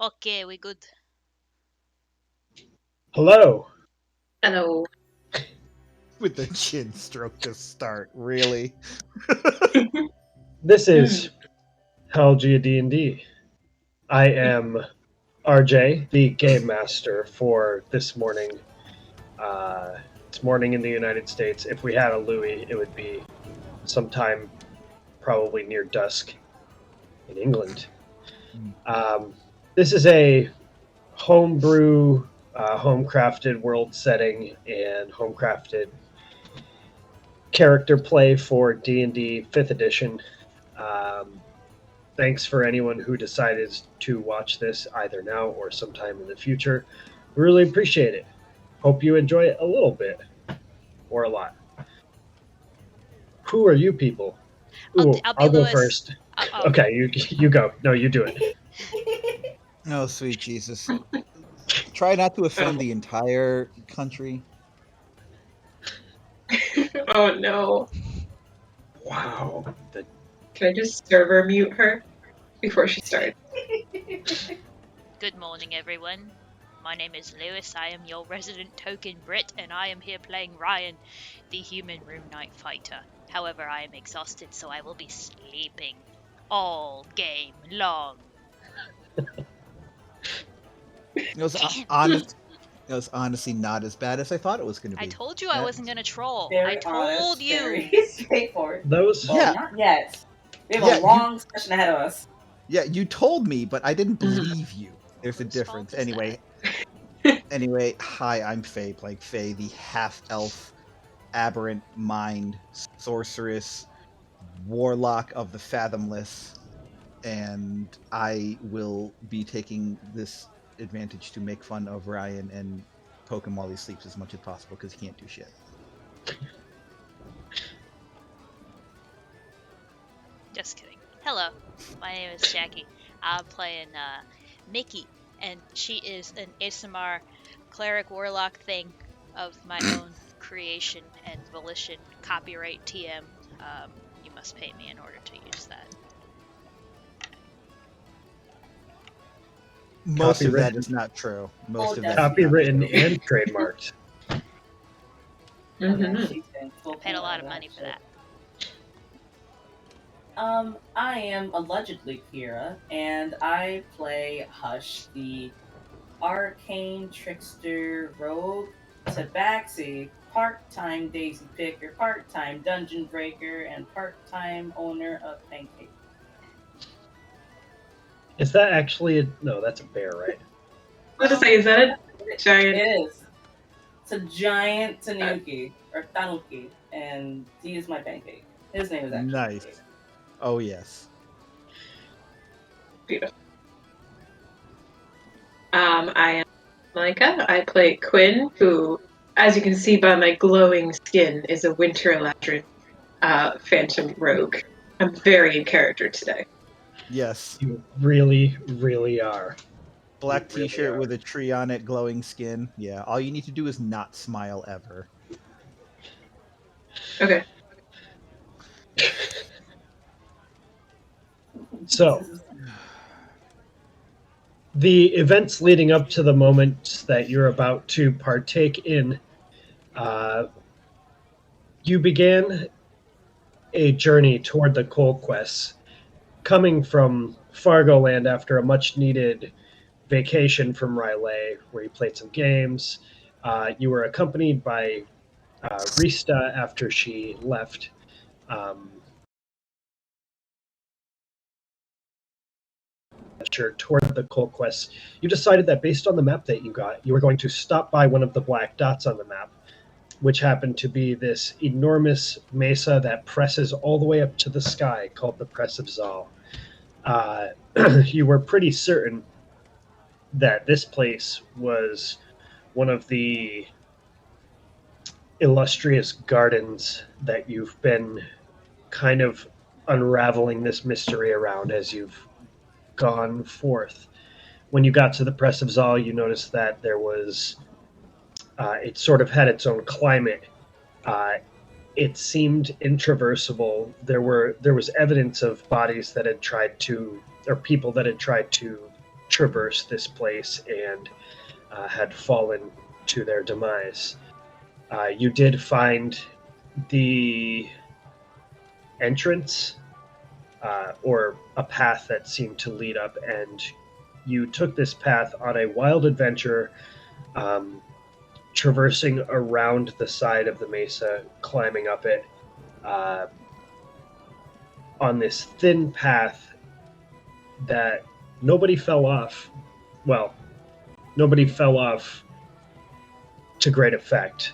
Okay, we good. Hello. Hello. With the chin stroke to start, really. This is Helgia D&D. I am RJ, the game master for this morning. It's morning in the United States. If we had a Louis, it would be sometime probably near dusk in England. This is a homebrew, home-crafted world setting and home-crafted character play for D&D 5th edition. Thanks for anyone who decided to watch this either now or sometime in the future. We really appreciate it. Hope you enjoy it a little bit or a lot. Who are you people? Ooh, I'll be I'll go Lewis. first. Oh. Okay, you go. No, you do it. Oh, sweet Jesus. Try not to offend the entire country. Oh no. Wow. Can I just server mute her before she starts? Good morning, everyone. My name is Lewis. I am your resident token Brit, and I am here playing Ryan, the human Rune Knight fighter. However, I am exhausted, so I will be sleeping all game long. It was honestly not as bad as I thought it was going to be. I told you I wasn't gonna troll. Very I told honest, you. Very straightforward. Those Well, Yeah. not yet. We have Yeah, a long session ahead of us. Yeah, you told me, but I didn't believe you. There's a Whose difference. fault is Anyway, hi, I'm Faye, playing Faye, the half-elf, aberrant mind, sorceress, warlock of the Fathomless, and I will be taking this advantage to make fun of Ryan and poke him while he sleeps as much as possible, because he can't do shit. Just kidding. Hello, my name is Jackie. I'm playing Mickey, and she is an ASMR cleric warlock thing of my own creation and volition. Copyright TM. You must pay me in order to use that. Most of that Copywritten. is not true. Oh, Most of that is Copywritten not true. and trademarked. Mhm. She's been full I paid a lot of on money for shit. that. I am allegedly Kira, and I play Hush, the arcane trickster rogue tabaxi, part-time daisy picker, part-time dungeon breaker, and part-time owner of Pancake. Is that actually no, that's a bear, right? I was to say, is that a giant? It is. It's a giant tanuki, or tanuki, and he is my Pancake. His name is actually Nice. Pancake. Oh, yes. Beautiful. I am Micah. I play Quinn, who, as you can see by my glowing skin, is a Winter Electric phantom rogue. I'm very in character today. Yes. You really, really are. Black You really t-shirt are. with a tree on it, glowing skin. Yeah, all you need to do is not smile ever. Okay. So, the events leading up to the moment that you're about to partake in, you began a journey toward the Coal Quests, coming from Fargo Land after a much-needed vacation from Rylay, where you played some games. You were accompanied by Rista after she left. Toward the Coal Quests, you decided that based on the map that you got, you were going to stop by one of the black dots on the map, which happened to be this enormous mesa that presses all the way up to the sky, called the Press of Zal. You were pretty certain that this place was one of the illustrious gardens that you've been kind of unraveling this mystery around as you've gone forth. When you got to the Press of Zal, you noticed that there was it sort of had its own climate. It seemed intraversible. There was evidence of bodies that had tried to, or people that had tried to traverse this place and had fallen to their demise. You did find the entrance or a path that seemed to lead up, and you took this path on a wild adventure, traversing around the side of the mesa, climbing up it on this thin path that nobody fell off. Well, nobody fell off to great effect.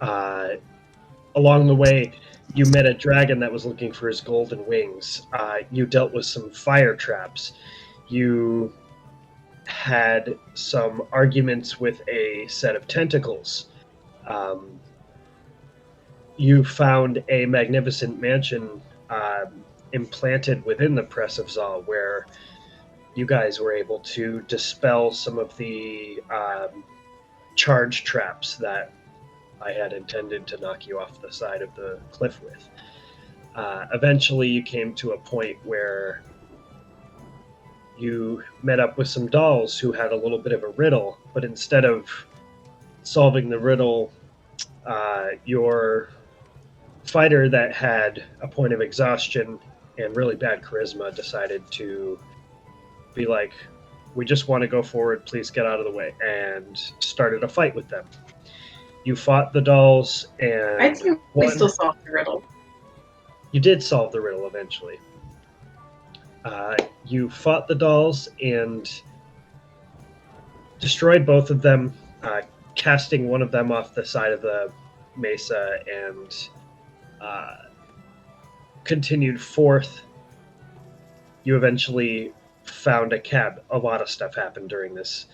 Along the way, you met a dragon that was looking for his golden wings. You dealt with some fire traps. You had some arguments with a set of tentacles. You found a magnificent mansion implanted within the Press of Zal, where you guys were able to dispel some of the charge traps that I had intended to knock you off the side of the cliff with. Eventually, you came to a point where you met up with some dolls who had a little bit of a riddle, but instead of solving the riddle, your fighter that had a point of exhaustion and really bad charisma decided to be like, we just want to go forward, please get out of the way, and started a fight with them. You fought the dolls, and I think we still solved the riddle. You did solve the riddle eventually. You fought the dolls and destroyed both of them, casting one of them off the side of the mesa, and continued forth. You eventually found a cab. A lot of stuff happened during this.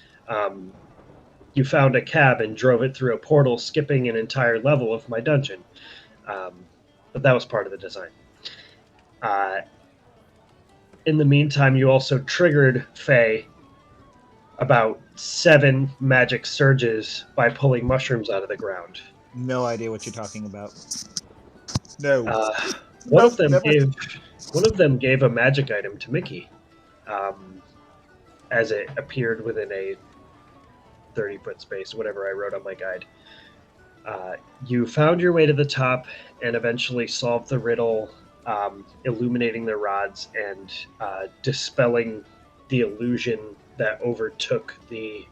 You found a cab and drove it through a portal, skipping an entire level of my dungeon. But that was part of the design. In the meantime, you also triggered Faye about 7 magic surges by pulling mushrooms out of the ground. No idea what you're talking about. No. One of them gave a magic item to Mickey, as it appeared within a 30-foot space, whatever I wrote on my guide. You found your way to the top and eventually solved the riddle, illuminating the rods and dispelling the illusion that overtook the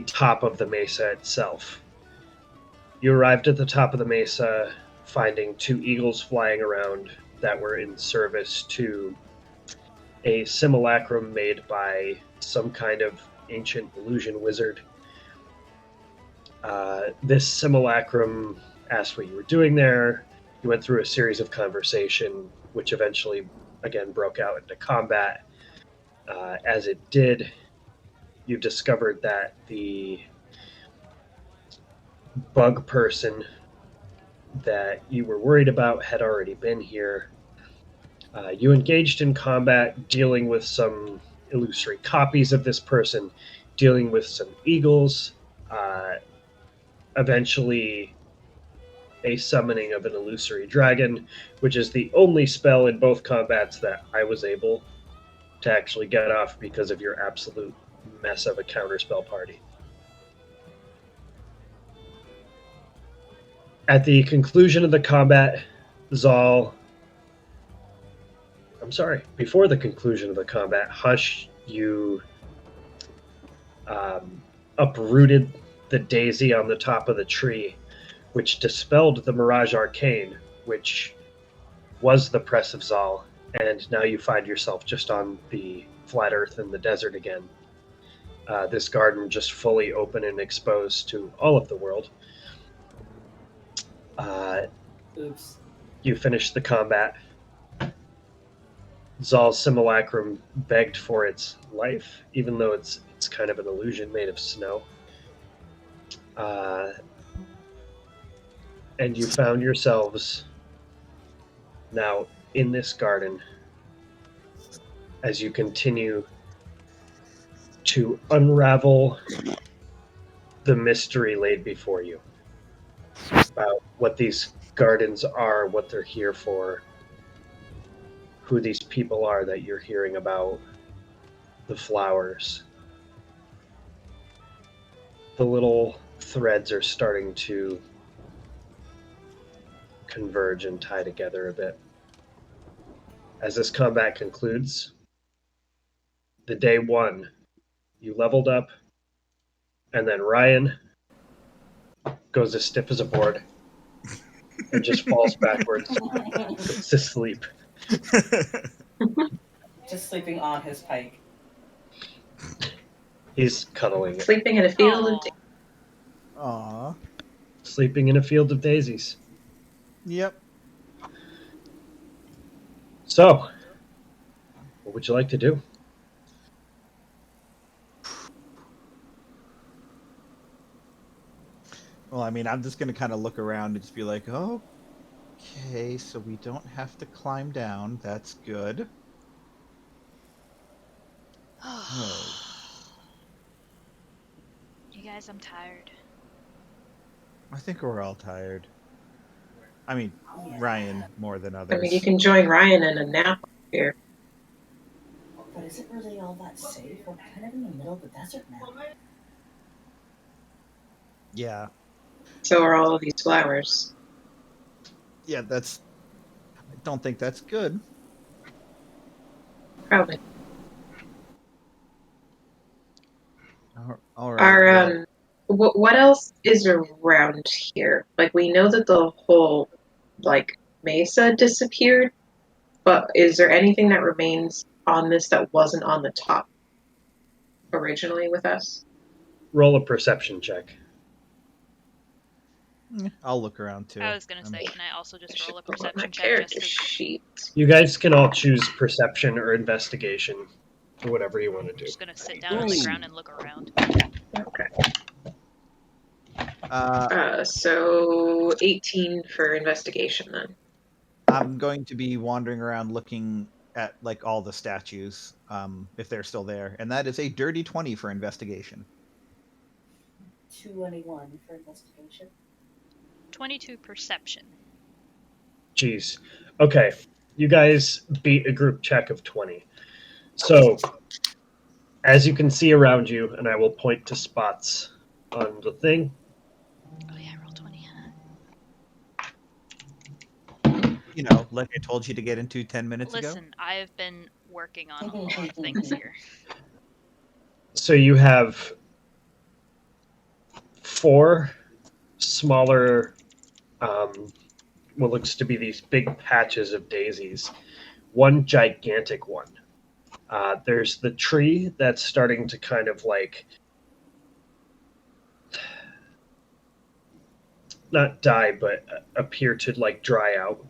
top of the mesa itself. You arrived at the top of the mesa, finding 2 eagles flying around that were in service to a simulacrum made by some kind of ancient illusion wizard. This simulacrum asked what you were doing there. You went through a series of conversation, which eventually, again, broke out into combat. As it did, you discovered that the bug person that you were worried about had already been here. You engaged in combat, dealing with some illusory copies of this person, dealing with some eagles, eventually a summoning of an illusory dragon, which is the only spell in both combats that I was able to actually get off because of your absolute mess of a counterspell party. At the conclusion of the combat, before the conclusion of the combat, Hush, you uprooted the daisy on the top of the tree, which dispelled the Mirage Arcane, which was the Press of Zal, and now you find yourself just on the flat earth in the desert again. This garden just fully open and exposed to all of the world. Oops. You finished the combat. Zal's simulacrum begged for its life, even though it's kind of an illusion made of snow. And you found yourselves now in this garden as you continue to unravel the mystery laid before you about what these gardens are, what they're here for, who these people are that you're hearing about the flowers. The little threads are starting to converge and tie together a bit. As this combat concludes, the day one, you leveled up, and then Ryan goes as stiff as a board and just falls backwards, goes to sleep. Just sleeping on his pike. He's cuddling it, Sleeping in a field of Aw. Aw. sleeping in a field of daisies. Yep. So, what would you like to do? Well, I mean, I'm just going to kind of look around and just be like, okay, so we don't have to climb down. That's good. You guys, I'm tired. I think we're all tired. I mean, Ryan more than others. I mean, you can join Ryan in a nap here. But is it really all that safe? We're kind of in the middle of the desert now. Yeah. So are all of these flowers. Yeah, I don't think that's good. Probably. All right. Are what else is around here? Like, we know that the whole like mesa disappeared, but is there anything that remains on this that wasn't on the top originally with us? Roll a perception check. I'll look around too. I was gonna say, can I also just roll a Pull up my perception check character just to... sheet. You guys can all choose perception or investigation, or whatever you want to I'm do. just gonna sit down on the Ooh. ground and look around. Okay. Uh, So 18 for investigation then. I'm going to be wandering around looking at like all the statues, if they're still there, and that is a dirty 20 for investigation. 21 for investigation. 22 perception. Jeez. Okay. You guys beat a group check of 20. So, as you can see around you, and I will point to spots on the thing, Oh yeah, roll 20. You know, like I told you to get into 10 minutes ago. Listen, I've been working on a lot of things here. so you have 4 smaller, what looks to be these big patches of daisies. One gigantic one. There's the tree that's starting to kind of like not die, but appear to like dry out.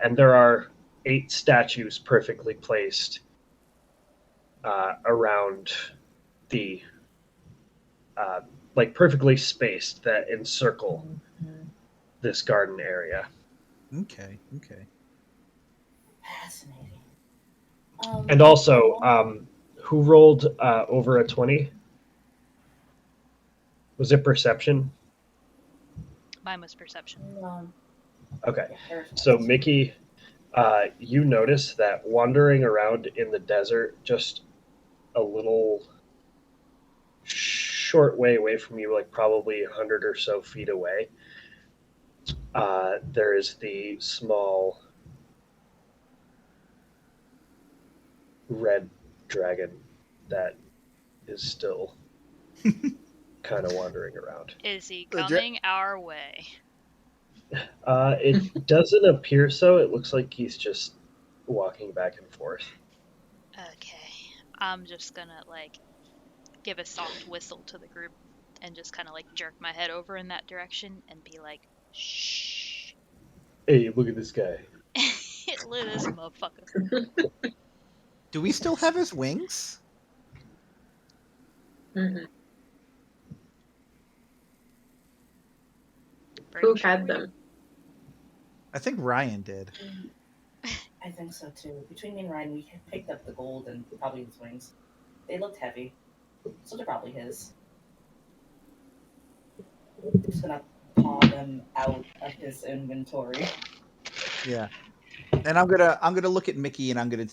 And there are 8 statues perfectly placed around the like perfectly spaced that encircle this garden area. Okay. Fascinating. And also, who rolled over a 20? Was it perception? Mine was perception. Okay. So, Mickey, you notice that wandering around in the desert, just a little short way away from you, like probably 100 or so feet away, there is the small red dragon that is still kind of wandering around. Is he coming our way? It doesn't appear so. It looks like he's just walking back and forth. Okay. I'm just gonna, like, give a soft whistle to the group and just kind of, like, jerk my head over in that direction and be like, shh. Hey, look at this guy. Look at this motherfucker. Do we still have his wings? Mhm. Pretty Who sure had we- them? I think Ryan did. I think so too. Between me and Ryan, we picked up the gold and probably his wings. They looked heavy, so they're probably his. I'm just gonna paw them out of his inventory. Yeah. And I'm gonna look at Mickey, and I'm gonna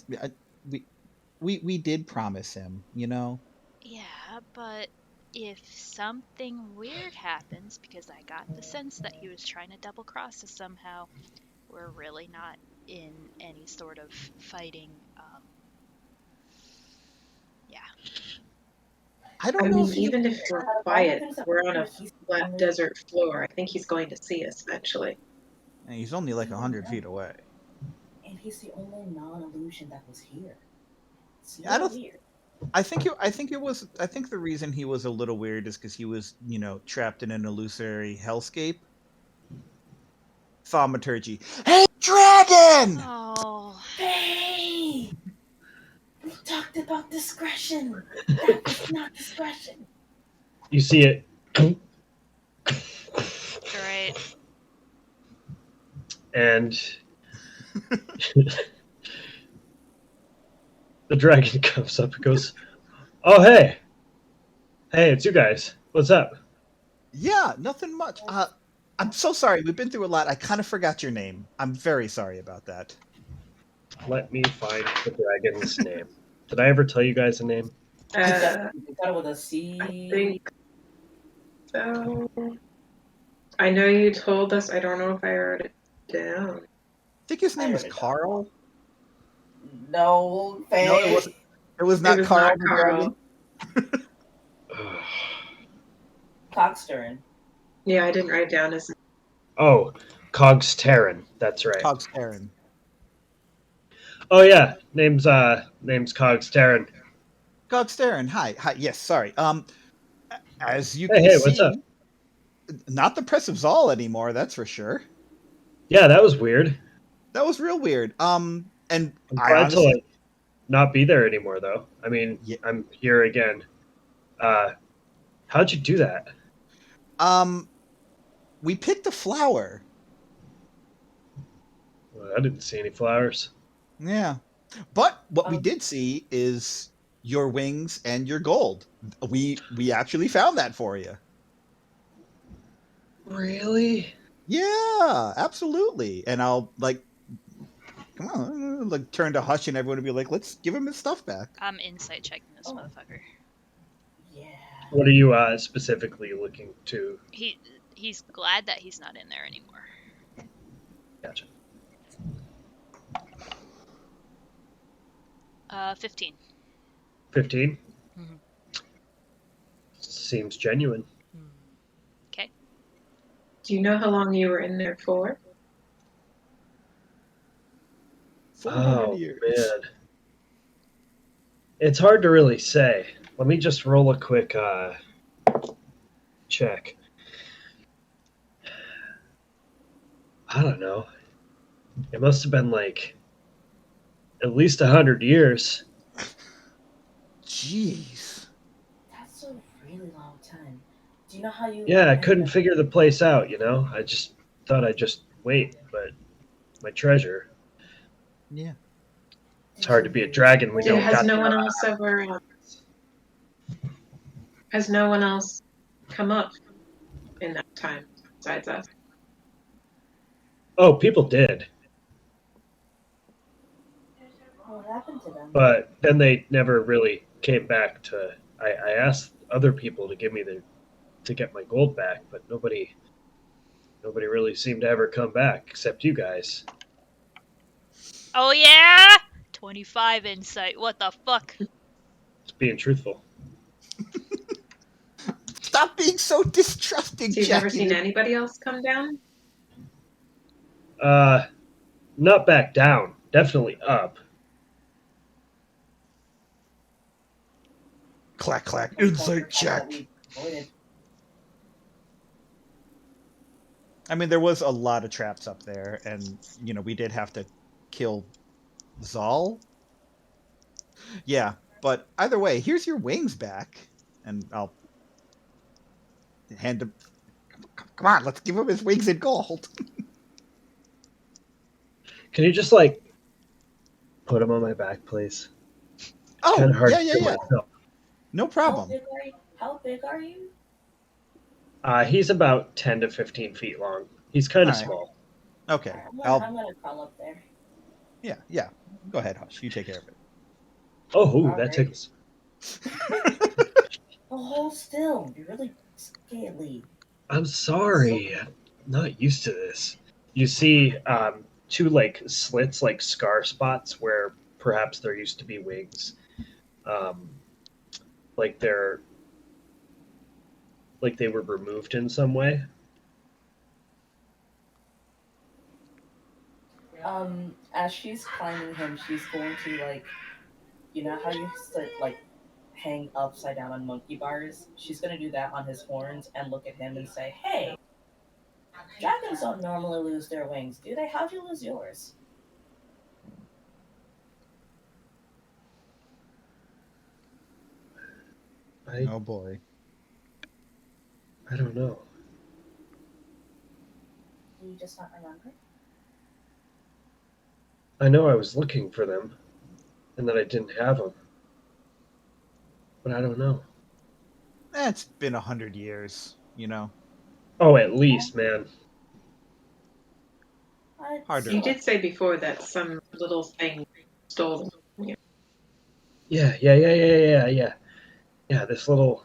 we did promise him, you know. Yeah, but if something weird happens, because I got the sense that he was trying to double cross us somehow, we're really not in any sort of fighting. Yeah. I I don't know mean, if he. even if we're quiet, we're on a flat desert floor. I think he's going to see us eventually. And he's only like 100 feet away. And he's the only non-illusion that was here. It's a I little don't. weird. I think the reason he was a little weird is because he was, trapped in an illusory hellscape. Thaumaturgy. Hey, dragon! Oh. Hey! We talked about discretion. That was not discretion. You see it. Great. And the dragon comes up and goes, "Oh, hey. Hey, it's you guys. What's up?" Yeah, nothing much. I'm so sorry. We've been through a lot. I kind of forgot your name. I'm very sorry about that. Let me find the dragon's name. Did I ever tell you guys a name? You got it with a C. I think so. I know you told us. I don't know if I wrote it down. I think his name was wrote it down. Carl. No, Faye. No, it wasn't. It was not It was Carl not the Carl. dragon. Cockstern. Yeah, I didn't write down his. Oh, Cogs Terran. That's right. Cogs Terran. Oh yeah, name's Cogs Terran. Cogs Terran. Hi. Yes, sorry. As you Hey, can hey, see, what's up? not the Press of Zal anymore. That's for sure. Yeah, that was weird. That was real weird. And I'm I glad honestly, to like not be there anymore, though. I mean, Yeah. I'm here again. How'd you do that? we picked a flower. Well, I didn't see any flowers. Yeah. But what we did see is your wings and your gold. We actually found that for you. Really? Yeah, absolutely. And I'll come on, turn to Hush and everyone will be like, let's give him his stuff back. I'm insight checking this motherfucker. Yeah. What are you specifically looking to? He's glad that he's not in there anymore. Gotcha. 15. 15? Mhm. Seems genuine. Okay. Do you know how long you were in there for? 400 years. Man. It's hard to really say. Let me just roll a quick check. I don't know. It must have been like at least 100 years. Jeez. That's a really long time. Do you know how you? Yeah, I couldn't figure the place out, you know? I just thought I'd just wait, but my treasure. Yeah. It's hard to be a dragon when you don't Has got no one else ever? Has no one else come up in that time besides us? Oh, people did, What happened to them? but then they never really came back to. I asked other people to give me to get my gold back, but nobody really seemed to ever come back except you guys. Oh yeah! 25 insight. What the fuck? Just being truthful. Stop being so distrusting, So you've Jackie. never seen anybody else come down? Not back down. Definitely up. Clack, clack. Insight check. I mean, there was a lot of traps up there, and, we did have to kill Zal. Yeah, but either way, here's your wings back. And I'll hand him... Come on, let's give him his wings in gold. Can you just, put them on my back, please? Oh, Kind of hard yeah, to yeah, do yeah. myself. No problem. How big are you? He's about 10 to 15 feet long. He's kind of All right. small. Okay. I'm gonna crawl up there. Yeah. Go ahead, Hush. You take care of it. Oh, ooh, All that right. tickles. Oh, hold still. You're really scaly. I'm sorry. I'm not used to this. You see two like slits, like scar spots where perhaps there used to be wings. Um, like they're like they were removed in some way. As she's climbing him, she's going to like, you know how you sit like hang upside down on monkey bars? She's gonna do that on his horns and look at him and say, "Hey, dragons don't normally lose their wings, do they? How'd you lose yours?" I Oh boy. I don't know. Do you just not remember? I know I was looking for them, and that I didn't have them, but I don't know. It's been 100 years, you know. Oh, at least, man. Harder. You did say before that some little thing stole them. Yeah. Yeah, this little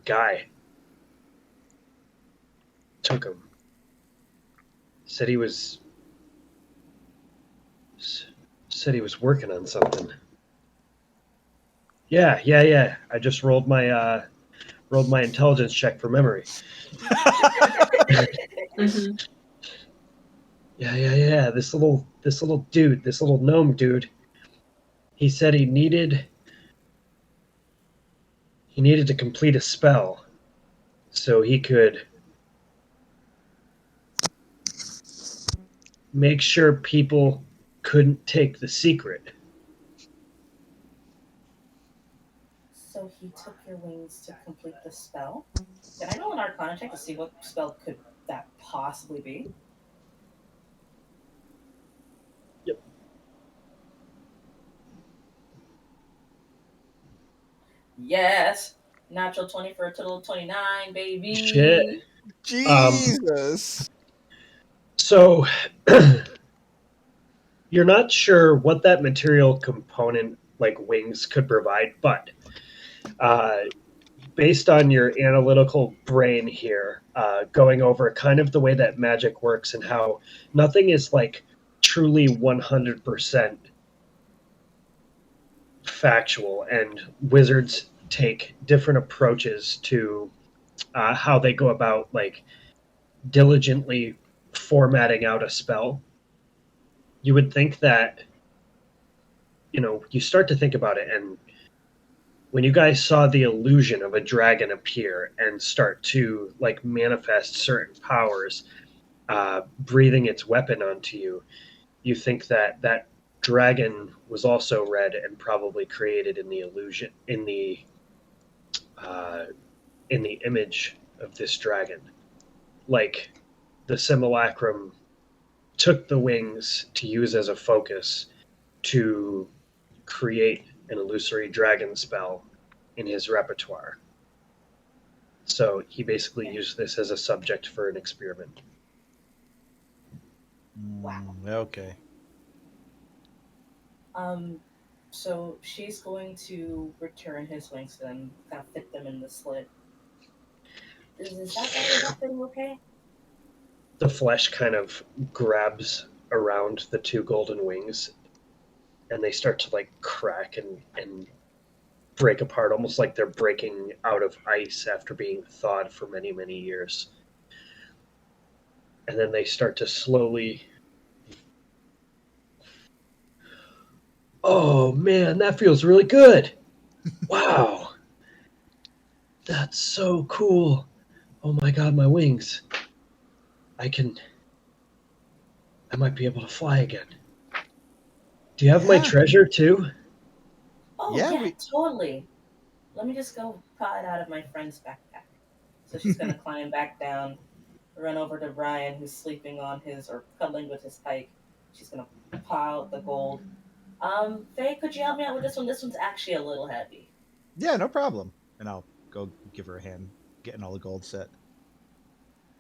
guy took him. Said he was said he was working on something. Yeah. I just rolled my intelligence check for memory. Hmm. Yeah. This little dude, this little gnome dude. He said he needed to complete a spell so he could make sure people couldn't take the secret. So he took your wings to complete the spell? Can I roll an Arcana check to see what spell could that possibly be? Yep. Yes! Natural 20 for a total of 29, baby! Shit. Jesus. So you're not sure what that material component like wings could provide, but based on your analytical brain here, going over kind of the way that magic works and how nothing is like truly 100% factual, and wizards take different approaches to how they go about like diligently formatting out a spell. You would think that, you start to think about it, and when you guys saw the illusion of a dragon appear and start to like manifest certain powers, breathing its weapon onto you, you think that that dragon was also red and probably created in the illusion uh, in the image of this dragon. Like the simulacrum took the wings to use as a focus to create an illusory dragon spell in his repertoire. So he basically used this as a subject for an experiment. Wow. Okay. So she's going to return his wings to them, kind of fit them in the slit. Is that better? Is that fitting okay? The flesh kind of grabs around the two golden wings, and they start to like crack and break apart, almost like they're breaking out of ice after being thawed for many, many years. And then they start to slowly. Oh man, that feels really good. Wow. That's so cool. Oh my god, my wings. I might be able to fly again. Do you have my Yeah. treasure too? Oh, Yeah, yeah, we- totally. Let me just go pop it out of my friend's backpack. So she's going to climb back down, run over to Brian, who's sleeping on his, or cuddling with his pike. She's going to pile out the gold. Faye, could you help me out with this one? This one's actually a little heavy. Yeah, no problem. And I'll go give her a hand getting all the gold set.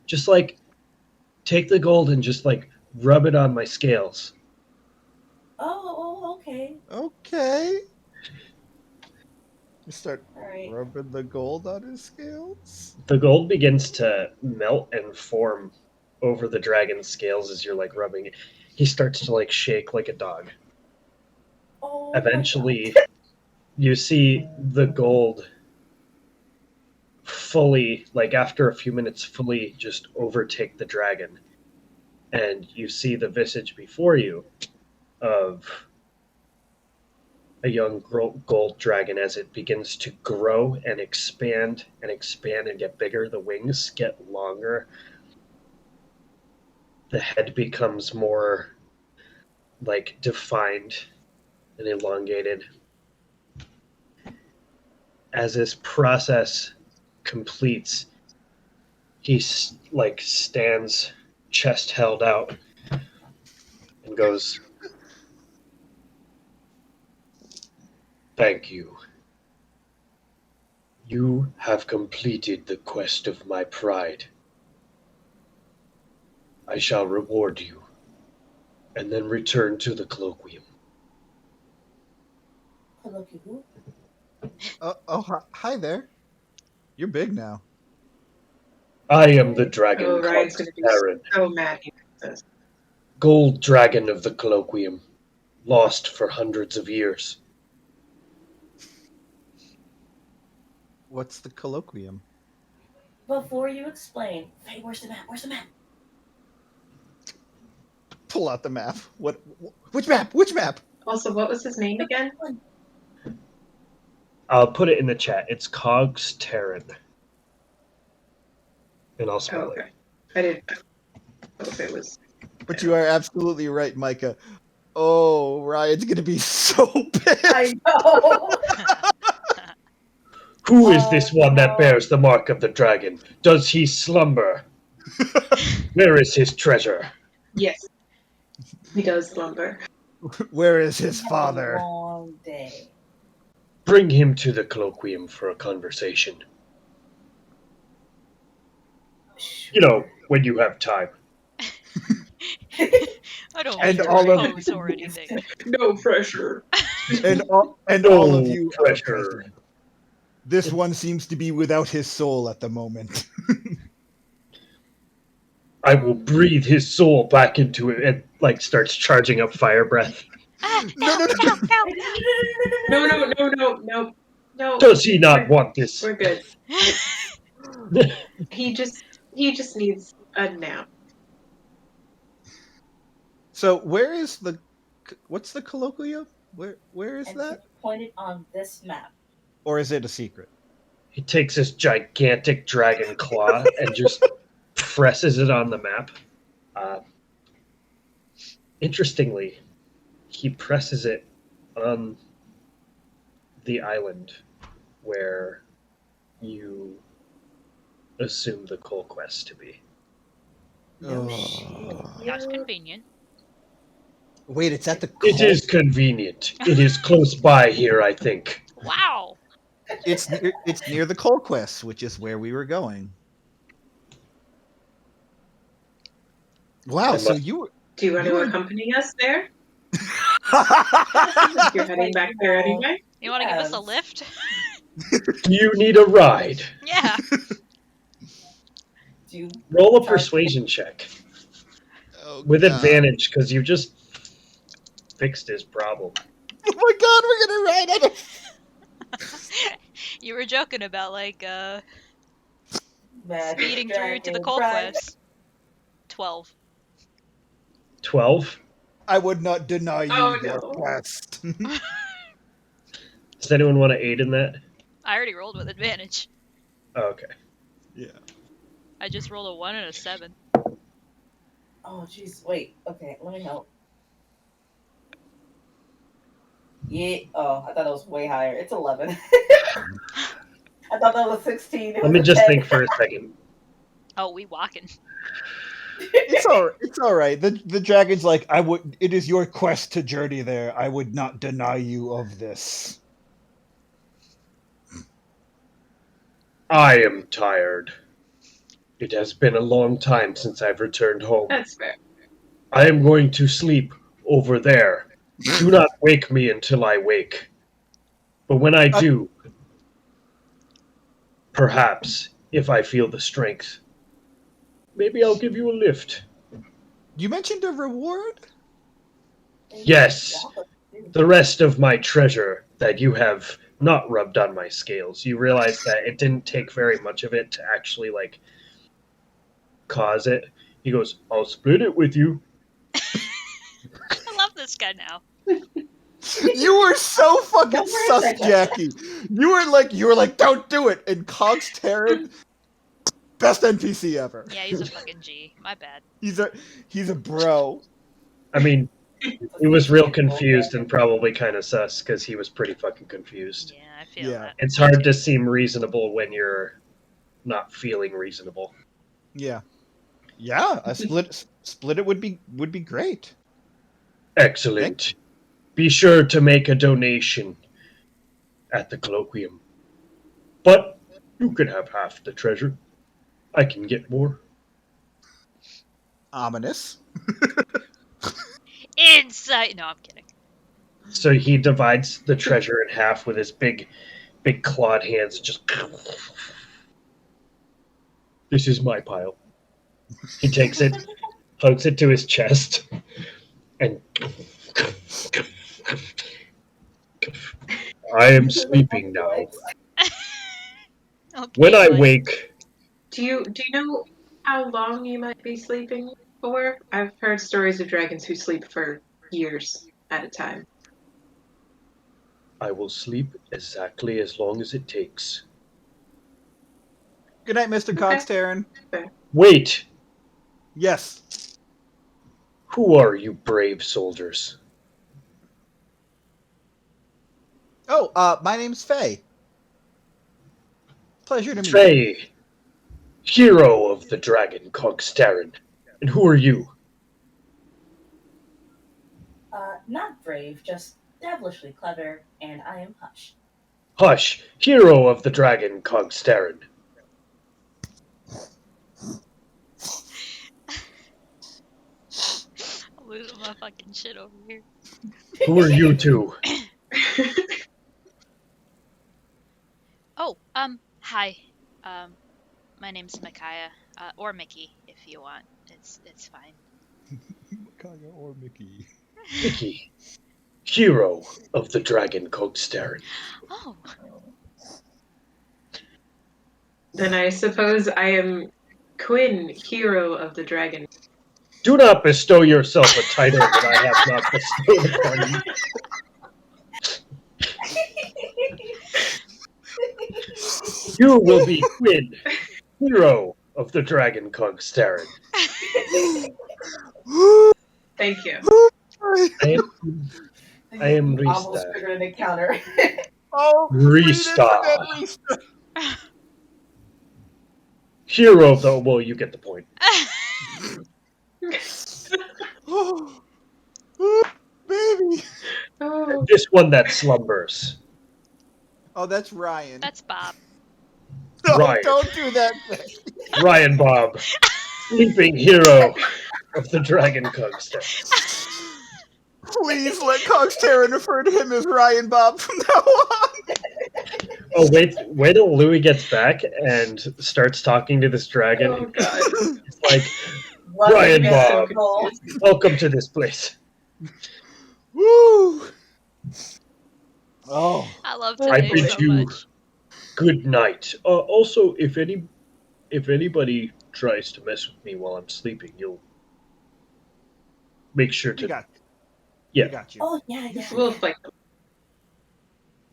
Just like take the gold and just like rub it on my scales. Okay. Okay. You start All right. rubbing the gold on his scales. The gold begins to melt and form over the dragon's scales as you're like rubbing it. He starts to like shake like a dog. Oh my Eventually, God. you see the gold fully, like after a few minutes, fully just overtake the dragon. And you see the visage before you of a young gold dragon as it begins to grow and expand and get bigger. The wings get longer. The head becomes more like defined and elongated. As this process completes, he like stands, chest held out, and goes, "Thank you. You have completed the quest of my pride. I shall reward you, and then return to the colloquium." Look at who? Hi there. You're big now. I am the dragon Oh, Ryan's called gonna be Aaron, so mad he knows this. gold dragon of the colloquium, lost for hundreds of years. What's the colloquium? Before you explain, hey, where's the map? Where's the map? Pull out the map. What? Which map? Which map? Also, what was his name again? I'll put it in the chat. It's Cogs Terran. And I'll Oh, spell it. okay. I didn't know if it was. But you are absolutely right, Micah. Oh, Ryan's gonna be so pissed. I know. Who is this one that no. bears the mark of the dragon? Does he slumber? Where is his treasure? Yes. He does slumber. Where is his Had a father? Long day. Bring him to the colloquium for a conversation. You know, when you have time. I don't And mean to all of- propose or anything. No pressure. And all No of you are pressure. present. This one seems to be without his soul at the moment. I will breathe his soul back into it and like starts charging up fire breath. Ah, No, no, No. No. Does he not want this? We're good. He just needs a nap. So where is what's the colloquium? Where is And that? it's pointed on this map. Or is it a secret? He takes his gigantic dragon claw and just presses it on the map. Interestingly, he presses it on the island where you assume the coal quest to be. No Oh. That's convenient. Wait, it's at the It is convenient. It is close by here, I think. Wow. It's near the coal quest, which is where we were going. Wow, so you Do you want You to were- accompany us there? were You're heading back there anyway? You want to give us a Yes. lift? Do you need a ride? Yeah. Do you Roll a Charge- persuasion check Oh, with God. advantage because you just fixed his problem. Oh my God, we're gonna ride out of. You were joking about like Magic speeding through to the Dragon coal Pride? quest. 12. 12. I would not deny you Oh, your no. quest. Does anyone want to aid in that? I already rolled with advantage. Oh, okay. Yeah. I just rolled a 1 and a 7. Oh, jeez. Wait. Okay, let me help. Yeah. Oh, I thought it was way higher. It's 11. I thought that was 16. It Let me was a just 10. think for a second. Oh, we walking. It's all right. The dragon's like, it is your quest to journey there. I would not deny you of this. I am tired. It has been a long time since I've returned home. That's fair. I am going to sleep over there Do not wake me until I wake. But when I do, perhaps, if I feel the strength, maybe I'll give you a lift. You mentioned a reward? Yes, the rest of my treasure that you have not rubbed on my scales. You realize that it didn't take very much of it to actually, like, cause it. He goes, I'll split it with you. I love this guy now. You were so fucking Don't worry, sus, Becca. Jackie. You were like, don't do it. And Cogs Terran, best NPC ever. Yeah, he's a fucking G. My bad. He's a bro. I mean, he was real confused and probably kind of sus because he was pretty fucking confused. Yeah, I feel Yeah. that. It's hard to seem reasonable when you're not feeling reasonable. Yeah. Yeah, a split it would be great. Excellent. Be sure to make a donation at the colloquium. But you can have half the treasure. I can get more. Ominous. Insight. No, I'm kidding. So he divides the treasure in half with his big clawed hands and just... This is my pile. He takes it, hugs it to his chest, and... I am sleeping now. Okay, When I fine. wake, Do you know how long you might be sleeping for? I've heard stories of dragons who sleep for years at a time. I will sleep exactly as long as it takes. Good night, Mr. Cogs Terran. Wait! Yes. Who are you brave soldiers? Oh, my name's Faye. Pleasure to meet you. Faye, hero of the dragon Cogstarin. And who are you? Not brave, just devilishly clever, and I am Hush. Hush, hero of the dragon Cogstarin. I'm losing my fucking shit over here. Who are you two? Oh, hi. My name's Micaiah, or Mickey, if you want. It's fine. Kaya or Mickey. Mickey, hero of the dragon Cogstarin. Oh, Then I suppose I am Quinn, hero of the dragon. Do not bestow yourself a title that I have not bestowed upon you. You will be Quinn, hero of the dragon Cogstarin. Thank you. I am Almost Rista. triggered an encounter. Oh, Restart. Hero of the... Well, you get the point. Oh, baby. Oh, This one that slumbers. Oh, that's Ryan. that's Bob. No, Ryan. don't do that thing. Ryan Bob, sleeping hero of the dragon Cogstarin. Please let Cogs Terran refer to him as Ryan Bob from now on. Oh, wait till Louis gets back and starts talking to this dragon. oh God. It's like, What Ryan a Bob. goal. welcome to this place. Woo! Oh, I love I today bid so you much. good night. Also, if anybody tries to mess with me while I'm sleeping, you'll make sure we to... got you. Yeah. We got you. Oh, yeah. We'll fight them.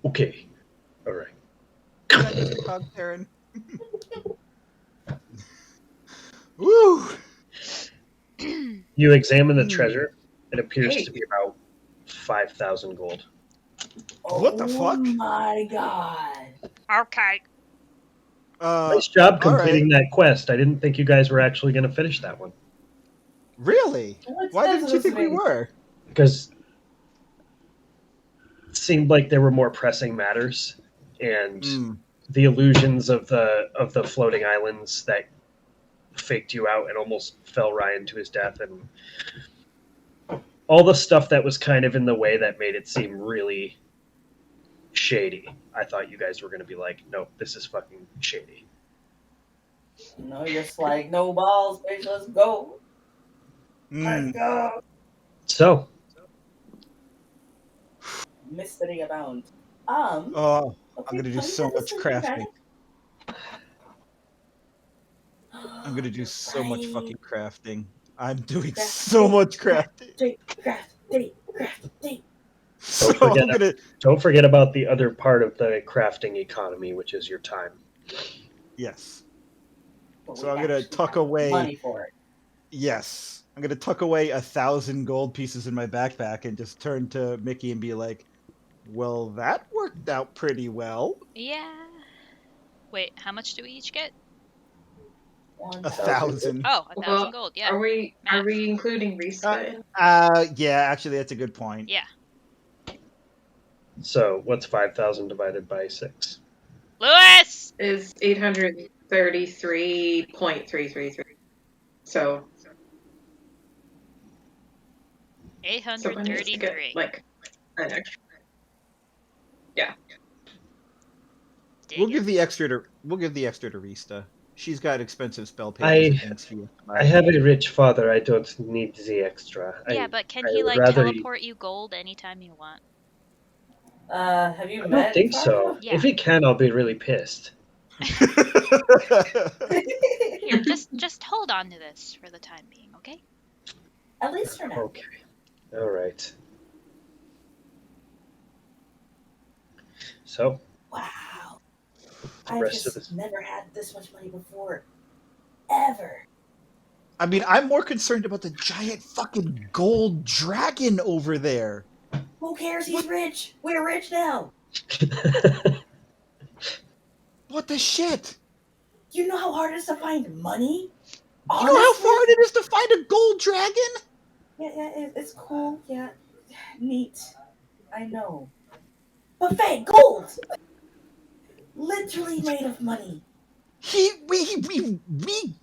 Okay. All right. Good night, Mr. Cogs Terran. Woo! You examine the treasure. It appears Hey. to be about 5,000 gold. What the fuck? Oh my god. Okay. Nice job all completing that quest. I didn't think you guys were actually going to finish that one. Really? What's Why that didn't you think we listening? were? Because it seemed like there were more pressing matters, and the illusions of the floating islands that faked you out and almost fell Ryan to his death, and all the stuff that was kind of in the way that made it seem really shady. I thought you guys were going to be like, nope, this is fucking shady. No, you're just like, no balls, bitch, let's go. Let's Mm. go. So, Mystery abound. Oh, Okay, I'm gonna do can we so get the much sleeping crafting. bag? I'm gonna do so much Right. fucking crafting. I'm doing Craft, so date, much craft, crafting. date, craft, date, craft, date. So forget I'm gonna don't forget about the other part of the crafting economy, which is your time. yes. But So we I'm gonna actually tuck have away. money for it. Yes, I'm gonna tuck away 1,000 gold pieces in my backpack and just turn to Mickey and be like, "Well, that worked out pretty well. Yeah. Wait, how much do we each get? 1,000." Oh, 1,000 Well, gold. Yeah. are we Math. including Rista in? Yeah, actually, that's a good point. Yeah. So, what's 5,000 divided by 6? Lewis! Is 833.333. So someone needs to get 833. like an extra. Dig We'll it. give the extra to Rista. She's got expensive spell I- pages and things she has to buy. I have a rich father. I don't need the extra. Yeah, but can I he would like rather teleport you gold anytime you want? Have you I met don't think so. Fargo? Yeah. If he can, I'll be really pissed. Here, just hold on to this for the time being, okay? At least for now. Okay. All right. So, Wow. The I've rest of just this- never had this much money before. Ever. I mean, I'm more concerned about the giant fucking gold dragon over there. Who cares? He's rich. We're rich now. What the shit? Do you know how hard it is to find money? You know how Honestly? hard it is to find a gold dragon? Yeah, it's cool. Yeah, neat. I know. But Faye, gold! Literally made of money. We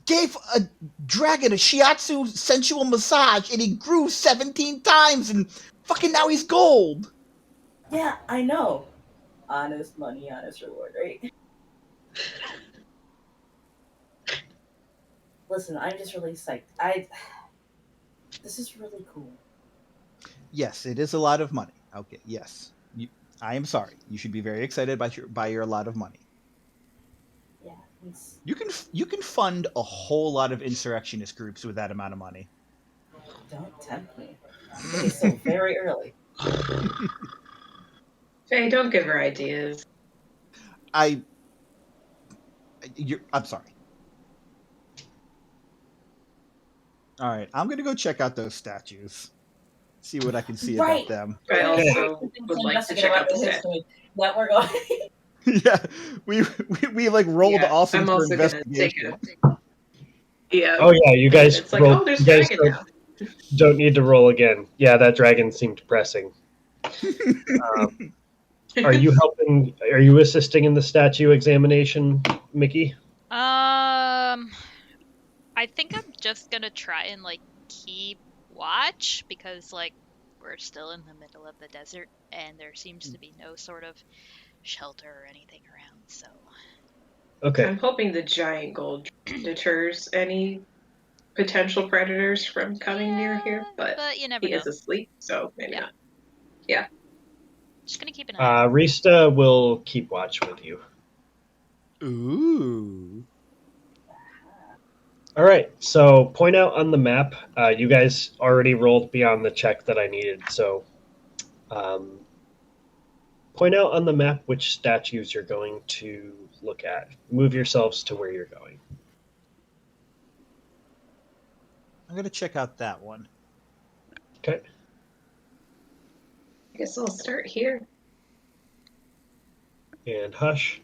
gave a dragon a shiatsu sensual massage and he grew 17 times and fucking now he's gold. Yeah, I know. Honest money, honest reward, right? Listen, I'm just really psyched. This is really cool. Yes, it is a lot of money. Okay, yes. I am sorry. You should be very excited by your lot of money. Yeah, it's... You can fund a whole lot of insurrectionist groups with that amount of money. Don't tempt me. It's so very early. Faye, don't give her ideas. I'm sorry. All right, I'm gonna go check out those statues. See what I can see Right. about them. I also Things would like to investigate check about out the the set. history that we're going. Yeah, we like rolled Yeah, awesome I'm for also gonna take investigation. a. Yeah. oh yeah, you guys It's like, rolled. oh, there's You guys dragon now. don't need to roll again. Yeah, that dragon seemed pressing. Are you helping? Are you assisting in the statue examination, Mickey? I think I'm just gonna try and like keep watch because like we're still in the middle of the desert and there seems to be no sort of shelter or anything around. So Okay. I'm hoping the giant gold deters any potential predators from coming near here, but you never he know. is asleep, so maybe Yeah. not. Just gonna keep an eye. Rista will keep watch with you. Ooh. All right. So point out on the map. You guys already rolled beyond the check that I needed. So point out on the map which statues you're going to look at. Move yourselves to where you're going. I'm gonna check out that one. Okay. I guess I'll start here. And Hush.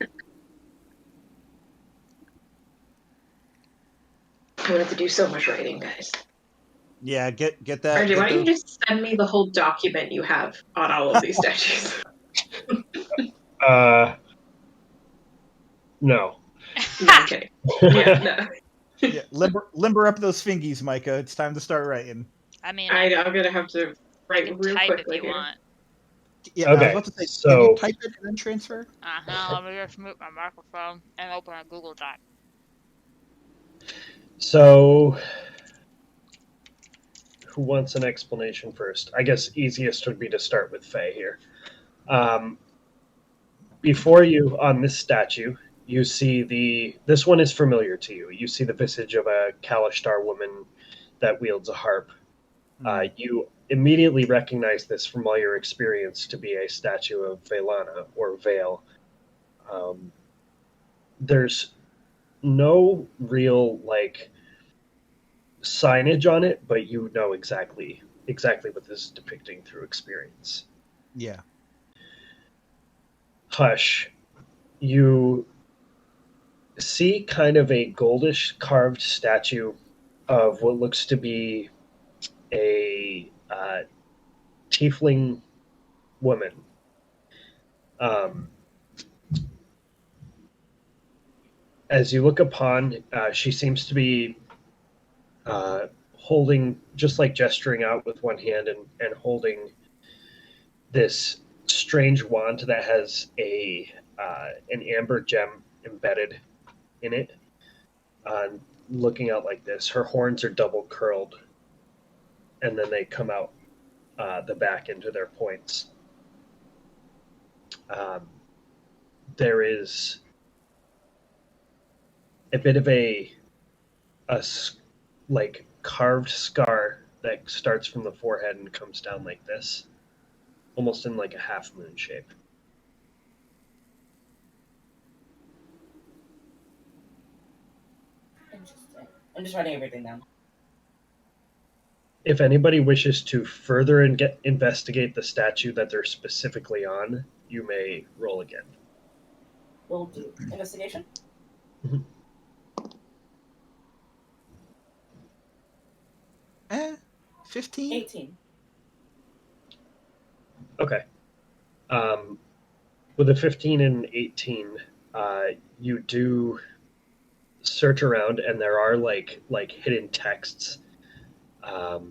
I wanted to do so much writing, guys. Yeah, get that. RJ, get why don't you those- just send me the whole document you have on all of these statues? No. No, I'm kidding. Yeah, no. Yeah, limber up those fingies, Micah. It's time to start writing. I mean, I'm gonna have to right You can real type if quickly you here. want. Yeah, I was Okay, about to say, can so- you type it and then transfer? Let me just mute my microphone and open a Google Doc. So, who wants an explanation first? I guess easiest would be to start with Faye here. Before you, on this statue, you see this one is familiar to you. You see the visage of a Kalashtar woman that wields a harp. You immediately recognize this from all your experience to be a statue of Velana or Vale. There's no real signage on it, but you know exactly what this is depicting through experience. Yeah. Hush, you see kind of a goldish carved statue of what looks to be a tiefling woman. As you look upon, she seems to be holding, just like gesturing out with one hand and holding this strange wand that has an amber gem embedded in it. Looking out like this, her horns are double curled, and then they come out the back into their points. There is a bit of a carved scar that starts from the forehead and comes down like this, almost in like a half moon shape. Interesting. I'm just writing everything down. If anybody wishes to further investigate the statue that they're specifically on, you may roll again. We'll do investigation. 15? 18. Okay. With a 15 and 18, you do search around, and there are like hidden texts. The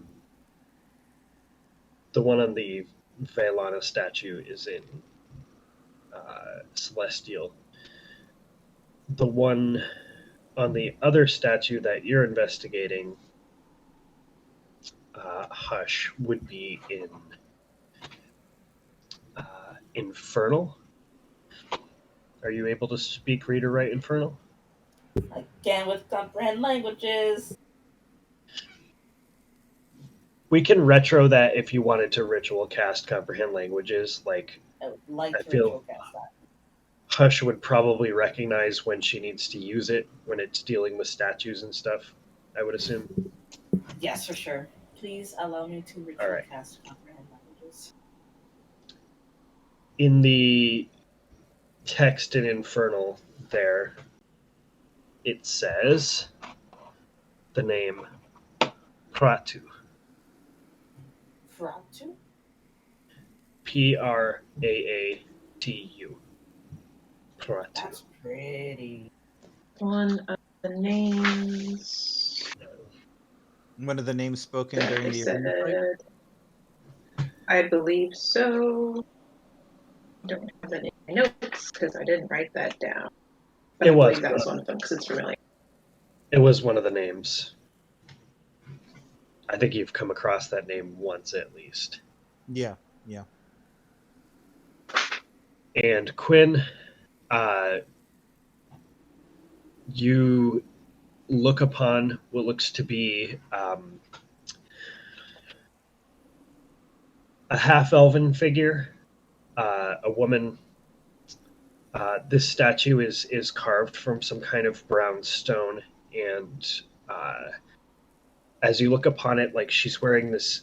one on the Velana statue is in Celestial. The one on the other statue that you're investigating, Hush, would be in Infernal. Are you able to speak, read, or write Infernal? I can with comprehend languages. We can retro that if you wanted to ritual cast comprehend languages. I would like I to feel- ritual cast that. Hush would probably recognize when she needs to use it when it's dealing with statues and stuff, I would assume. Yes, for sure. Please allow me to ritual All right. cast comprehend languages. In the text in Infernal there, it says the name Pratu. Fratu? Praatu. Pratu. That's pretty. One of the names. One of the names spoken that during I the arena fight? said. I believe so. Don't have that in my notes because I didn't write that down. But It I was. believe that was one of them because it's familiar. It was one of the names. I think you've come across that name once at least. Yeah. And Quinn, you look upon what looks to be a half-elven figure, a woman. This statue is carved from some kind of brown stone, and as you look upon it, like she's wearing this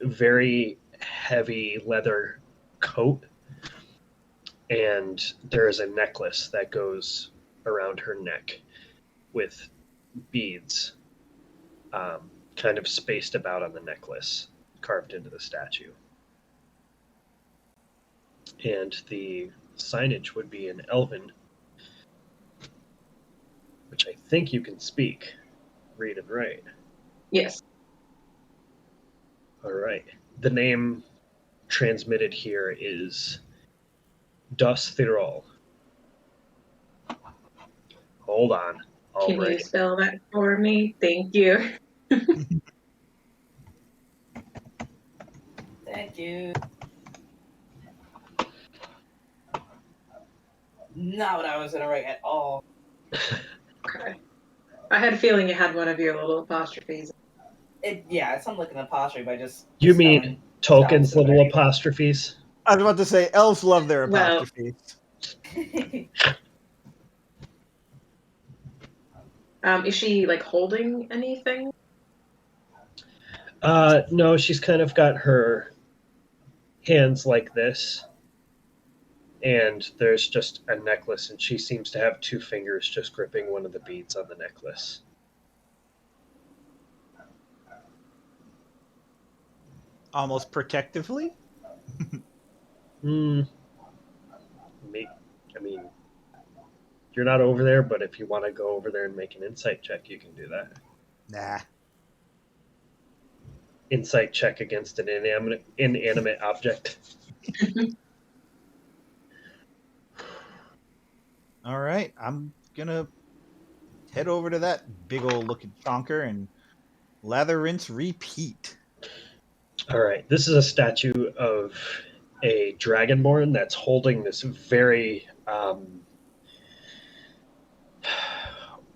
very heavy leather coat, and there is a necklace that goes around her neck with beads kind of spaced about on the necklace, carved into the statue. And the signage would be in Elven, which I think you can speak, read, and write. Yes. All right. the name transmitted here is Das Thirol. Hold on. I'll Can you write. spell that for me? Thank you. Thank you. Not what I was gonna write at all. Okay. I had a feeling you had one of your little apostrophes. It's something like an apostrophe, but just You spelling mean Tolkien's sounds little similar. apostrophes? I was about to say, elves love their Well- apostrophes. Is she like holding anything? No, she's kind of got her hands like this, and there's just a necklace, and she seems to have two fingers just gripping one of the beads on the necklace. Almost protectively? I mean, you're not over there, but if you want to go over there and make an insight check, you can do that. Nah. Insight check against an inanimate object. All right, I'm gonna head over to that big old looking chonker and lather, rinse, repeat. All right, this is a statue of a dragonborn that's holding this very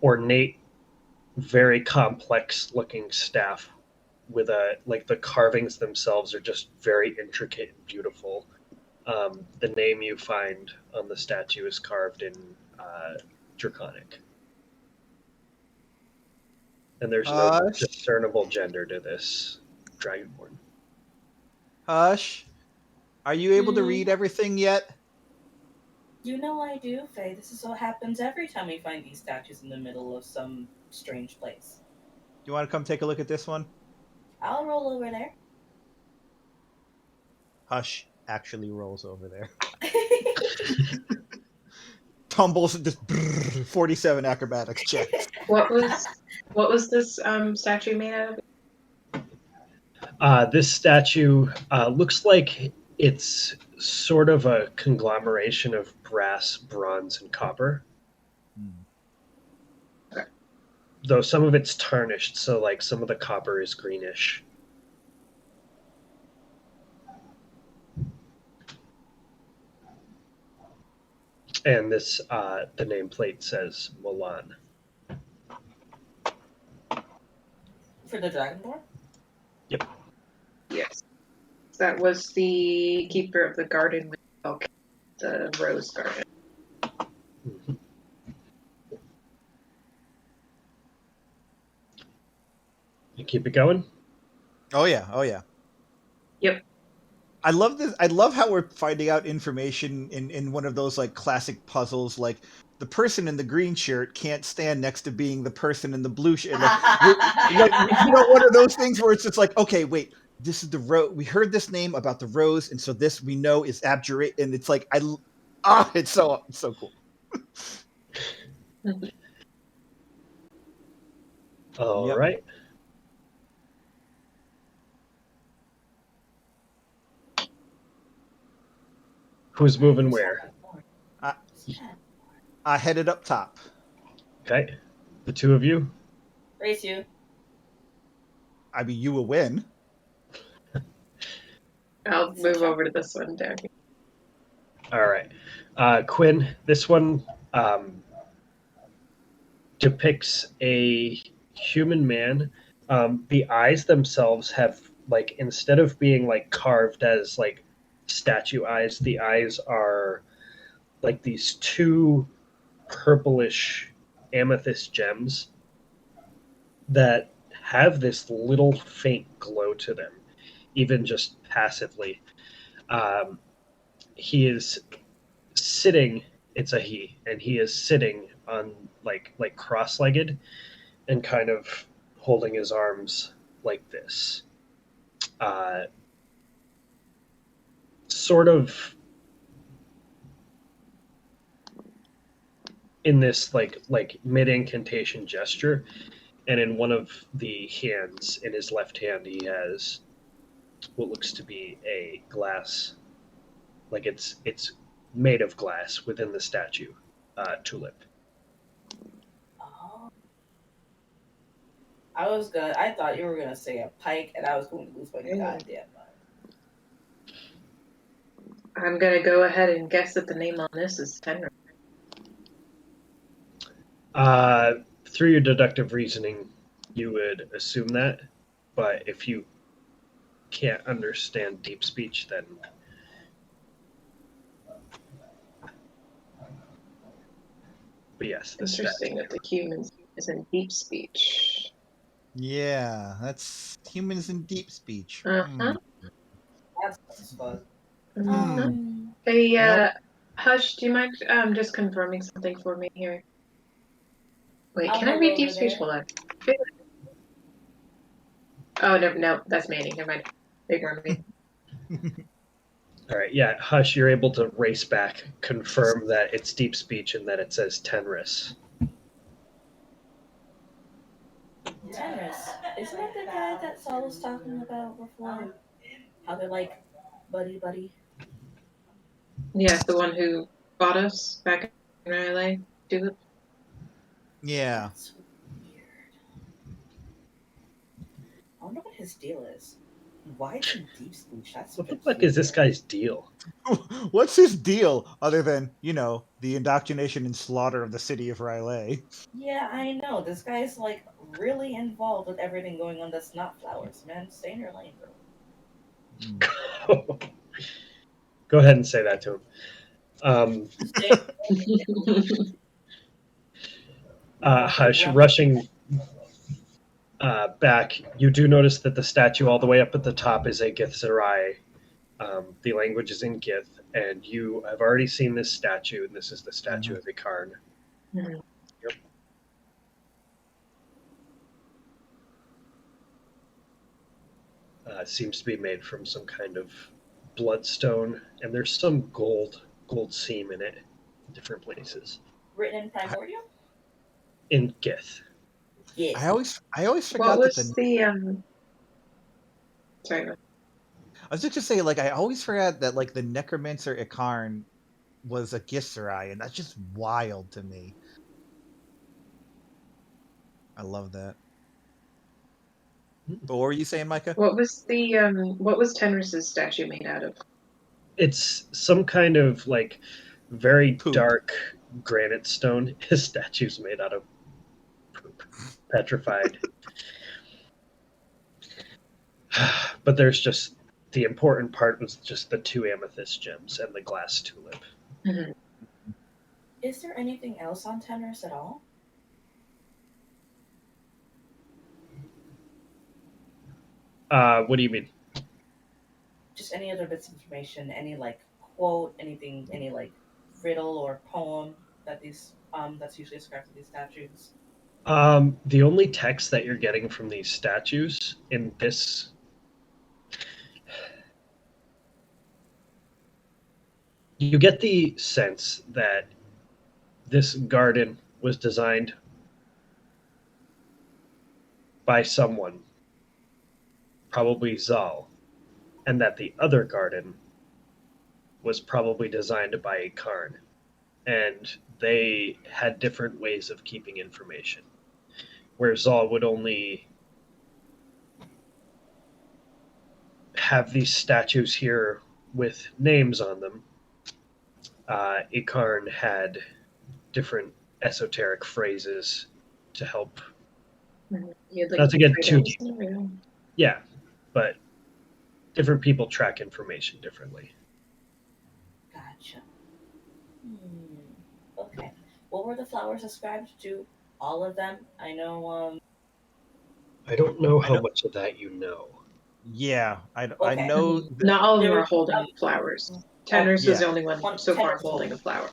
ornate, very complex looking staff with the carvings themselves are just very intricate and beautiful. The name you find on the statue is carved in Draconic. And there's no discernible gender to this dragonborn. Hush. Are you able to read everything yet? You know I do, Faye. This is what happens every time we find these statues in the middle of some strange place. You want to come take a look at this one? I'll roll over there. Hush actually rolls over there. Tumbles and just 47 acrobatics check. What was this statue made out of? This statue looks like it's sort of a conglomeration of brass, bronze, and copper. Okay. Though some of it's tarnished, so like some of the copper is greenish. And this, the nameplate says Milan. For the Dragonborn? Yep. Yes. That was the keeper of the garden with the rose garden. Mm-hmm. You keep it going? Oh yeah, oh yeah. Yep. I love this. I love how we're finding out information in one of those like classic puzzles, like the person in the green shirt can't stand next to being the person in the blue shirt. Like, one of those things where it's just like, okay, wait, this is the rose. We heard this name about the rose, and so this we know is abjurate, and it's like it's so cool. All Yep. right. Who's moving where? I headed up top. Okay. The two of you? Race you. I mean, you will win. I'll move over to this one down here. All right. Quinn, this one depicts a human man. The eyes themselves have, like, instead of being, like, carved as, like, statue eyes, the eyes are, like, these two purplish amethyst gems that have this little faint glow to them, even just passively. He is sitting, it's a he, and he is sitting on like cross-legged and kind of holding his arms like this. Sort of in this like mid-incantation gesture, and in one of the hands, in his left hand, he has what looks to be a glass, like it's made of glass within the statue tulip. Oh. I thought you were gonna say a pike, and I was going to lose my goddamn mind. I'm gonna go ahead and guess that the name on this is Tenra. Through your deductive reasoning, you would assume that, but if you can't understand deep speech, then but yes, the Interesting statue. that the humans is in deep speech. Yeah, that's humans in deep speech. Uh-huh. That's fun. Uh-huh. Hey, Well- Hush, do you mind just confirming something for me here? Wait, I'll can I hold read over deep speech? there. Hold on. Oh, no, that's Manny. Never mind. Ignore me. All right, yeah, Hush, you're able to race back, confirm that it's deep speech and that it says Tenris. Tenris, isn't that the guy that Saul was talking about before? How they're like buddy. Yeah, the one who fought us back in LA. Tulip. Yeah. That's weird. I wonder what his deal is. Why is he deep speech? That's What the fuck is this guy's deal? What's his deal other than, the indoctrination and slaughter of the city of Riley? Yeah, I know. This guy's like really involved with everything going on that's not flowers, man. Stay in your lane, bro. Go ahead and say that to him. Hush, rushing back, you do notice that the statue all the way up at the top is a Githzerai. The language is in Gith, and you have already seen this statue, and this is the statue of Ikarn. Mhm. Yep. Seems to be made from some kind of bloodstone, and there's some gold seam in it in different places. Written in primordial? In Gith. Yeah. I always What forgot was that the Sorry. I was just to say, I always forgot that the necromancer Ikarn was a Githzerai, and that's just wild to me. I love that. But what were you saying, Micah? What was Tenris's statue made out of? It's some kind of very Poop. dark granite stone. His statue's made out of poop, petrified. But there's just the important part was just the 2 amethyst gems and the glass tulip. Mm-hmm. Is there anything else on Tenris at all? What do you mean? Just any other bits of information, any quote, anything, any riddle or poem that these that's usually ascribed to these statues? The only text that you're getting from these statues in this you get the sense that this garden was designed by someone, probably Zal, and that the other garden was probably designed by Ikarn. And they had different ways of keeping information, where Zal would only have these statues here with names on them. Ikarn had different esoteric phrases to help. Not to get too deep. Yeah, but different people track information differently. Gotcha. Okay. What were the flowers ascribed to? All of them? I know. I don't know how much of that you know. Yeah, I Okay. know. Not all of them There are was- holding flowers. Tenris is the only one so far Tenris holding a flower.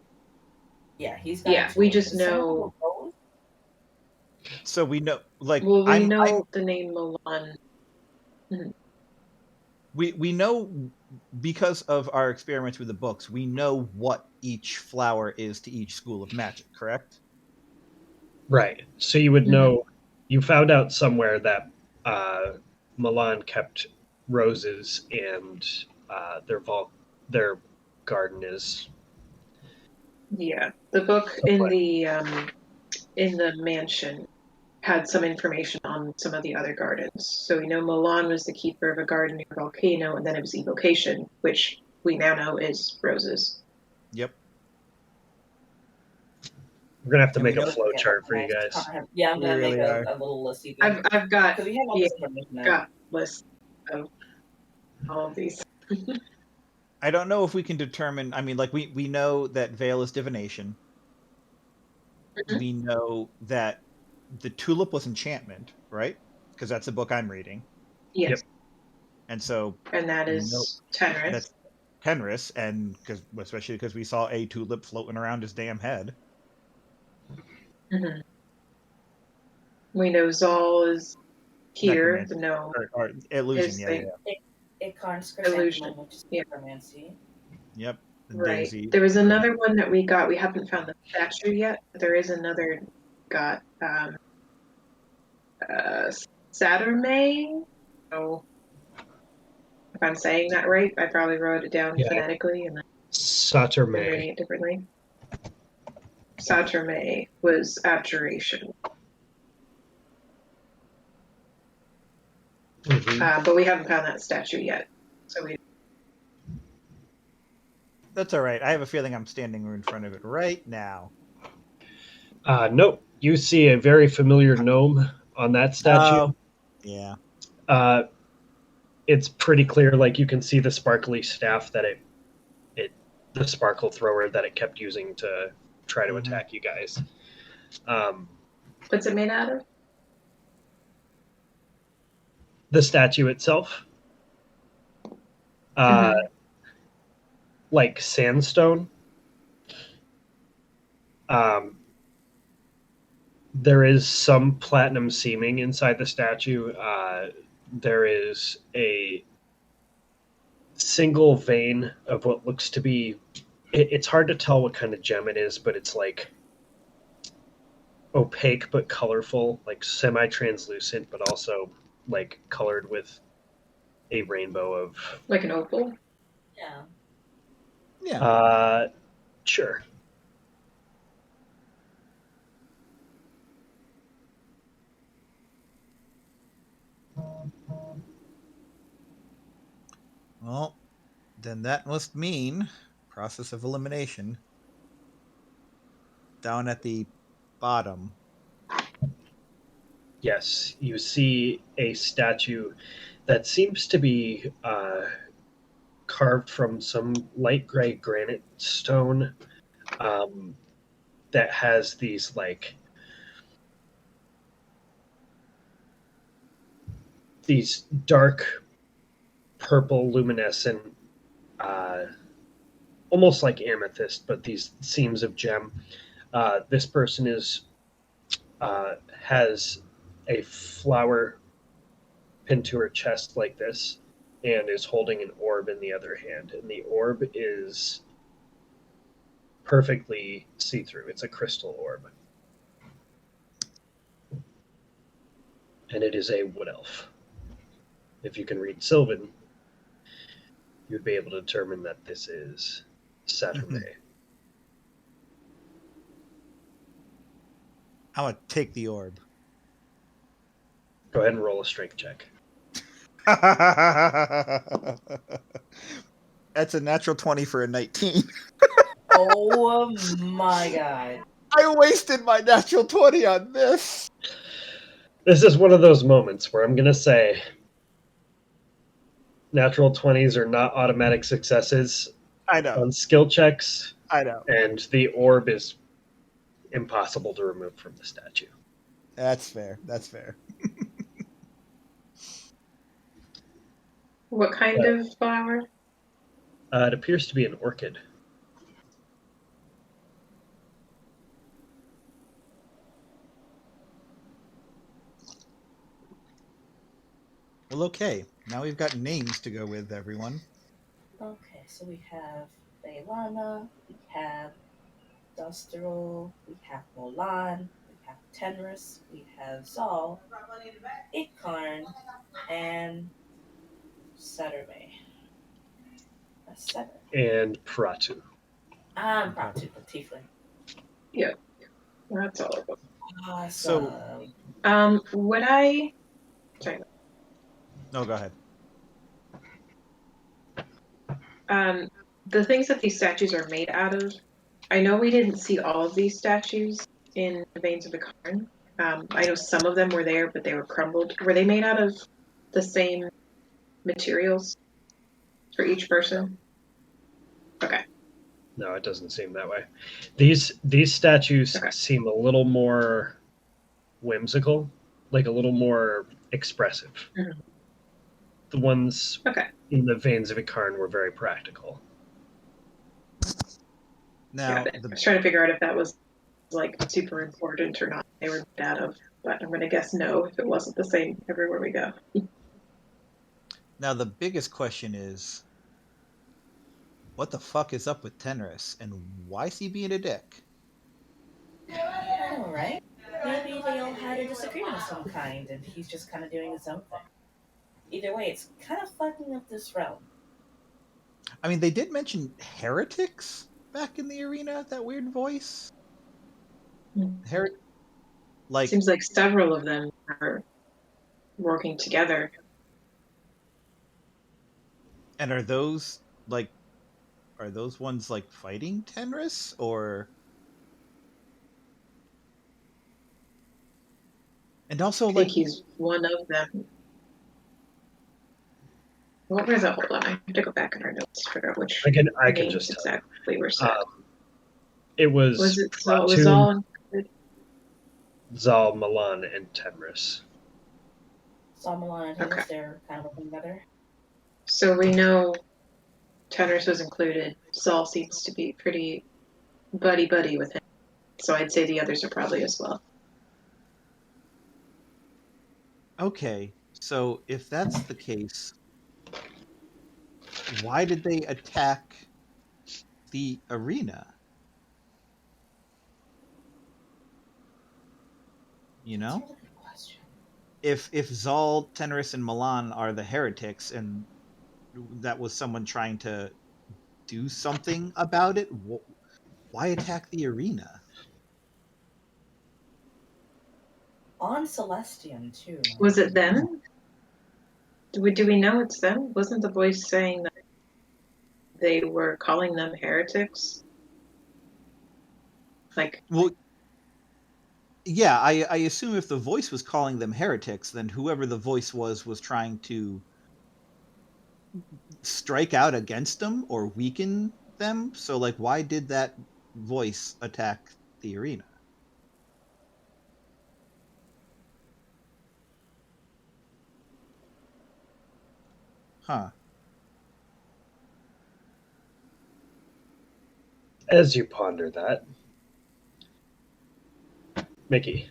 Yeah, he's got. Yeah, two. we just Does someone know. have a rose? So we know, Well, we I'm- know I'm- the name Milan. we know because of our experiments with the books. We know what each flower is to each school of magic. Correct? Right. So you would know. You found out somewhere that Milan kept roses, and their garden is Yeah, the book in the mansion had some information on some of the other gardens. So we know Milan was the keeper of a garden near Volcano, and then it was Evocation, which we now know is roses. Yep. We're gonna have to And we make a know- flow Yeah, chart for you nice. guys. Yeah, I'm We gonna really make are. a little listy thing. I've got Because we have all this information now. got lists of all of these. I don't know if we can determine. I mean, like we know that veil is divination. Mhm. We know that the tulip was enchantment, right? Because that's the book I'm reading, Yes, and so and that we is know Tenris. that's Penris, and especially because we saw a tulip floating around his damn head. Mhm. We know Zal is here. Necromancy. No, Or illusion, His yeah, thing. Icarn's Illusion. chrysanthemum, which is Yeah. necromancy. Yep. And right. Daisy. There was another one that we got. We haven't found the statue yet. But there is another got Saturday. Oh, if I'm saying that right, I probably wrote it down Yeah. phonetically and then I'm Saturday. reading it differently. Saturday was abjuration, Mhm. but we haven't found that statue yet. So we That's all right. I have a feeling I'm standing in front of it right now. Nope. You see a very familiar gnome on that statue. Oh, yeah. It's pretty clear. Like you can see the sparkly staff that the sparkle thrower that it kept using to try to Mhm. attack you guys. what's it made out of? The statue itself, Mhm. like sandstone. There is some platinum seaming inside the statue. There is a single vein of what looks to be. It's hard to tell what kind of gem it is, but it's like opaque but colorful, like semi-translucent, but also like colored with a rainbow of. Like an opal? Yeah. Yeah. Sure. Well, then that must mean process of elimination. Down at the bottom. Yes, you see a statue that seems to be carved from some light gray granite stone that has these these dark purple luminescent, almost like amethyst, but these seams of gem. This person has a flower pinned to her chest like this, and is holding an orb in the other hand, and the orb is perfectly see-through. It's a crystal orb, and it is a wood elf. If you can read Sylvan, you'd be able to determine that this is Saturday. I'm gonna take the orb. Go ahead and roll a strength check. That's a natural 20 for a 19. Oh my god. I wasted my natural 20 on this. This is one of those moments where I'm going to say natural 20s are not automatic successes I know. on skill checks, I know. and the orb is impossible to remove from the statue. That's fair. That's fair. What kind of flower? It appears to be an orchid. Well, okay. Now we've got names to go with, everyone. Okay, so we have Leilana, we have Dusterol, we have Molan, we have Tenris, we have Zal, Ikarn, and Setterme? A setter. And Pratu. I'm Pratu, the tiefling. That's all of them. Awesome. Would I? Sorry. No, go ahead. The things that these statues are made out of. I know we didn't see all of these statues in the Veins of the Karn. I know some of them were there, but they were crumbled. Were they made out of the same materials for each person? Okay. No, it doesn't seem that way. These statues Okay. seem a little more whimsical, like a little more expressive. Mhm. The ones Okay. in the Veins of Ikarn were very practical. Now, Got it. I was trying to figure out if that was like super important or not. They were made out of, but I'm gonna guess no if it wasn't the same everywhere we go. now the biggest question is, what the fuck is up with Tenris, and why is he being a dick? I know, right? Maybe they all had a disagreement of some kind, and he's just kind of doing his own thing. Either way, it's kind of fucking up this realm. I mean, they did mention heretics back in the arena. That weird voice. Like, Seems like several of them are working together. and are those ones like fighting Tenris, or? And also, I think he's one of them. What was that? Hold on, I have to go back in our notes to figure out which I can names just tell you. exactly were said. It was Was it so? It was Pratu, all. Zal, Milan, and Tenris. Salmalon and Okay. Tennis, they're kind of working together. So we know Tenris was included. Saul seems to be pretty buddy with him. So I'd say the others are probably as well. okay, so if that's the case, why did they attack the arena? You know? That's a really good question. If Zal, Tenris, and Milan are the heretics, and that was someone trying to do something about it, why attack the arena? On Celestium, too. Was it them? Do we know it's them? Wasn't the voice saying that they were calling them heretics? Like, Well, yeah, I assume if the voice was calling them heretics, then whoever the voice was trying to strike out against them or weaken them. So, like, why did that voice attack the arena? Huh. As you ponder that, Mickey,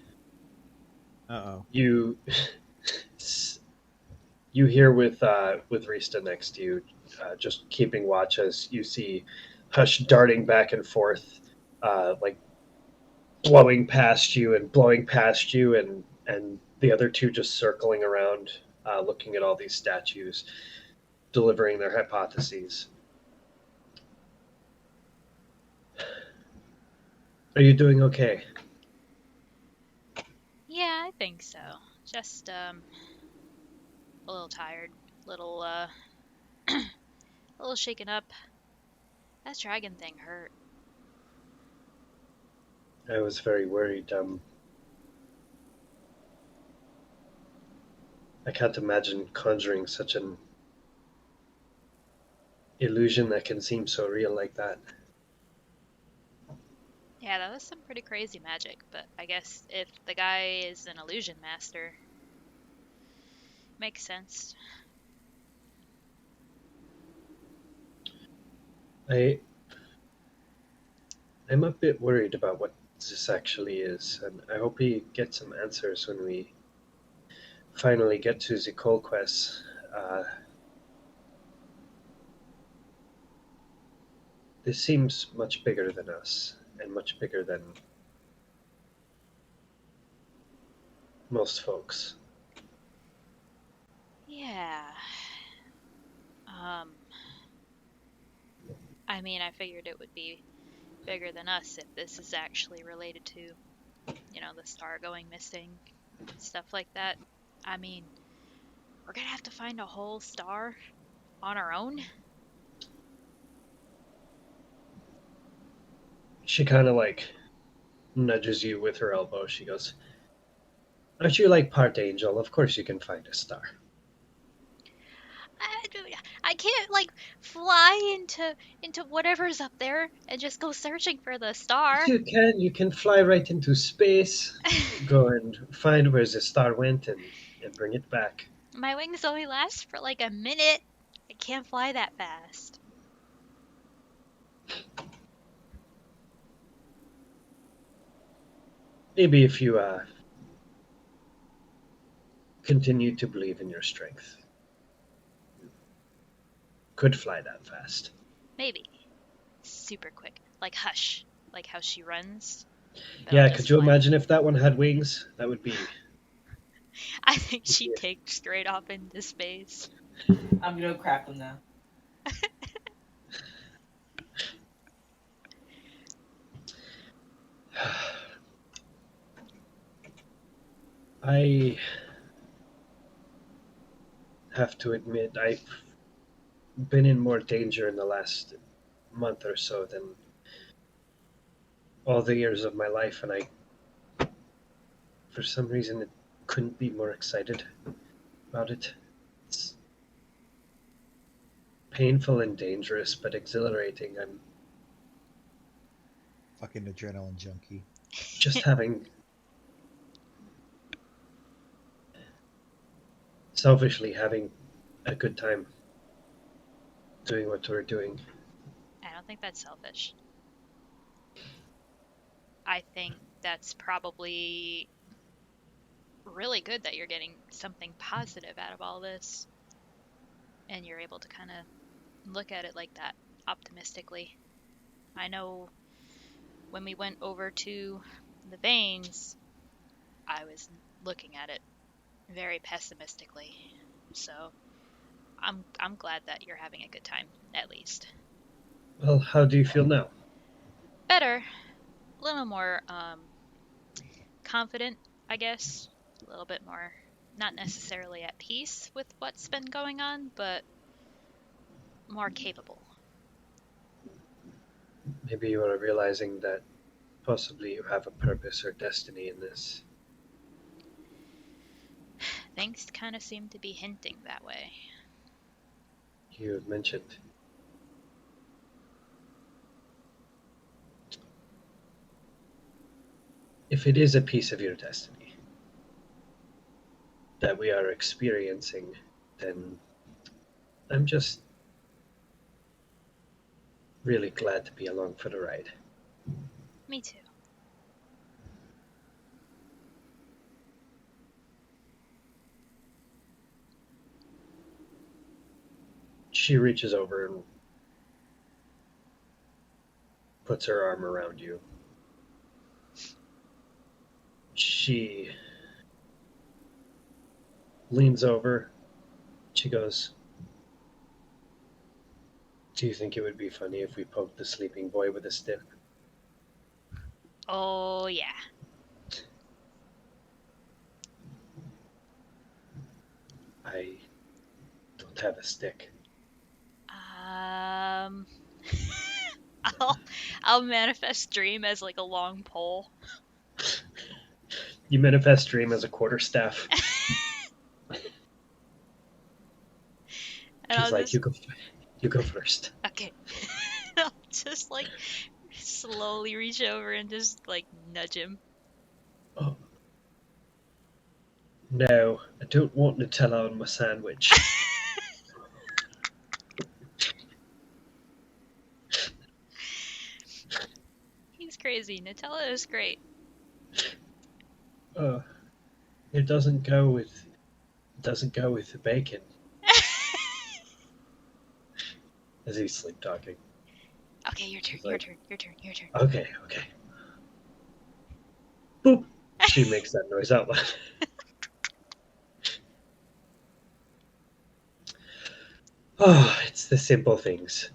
Uh-oh. you hear with Rista next to you, just keeping watch as you see Hush darting back and forth, like blowing past you and and the other two just circling around, looking at all these statues, delivering their hypotheses. Are you doing okay? Yeah, I think so. Just a little tired, little a little shaken up. That dragon thing hurt. I was very worried. I can't imagine conjuring such an illusion that can seem so real like that. Yeah, that was some pretty crazy magic, but I guess if the guy is an illusion master, makes sense. I'm a bit worried about what this actually is, and I hope we get some answers when we finally get to the Colquest. This seems much bigger than us, and much bigger than most folks. Yeah. I mean, I figured it would be bigger than us if this is actually related to, the star going missing, stuff like that. I mean, we're gonna have to find a whole star on our own? She kind of like nudges you with her elbow. She goes, "Aren't you like part angel? Of course you can find a star." I can't like fly into whatever's up there and just go searching for the star. You can fly right into space, go and find where the star went and bring it back. My wings only last for like a minute. I can't fly that fast. Maybe if you continue to believe in your strength, you could fly that fast. Maybe. Super quick. Like Hush. Like how she runs. but Yeah, I'll just could you fly. imagine if that one had wings? That would be. I think she'd Yeah. take straight off into space. I'm gonna craft them now. I have to admit, I've been in more danger in the last month or so than all the years of my life, and for some reason, couldn't be more excited about it. It's painful and dangerous, but exhilarating. I'm Fucking adrenaline junkie. just having selfishly having a good time doing what we're doing. I don't think that's selfish. I think that's probably really good that you're getting something positive out of all this. And you're able to kind of look at it like that, optimistically. I know when we went over to the veins, I was looking at it very pessimistically. So I'm glad that you're having a good time, at least. Well, how do you feel now? Better. A little more confident, I guess. A little bit more, not necessarily at peace with what's been going on, but more capable. Maybe you are realizing that possibly you have a purpose or destiny in this. Things kind of seem to be hinting that way. You have mentioned. If it is a piece of your destiny that we are experiencing, then I'm just really glad to be along for the ride. Me too. She reaches over and puts her arm around you. She leans over. She goes, "Do you think it would be funny if we poked the sleeping boy with a stick?" Oh, yeah. I don't have a stick. I'll manifest dream as like a long pole. You manifest dream as a quarterstaff. And She's I'll like, just, you go first. okay. I'll just like slowly reach over and just like nudge him. Oh. No, I don't want Nutella on my sandwich. He's crazy. Nutella is great. It doesn't go with the bacon. As he's sleep talking. Okay, your turn, He's your like- turn, your turn, your turn. Okay. Boop. She makes that noise out loud. Oh, it's the simple things.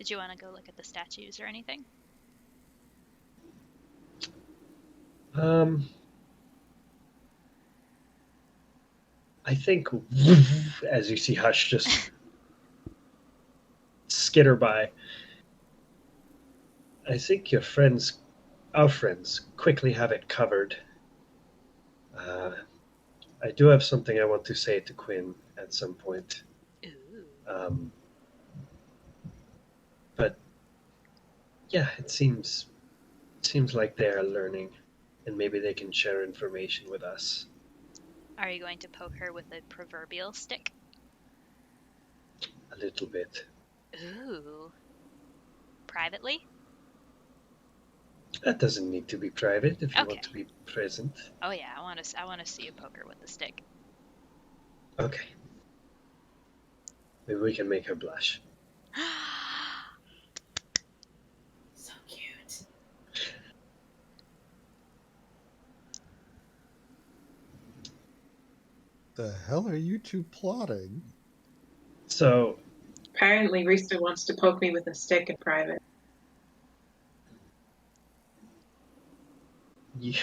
Did you want to go look at the statues or anything? I think as you see Hush just skitter by, I think our friends, quickly have it covered. I do have something I want to say to Quinn at some point. Ooh. But yeah, it seems like they are learning, and maybe they can share information with us. Are you going to poke her with a proverbial stick? A little bit. Ooh. Privately? That doesn't need to be private if you Okay. want to be present. Oh yeah, I want to see you poke her with the stick. Okay. Maybe we can make her blush. So cute. The hell are you two plotting? So, Apparently, Risa wants to poke me with a stick in private. you,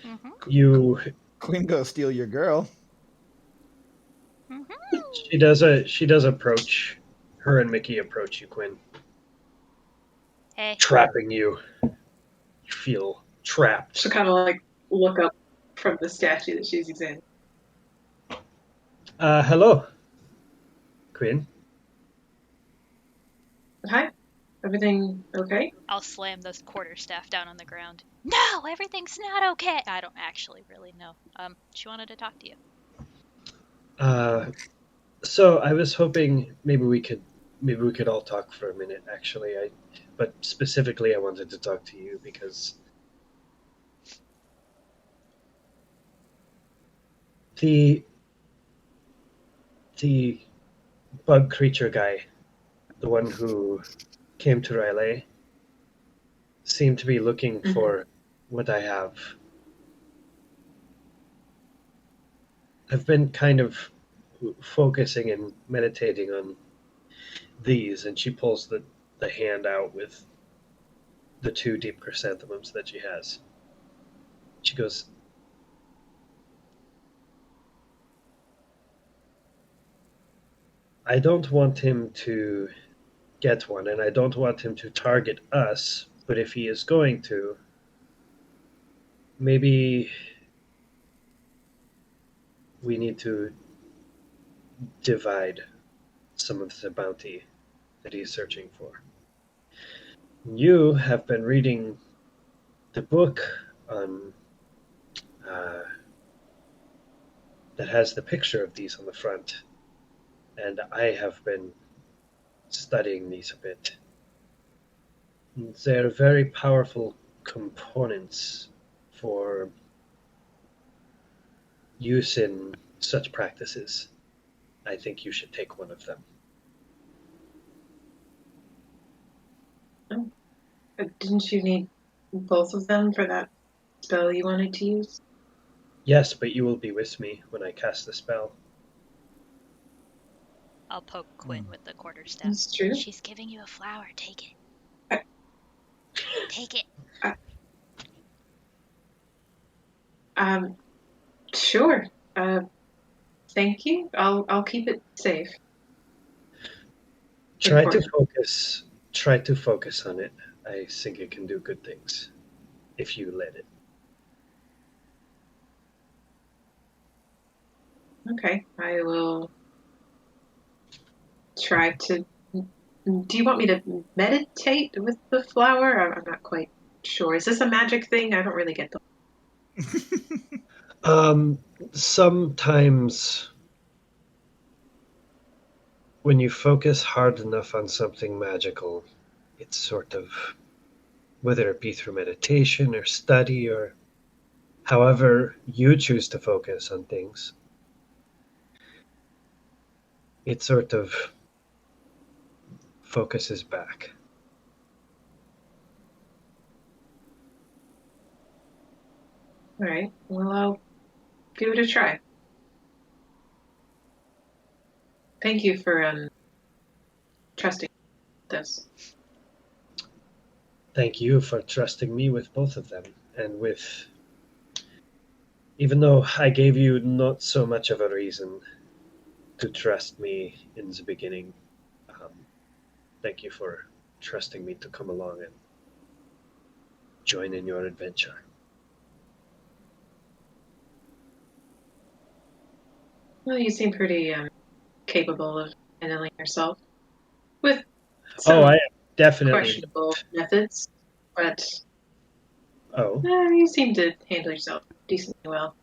Mm-hmm. you Quinn go steal your girl. Mm-hmm. she does approach her, and Mickey approach you, Quinn, Hey. trapping you. You feel trapped. She'll kind of like look up from the statue that she's in. Hello, Quinn. Hi, everything okay? I'll slam this quarterstaff down on the ground. No, everything's not okay. I don't actually really know. She wanted to talk to you. So I was hoping maybe we could all talk for a minute. Actually, but specifically I wanted to talk to you because the bug creature guy, the one who came to Riley, seemed to be looking for what I have. I've been kind of focusing and meditating on these, and she pulls the hand out with the 2 deep chrysanthemums that she has. She goes, I don't want him to get one, and I don't want him to target us, but if he is going to, maybe we need to divide some of the bounty that he's searching for. You have been reading the book on that has the picture of these on the front, and I have been studying these a bit. They're very powerful components for use in such practices. I think you should take one of them. Didn't you need both of them for that spell you wanted to use? Yes, but you will be with me when I cast the spell. I'll poke Quinn with the quarterstaff. That's true. She's giving you a flower. Take it. Take it. Sure. Thank you. I'll keep it safe. Try to focus on it. I think it can do good things if you let it. Okay, I will try to. Do you want me to meditate with the flower? I'm not quite sure. Is this a magic thing? I don't really get the. Sometimes when you focus hard enough on something magical, it's sort of, whether it be through meditation or study or however you choose to focus on things, it sort of focuses back. All right. Well, I'll give it a try. Thank you for trusting this. thank you for trusting me with both of them. And with, even though I gave you not so much of a reason to trust me in the beginning, um, thank you for trusting me to come along and join in your adventure. Well, you seem pretty capable of handling yourself with Oh, some I am definitely. questionable methods, but Oh, you seem to handle yourself decently well.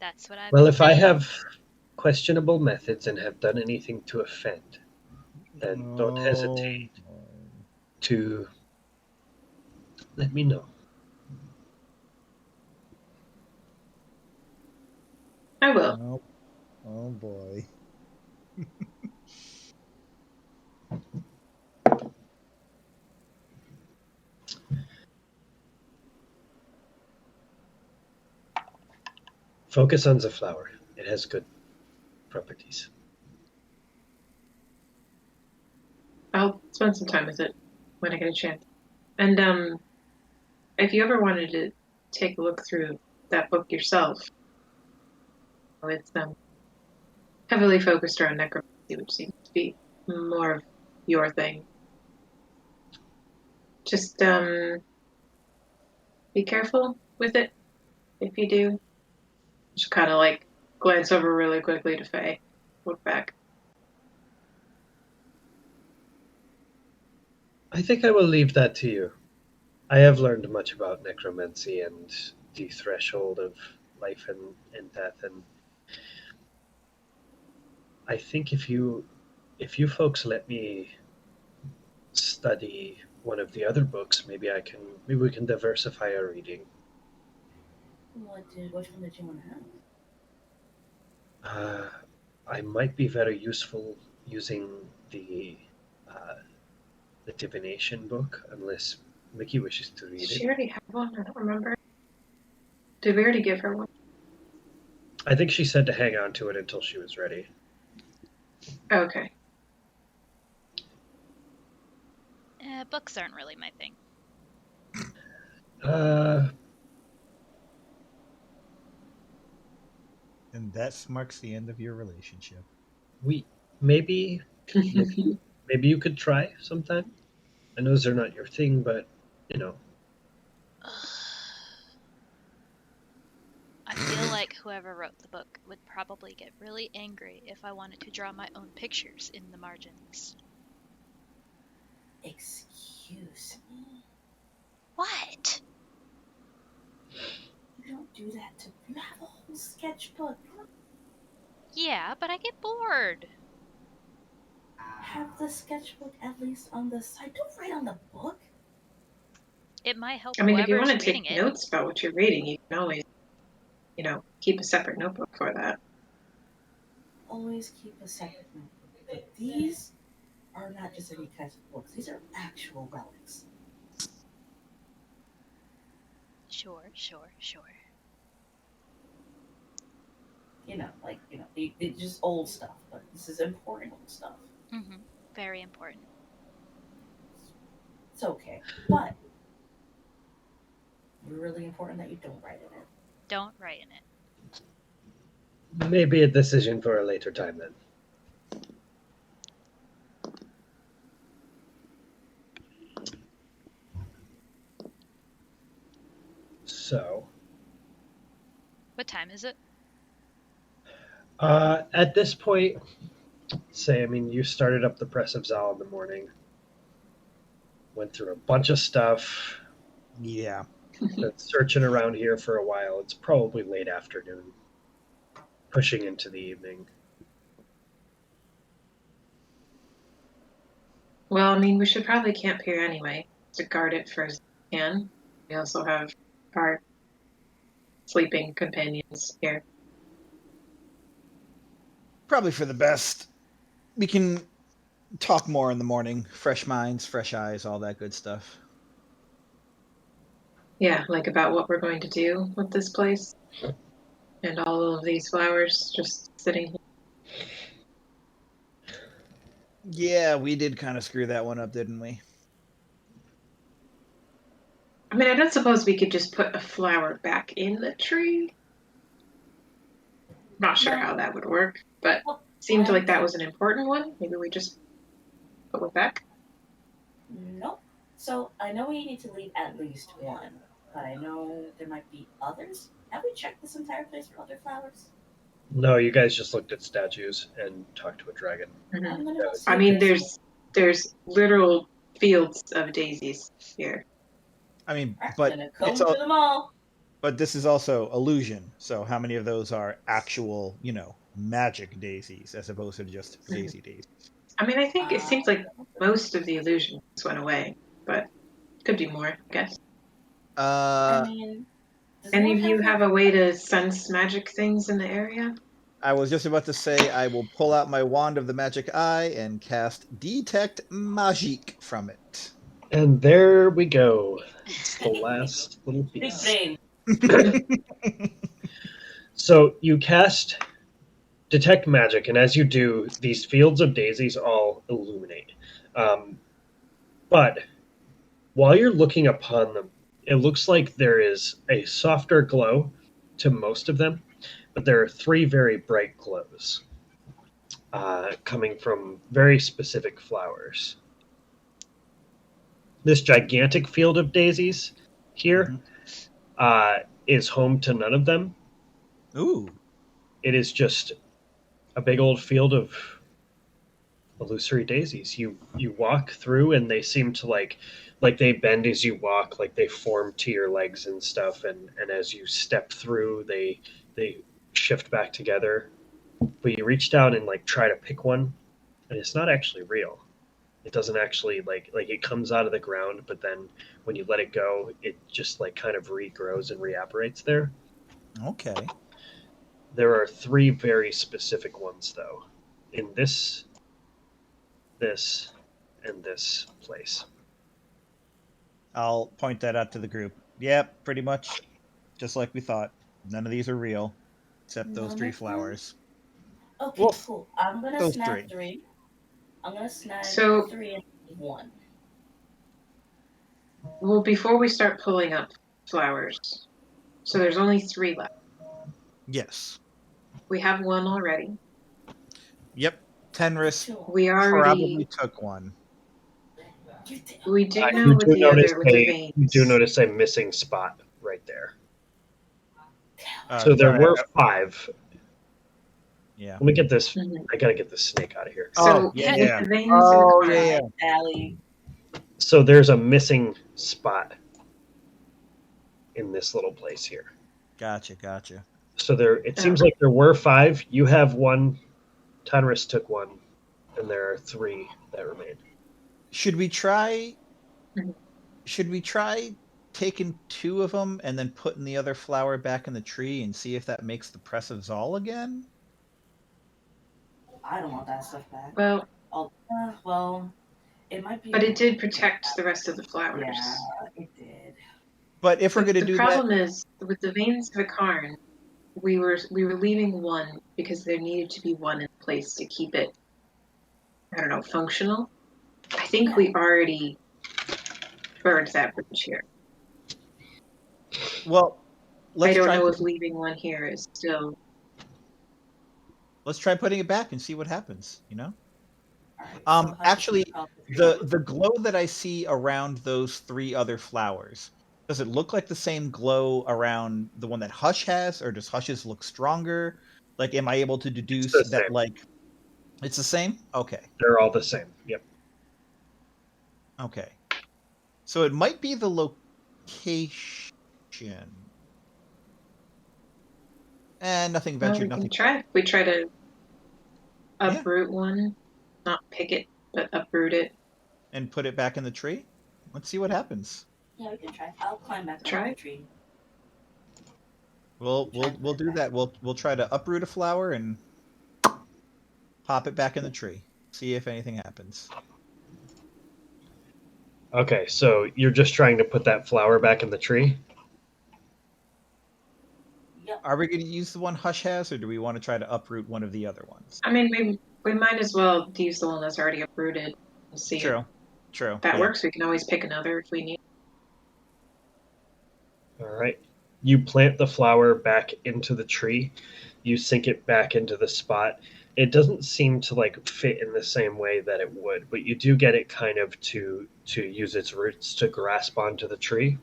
That's what I've well, been if I saying. have questionable methods and have done anything to offend, then don't hesitate to let me know. I will. Oh, oh boy. Focus on the flower. It has good properties. I'll spend some time with it when I get a chance. And if you ever wanted to take a look through that book yourself, it's heavily focused around necromancy, which seems to be more of your thing. Just be careful with it if you do. Just kind of like glance over really quickly to Faye. Look back. I think I will leave that to you. I have learned much about necromancy and the threshold of life and death, and I think if you folks let me study one of the other books, maybe we can diversify our reading. Which one did you want to have? I might be very useful using the uh, the divination book, unless Mickey wishes to read Did it. she already have one? I don't remember. Did we already give her one? I think she said to hang on to it until she was ready. Okay. Books aren't really my thing. And that marks the end of your relationship. Maybe you could try sometime. I know they're not your thing, but you know. I feel like whoever wrote the book would probably get really angry if I wanted to draw my own pictures in the margins. Excuse me? What? You don't do that to. You have a whole sketchbook. Yeah, but I get bored. Have the sketchbook at least on the side. Don't write on the book. It might help I mean, if you whoever's want to reading take it. notes about what you're reading, you can always, keep a separate notebook for that. Always keep a separate notebook. But these are not just any kinds of books. These are actual relics. Sure. It's just old stuff, but this is important old stuff. Very important. It's okay, but really important that you don't write in it. Don't write in it. Maybe a decision for a later time then. So. What time is it? At this point, you started up the Press of Zal in the morning, went through a bunch of stuff, Yeah. been searching around here for a while. It's probably late afternoon, pushing into the evening. Well, I mean, we should probably camp here anyway to guard it for as we can. We also have our sleeping companions here. Probably for the best. We can talk more in the morning. Fresh minds, fresh eyes, all that good stuff. Yeah, like about what we're going to do with this place and all of these flowers just sitting here. Yeah, we did kind of screw that one up, didn't we? I mean, I don't suppose we could just put a flower back in the tree. Not sure No. how that would work, but Well, seemed like that I- was an important one. Maybe we just put one back. Nope. So I know we need to leave at least one, but I know there might be others. Have we checked this entire place for other flowers? No, you guys just looked at statues and talked to a dragon. I'm Mhm. gonna go see I if mean, there's there's literal fields of daisies here. I mean, I'm but gonna comb it's through all, them all. but this is also illusion. So how many of those are actual, magic daisies as opposed to just daisy daisies? I mean, I think it seems like Uh, most of the illusions went away, but could be more, I guess. I Uh, mean, does Any of anyone you have a way to sense magic things in the area? I was just about to say I will pull out my wand of the magic eye and cast Detect Magique from it. And there we go. It's the last little big piece. brain? So you cast Detect Magic, and as you do, these fields of daisies all illuminate. But while you're looking upon them, it looks like there is a softer glow to most of them, but there are three very bright glows coming from very specific flowers. This gigantic field of daisies here is home to none of them. Ooh. It is just a big old field of illusory daisies. You walk through, and they seem to like they bend as you walk, like they form to your legs and stuff. And as you step through, they shift back together. But you reach down and like try to pick one, and it's not actually real. It doesn't actually like it comes out of the ground, but then when you let it go, it just like kind of regrows and reapparates there. Okay. There are three very specific ones, though, in this, and this place. I'll point that out to the group. Yep, pretty much just like we thought. None of these are real, except those None three of them? flowers. Okay, Well, cool. I'm gonna those snag three. three. I'm gonna snag So- 3 and leave 1. Well, before we start pulling up flowers, so there's only 3 left. Yes. We have one already. Yep. Tenris Two. We probably already took one. You did- we do You know with do the notice other with the veins. you do notice a missing spot right there. Uh, So there sorry, were 5. Yeah. Let me get this. Mhm. I gotta get this snake out of here. So Oh, yeah, with yeah. the veins Oh, and the yeah. cards, Allie. So there's a missing spot in this little place here. Gotcha. So it seems like there were 5. You have 1. Tanris took 1, and there are 3 that remain. Should we try? Mhm. Should we try taking 2 of them and then putting the other flower back in the tree and see if that makes the press of Zal again? I don't want that stuff back. well, Well, it might be. but it did protect the rest of the flowers. Yeah, it did. But if we're going to The do problem that, is with the veins of Akarn, we were leaving one because there needed to be one in place to keep it, I don't know, functional. I think we already burned that bridge here. well, let's I don't try. know if leaving one here is still. Let's try putting it back and see what happens. Alright, so Actually, Hush is gonna help the glow that I see around those 3 other flowers, does it look like the same glow around the one that Hush has, or does Hush's look stronger? Like, am I able to deduce the that same. like it's the same? Okay. They're all the same. Yep. Okay. So it might be the location. And nothing Well, ventured, we can nothing. try. We try to Yeah. uproot one, not pick it, but uproot it. And put it back in the tree. Let's see what happens. Yeah, we can try. I'll climb back Try? on the tree. We'll do that. We'll try to uproot a flower and pop it back in the tree. See if anything happens. Okay, so you're just trying to put that flower back in the tree? Yep. Are we going to use the one Hush has, or do we want to try to uproot one of the other ones? I mean, We might as well use the one that's already uprooted and see True. if True. that yeah. works. We can always pick another if we need. All right. You plant the flower back into the tree. You sink it back into the spot. It doesn't seem to like fit in the same way that it would, but you do get it kind of to use its roots to grasp onto the tree.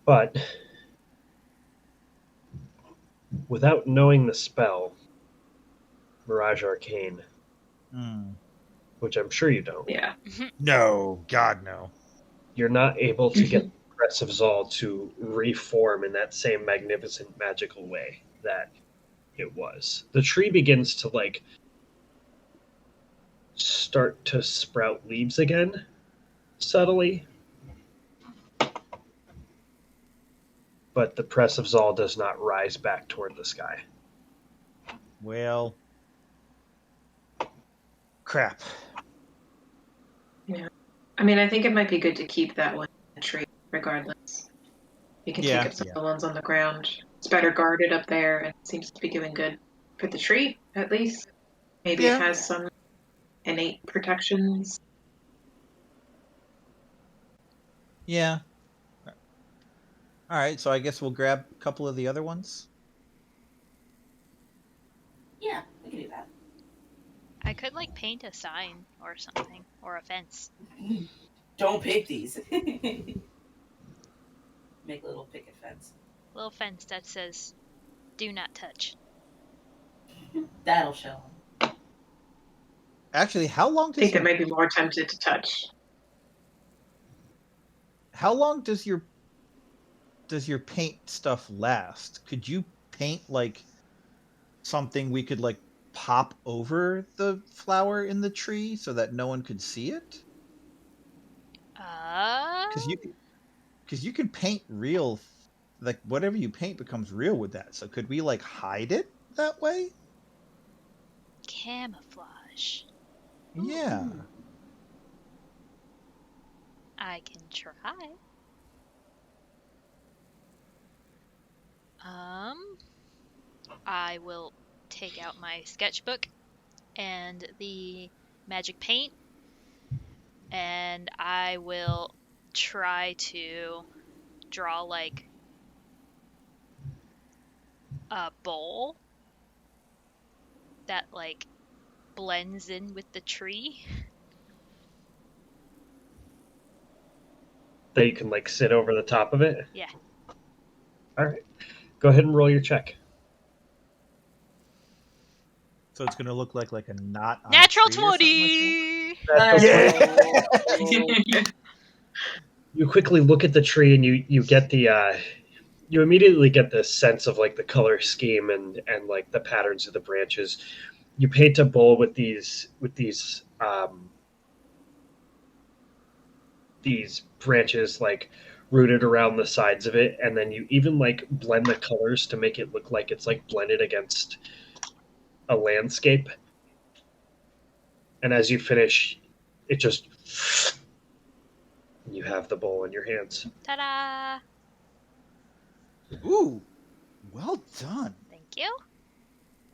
But without knowing the spell, Mirage Arcane, Hmm. which I'm sure you don't, Yeah. No, God, no. you're not able to get the Crest of Zal to reform in that same magnificent magical way that it was. The tree begins to like start to sprout leaves again, subtly, but the Press of Zal does not rise back toward the sky. Well, crap. I mean, I think it might be good to keep that one in the tree, regardless. You can Yeah, take up some yeah. of the ones on the ground. It's better guarded up there and seems to be doing good for the tree, at least. Maybe it Yeah. has some innate protections. Yeah. All right, so I guess we'll grab a couple of the other ones. Yeah, we can do that. I could like paint a sign or something, or a fence. Don't pick these. Make a little picket fence. Little fence that says, "Do not touch." That'll show them. Actually, how long I think does they might be more tempted to touch. your paint stuff last? Could you paint like something we could like pop over the flower in the tree so that no one could see it? Because you can paint real, like whatever you paint becomes real with that. So could we like hide it that way? Camouflage. Yeah. I can try. I will take out my sketchbook and the magic paint, and I will try to draw like a bowl that like blends in with the tree. That you can like sit over the top of it. Yeah. All right. Go ahead and roll your check. So it's gonna look like a knot on Natural a tree or something 20! like You quickly look at the tree and you get the you immediately get the sense of like the color scheme and like the patterns of the branches. You paint a bowl with these branches like rooted around the sides of it, and then you even like blend the colors to make it look like it's like blended against a landscape. And as you finish, it just you have the bowl in your hands. Ta-da! Ooh, well done. Thank you.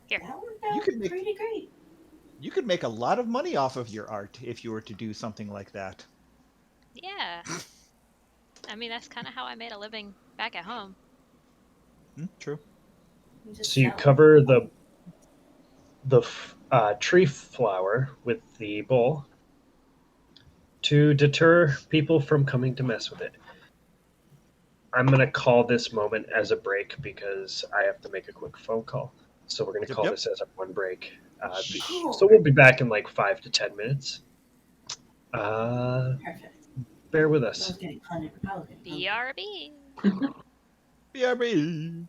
Here. That worked You out could make- pretty great. You could make a lot of money off of your art if you were to do something like that. Yeah. I mean, that's kind of how I made a living back at home. True. Just So you sell it. cover the tree flower with the bowl to deter people from coming to mess with it. I'm going to call this moment as a break because I have to make a quick phone call. So we're going to call Yep. this as a one break. Sure. So we'll be back in like 5 to 10 minutes. Perfect. Bear with I was us. getting punted. I was getting punted. BRB. BRB.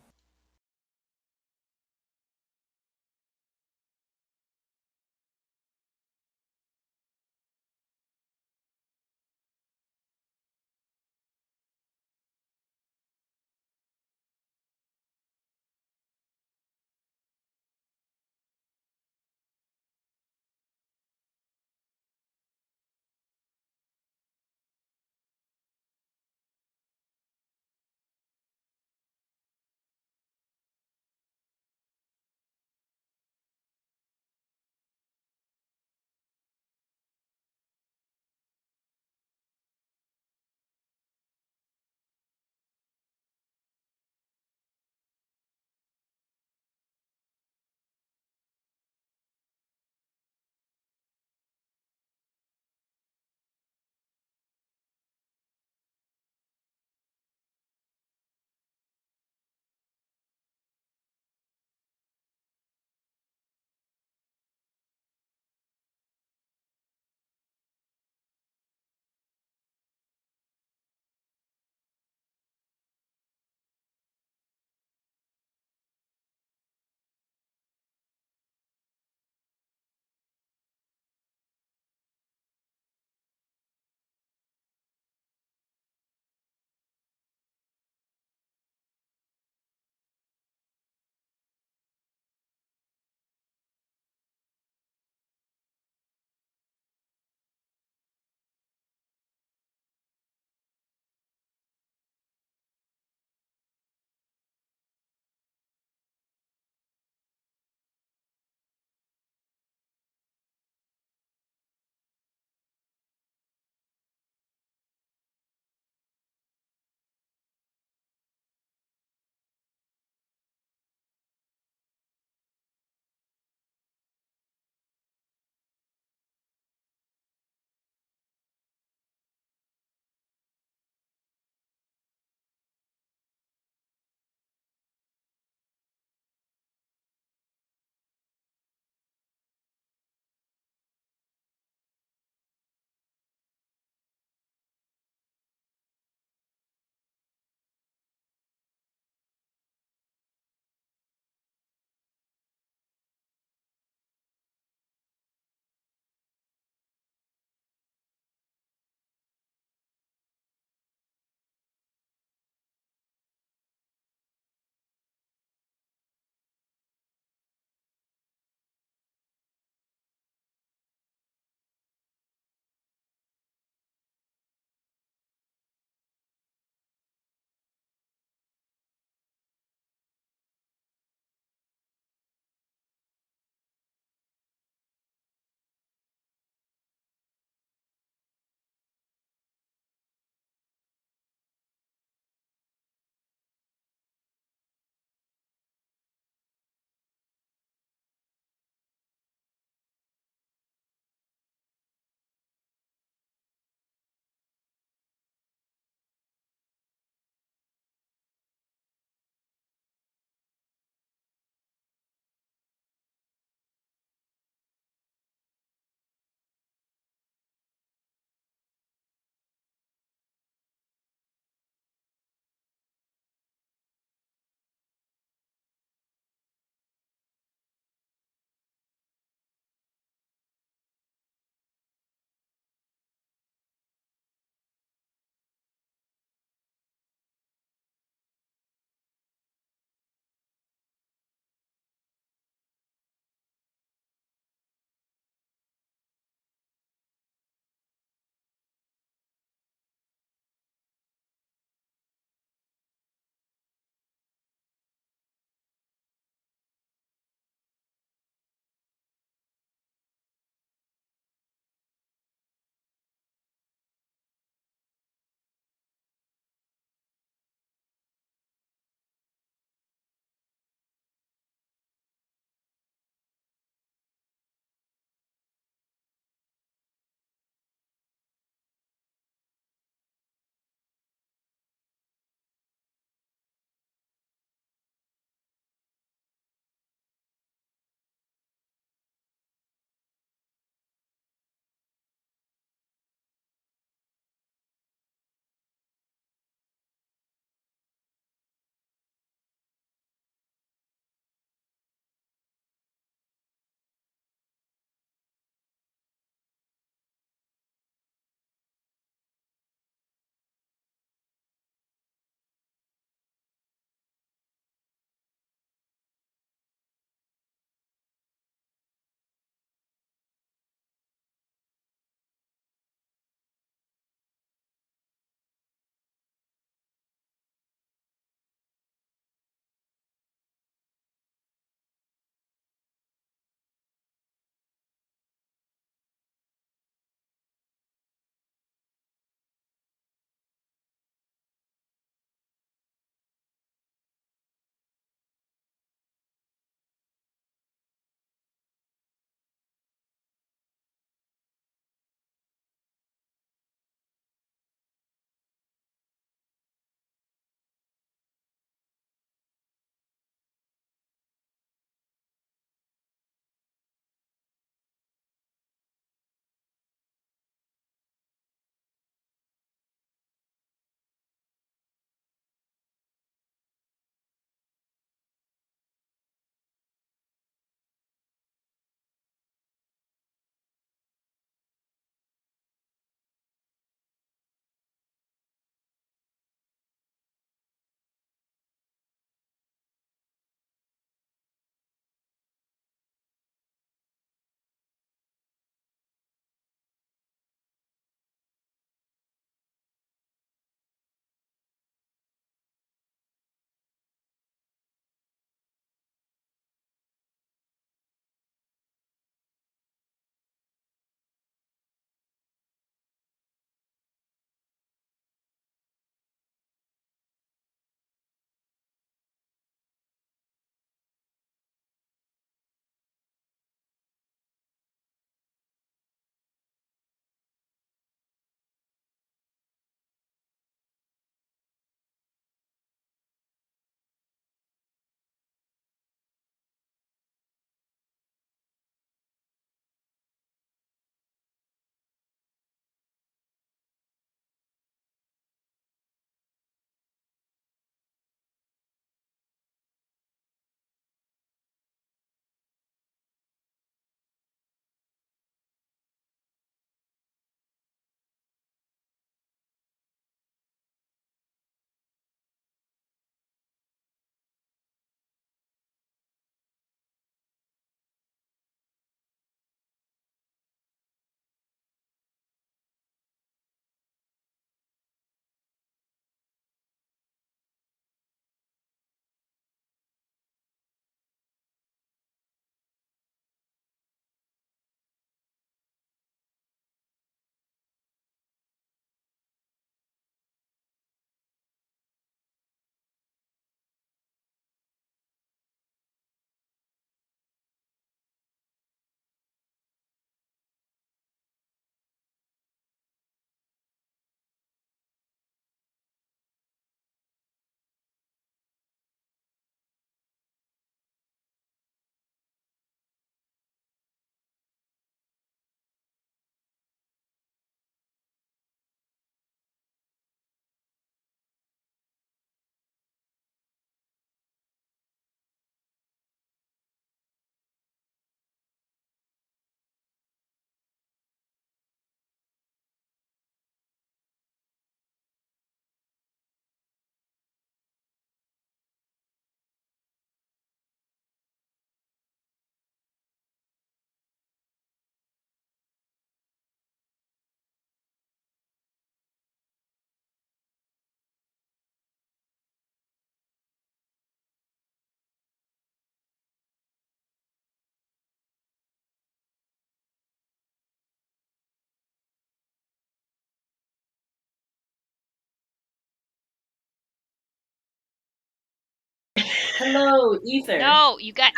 Hello, Ether. No, you got.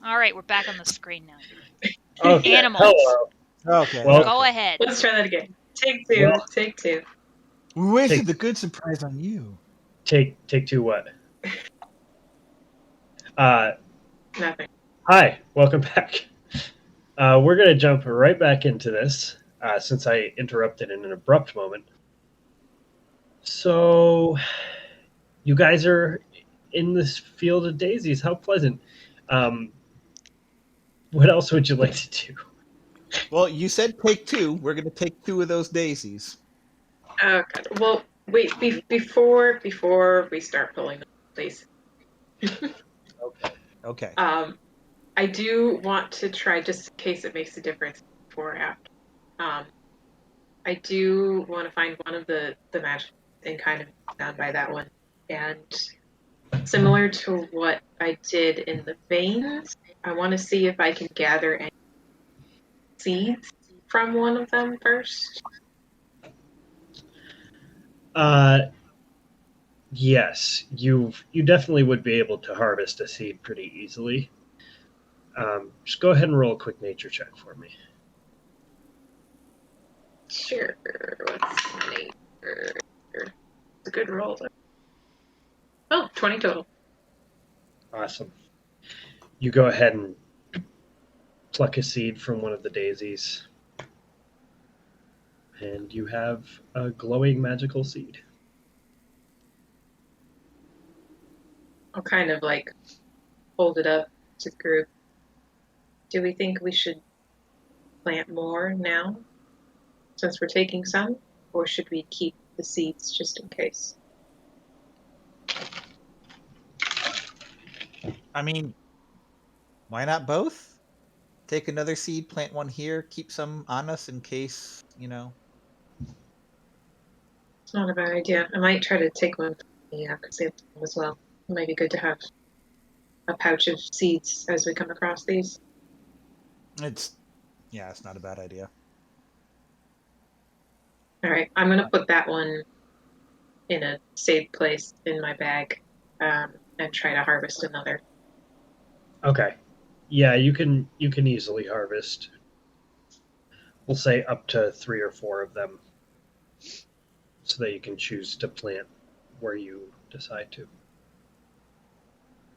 All right, we're back on the screen now. Okay. Animals. Hello. Okay. Well, Go okay. ahead. Let's try that again. Take two. Well- Take two. We wasted Take- the good surprise on you. Take two. What? Nothing. Hi. Welcome back. We're gonna jump right back into this since I interrupted in an abrupt moment. So, you guys are in this field of daisies. How pleasant. What else would you like to do? Well, you said take two. We're going to take two of those daisies. Okay. Well, wait. Before we start pulling, please. Okay. I do want to try, just in case it makes a difference before or after. I do want to find one of the magic and kind of down by that one. And similar to what I did in the veins, I want to see if I can gather any seeds from one of them first. Yes, you definitely would be able to harvest a seed pretty easily. Just go ahead and roll a quick nature check for me. Sure. What's my nature? It's a good roll. Oh, 20 total. Awesome. You go ahead and pluck a seed from one of the daisies, and you have a glowing magical seed. I'll kind of like hold it up to the group. Do we think we should plant more now, since we're taking some, or should we keep the seeds just in case? I mean, why not both? Take another seed, plant one here, keep some on us in case, you know. It's not a bad idea. I might try to take one from the Cassandra as well. It might be good to have a pouch of seeds as we come across these. It's not a bad idea. All right, I'm gonna put that one in a safe place in my bag, and try to harvest another. Okay. Yeah, you can easily harvest. We'll say up to 3 or 4 of them, so that you can choose to plant where you decide to.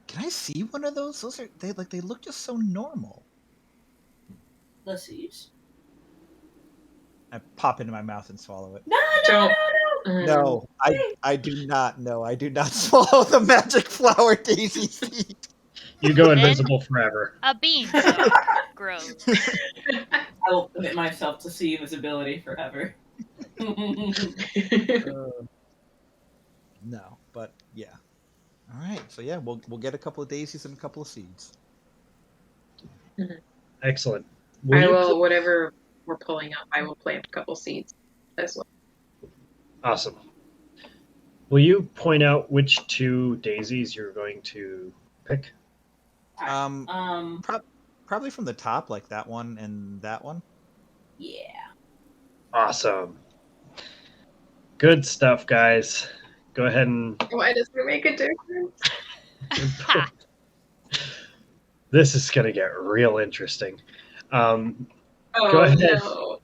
Can I see one of those? They look just so normal. The seeds. I pop into my mouth and swallow it. No. No, I do not. No, I do not swallow the magic flower daisy seed. You go Then- invisible forever. A bean grows. I will commit myself to see invisibility forever. No, but yeah. All right, so yeah, we'll get a couple of daisies and a couple of seeds. Excellent. I will, whatever we're pulling up, I will plant a couple seeds as well. Awesome. Will you point out which 2 daisies you're going to pick? Probably from the top, like that one and that one. Yeah. Awesome. Good stuff, guys. Go ahead and Why does it make a difference? this is going to get real interesting. Oh, Go ahead. no.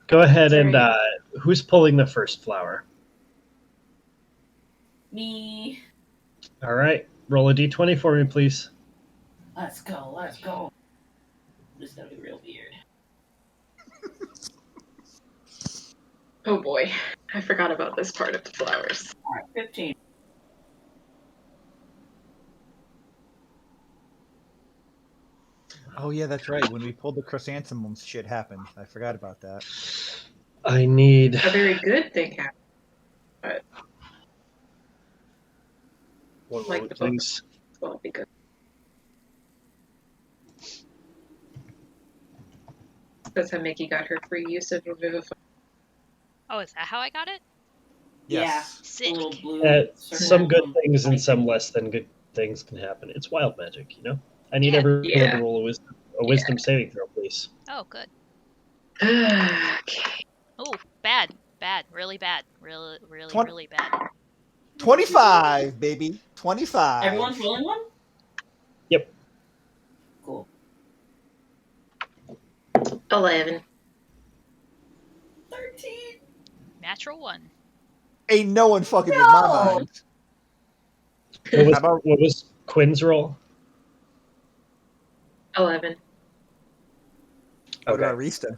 Go ahead and Sorry. who's pulling the first flower? Me. All right, roll a d20 for me, please. Let's go. This is gonna be real weird. Oh boy, I forgot about this part of the flowers. Alright, 15. Oh yeah, that's right. When we pulled the chrysanthemums, shit happened. I forgot about that. I need. A very good thing happened. One Like moment, the book. please. Well, it'll be good. That's how Mickey got her free use of Revivify. Oh, is that how I got it? Yes. Sick. Little blue circle Some good from things and some lightning. less than good things can happen. It's wild magic, you know. I need Yeah. everyone Yeah. to roll a wisdom saving throw, please. Oh, good. Okay. Oh, bad. Really bad. Really Twen- bad. 25, baby. 25. Everyone's rolling one? 11. 13. Natural 1. Ain't no one fucking with No! my mind. How about What was Quinn's roll? 11. what Okay. about Rista?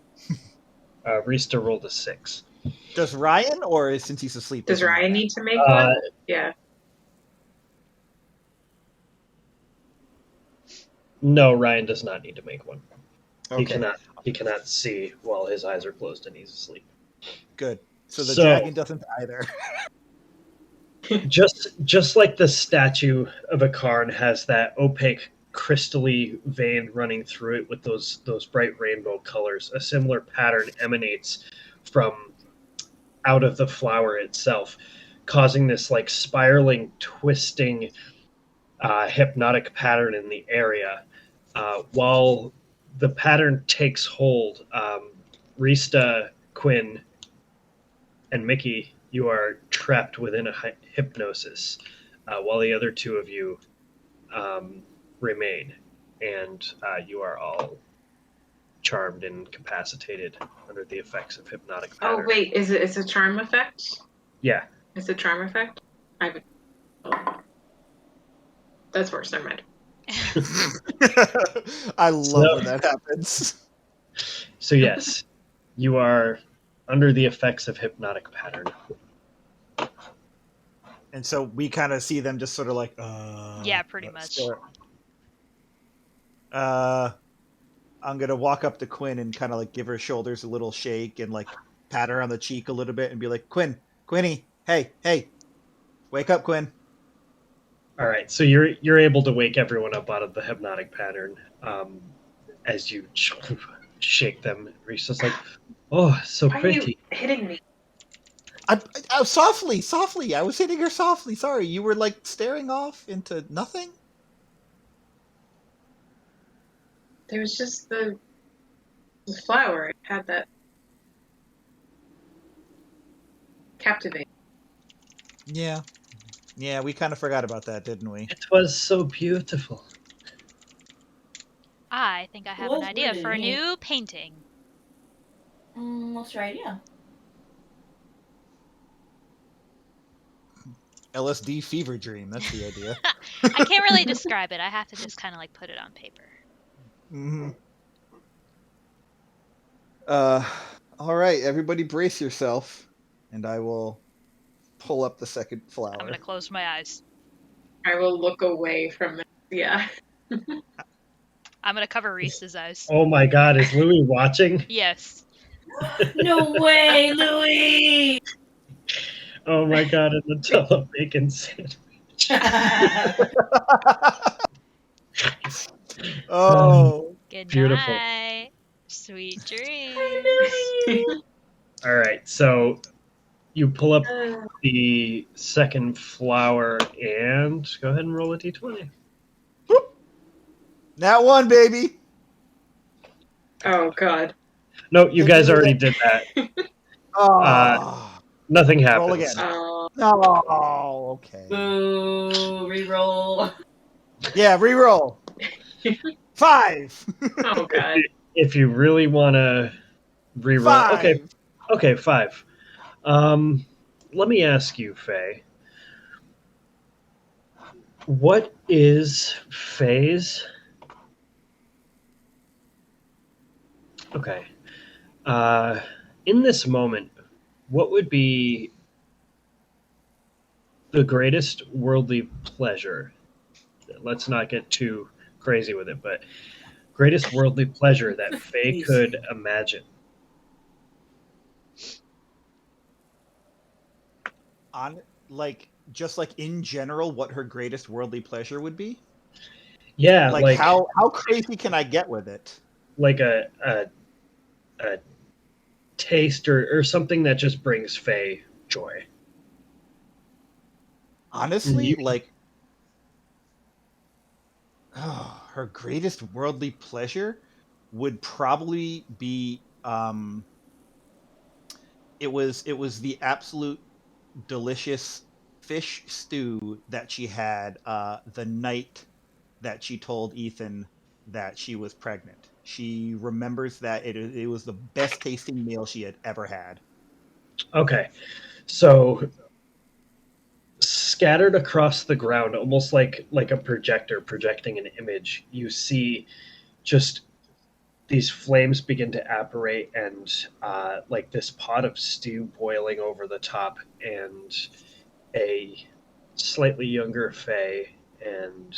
Rista rolled a 6. Does Ryan, or since he's asleep? Does doesn't Ryan matter? need to make Uh, one? Yeah. No, Ryan does not need to make one. Okay, He cannot see while his eyes are closed and he's asleep. good. So the So- dragon doesn't either. Just like the statue of a Karn has that opaque crystally vein running through it with those bright rainbow colors, a similar pattern emanates from out of the flower itself, causing this like spiraling, twisting, hypnotic pattern in the area. While the pattern takes hold, Rista, Quinn, and Mickey, you are trapped within a hypnosis, while the other two of you remain, and you are all charmed and incapacitated under the effects of hypnotic pattern. Oh, wait. Is it? It's a charm effect? Yeah. It's a charm effect? That's worse. Never mind. I love So- when that happens. So yes, you are under the effects of hypnotic pattern. And so we kind of see them just sort of like, Yeah, pretty much. I'm gonna walk up to Quinn and kind of like give her shoulders a little shake and like pat her on the cheek a little bit and be like, Quinny, hey, wake up, Quinn. All right, so you're able to wake everyone up out of the hypnotic pattern as you shake them. Rista's like, "Oh, so Why are pretty." you hitting me? I softly. I was hitting her softly. Sorry, you were like staring off into nothing. There was just the flower. It had that captivate. Yeah, we kind of forgot about that, didn't we? It was so beautiful. I think I have Well, an idea for a really? new painting. What's your idea? LSD fever dream. That's the idea. I can't really describe it. I have to just kind of like put it on paper. Mm-hmm. All right, everybody, brace yourself, and I will pull up the second flower. I'm gonna close my eyes. I will look away from it. Yeah. I'm gonna cover Reese's eyes. Oh my God, is Louis watching? Yes. No way, Louis! Oh my God, in the Nutella bacon sandwich. Oh, Good Beautiful. night. Sweet dreams. All right, so you pull up the second flower and go ahead and roll a d20. that one, baby. Oh God. No, you guys already did that. Oh, Nothing happens. Roll again. Oh. oh, okay. Boo, reroll. Yeah, reroll. 5. Oh God. If you really want to reroll, 5. okay, 5. Let me ask you, Faye. What is phase? Okay. In this moment, what would be the greatest worldly pleasure? Let's not get too crazy with it, but greatest worldly pleasure that Faye could imagine. On just like in general, what her greatest worldly pleasure would be? Yeah, Like how crazy can I get with it? like a taste or something that just brings Faye joy. Honestly, You- like her greatest worldly pleasure would probably be it was the absolute delicious fish stew that she had the night that she told Ethan that she was pregnant. She remembers that it was the best tasting meal she had ever had. Okay. So scattered across the ground, almost like a projector projecting an image, you see just these flames begin to apparate, and like this pot of stew boiling over the top, and a slightly younger Fae and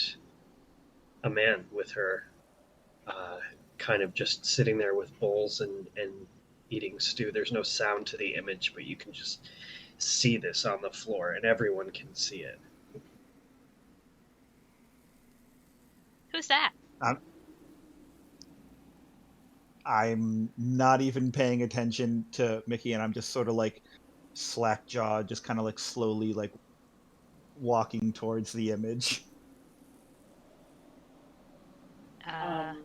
a man with her, kind of just sitting there with bowls and eating stew. There's no sound to the image, but you can just see this on the floor, and everyone can see it. Who's that? I'm not even paying attention to Mickey, and I'm just sort of like slack jawed, just kind of like slowly like walking towards the image. Uh,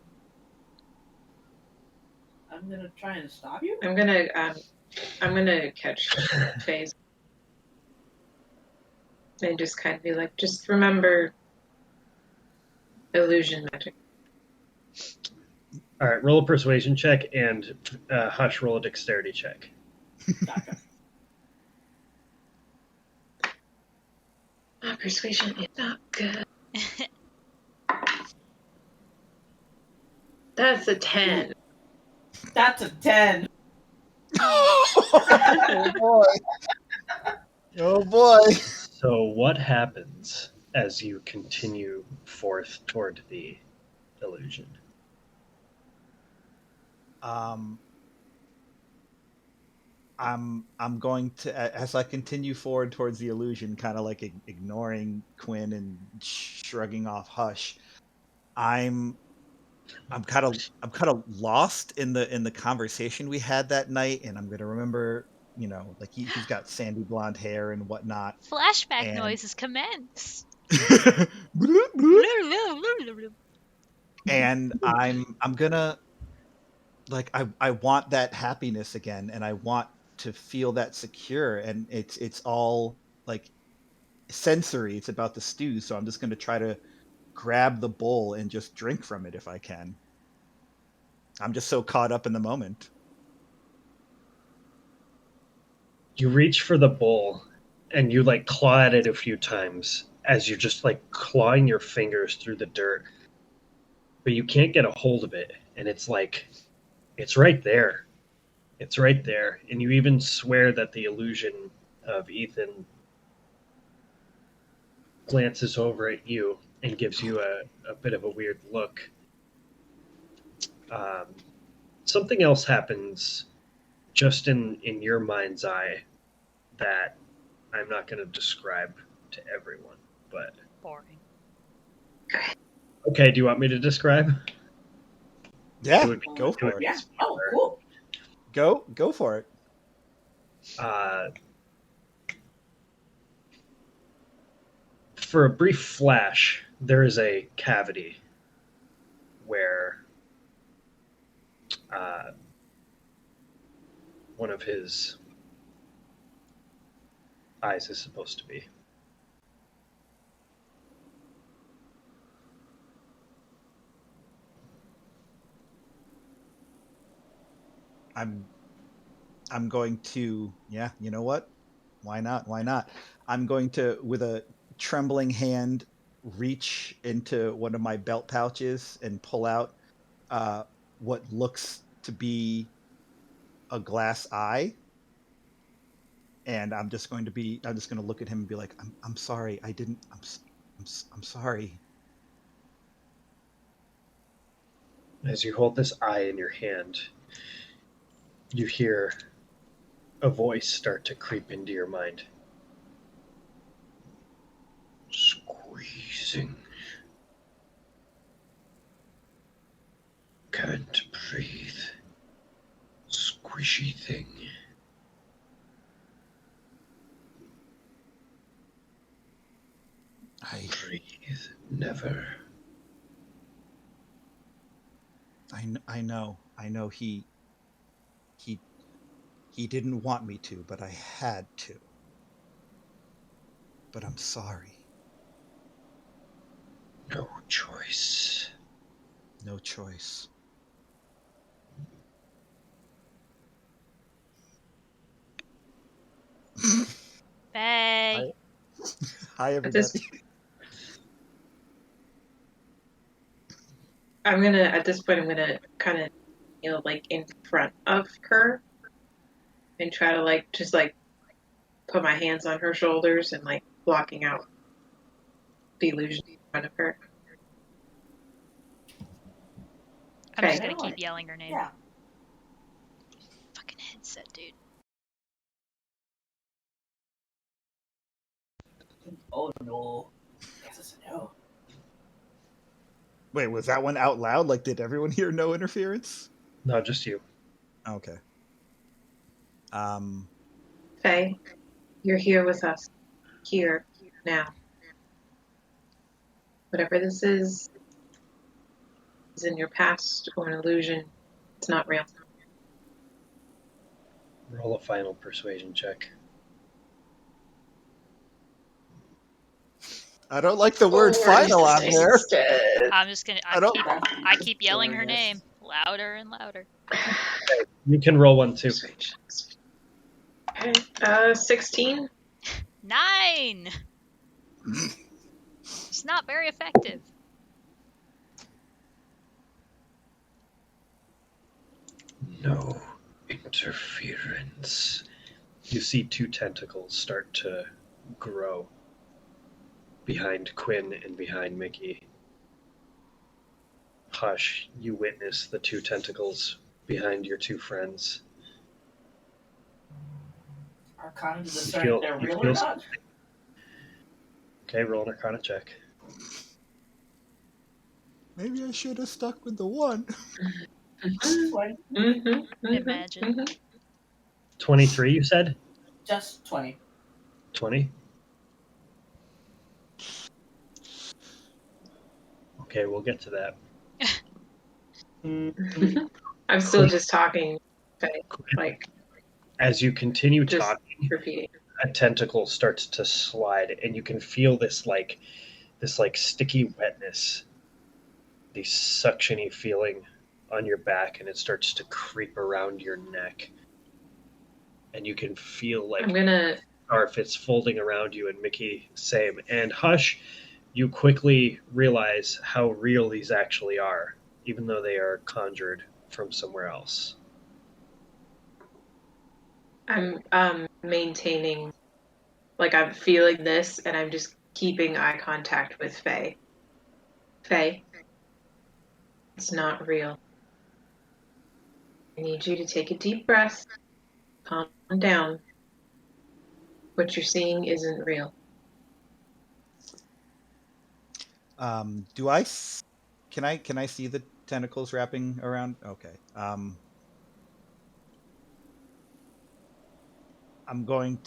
I'm gonna try and stop you. I'm gonna catch Faye's and just kind of be like, just remember illusion magic. All right, roll a persuasion check, and Hush, roll a dexterity check. Gotcha. Oh, persuasion is not good. That's a 10. That's a 10. Oh boy! Oh boy! So what happens as you continue forth toward the illusion? I'm going to, as I continue forward towards the illusion, kind of like ignoring Quinn and shrugging off Hush. I'm kind of lost in the conversation we had that night, and I'm gonna remember, like he's got sandy blonde hair and whatnot. flashback And- noises commence. And I'm gonna, like, I want that happiness again, and I want to feel that secure, and it's all like sensory. It's about the stew, so I'm just gonna try to grab the bowl and just drink from it if I can. I'm just so caught up in the moment. You reach for the bowl, and you like claw at it a few times as you're just like clawing your fingers through the dirt, but you can't get a hold of it, and it's like it's right there. It's right there, and you even swear that the illusion of Ethan glances over at you and gives you a bit of a weird look. Something else happens just in your mind's eye that I'm not going to describe to everyone, but Boring. okay, do you want me to describe? Yeah, It would be- go for it would it. be Yeah. Oh, spoiler. cool. Go for it. For a brief flash, there is a cavity where one of his eyes is supposed to be. I'm going to, yeah, you know what? Why not? Why not? I'm going to, with a trembling hand, reach into one of my belt pouches and pull out what looks to be a glass eye. And I'm just going to look at him and be like, I'm sorry. I'm sorry. As you hold this eye in your hand, you hear a voice start to creep into your mind. Squeezing. Can't breathe. Squishy thing. Breathe. Never. I know he didn't want me to, but I had to. But I'm sorry. No choice. No choice. Faye. Hi, At this, everybody. at this point, I'm gonna kind of kneel like in front of her and try to like just like put my hands on her shoulders and like blocking out the illusion in front of her. I'm just Okay. gonna keep yelling her name. Yeah. Fucking headset, dude. Oh no. Guess it's a no. Wait, was that one out loud? Like, did everyone hear no interference? No, just you. Okay. Faye, you're here with us. Here, now. Whatever this is in your past or an illusion. It's not real. Roll a final persuasion check. I don't like the word final on there. I'm just gonna. I don't- I keep yelling her name louder and louder. You can roll one too. Okay. 16. 9. It's not very effective. No interference. You see two tentacles start to grow behind Quinn and behind Mickey. Hush, you witness the two tentacles behind your two friends. Arcana to You discern feel- if they're you real feel or not. Okay, roll an Arcana check. Maybe I should have stuck with the one. Imagine. 23, you said? Just 20. 20? Okay, we'll get to that. I'm still just talking, like As you continue just talking, repeating. a tentacle starts to slide, and you can feel this sticky wetness, the suctiony feeling on your back, and it starts to creep around your neck. And you can feel like I'm gonna scarf it's folding around you, and Mickey same. And Hush, you quickly realize how real these actually are, even though they are conjured from somewhere else. I'm maintaining, like I'm feeling this, and I'm just keeping eye contact with Faye. Faye, it's not real. I need you to take a deep breath, calm down. What you're seeing isn't real. Can I see the tentacles wrapping around? Okay. I'm going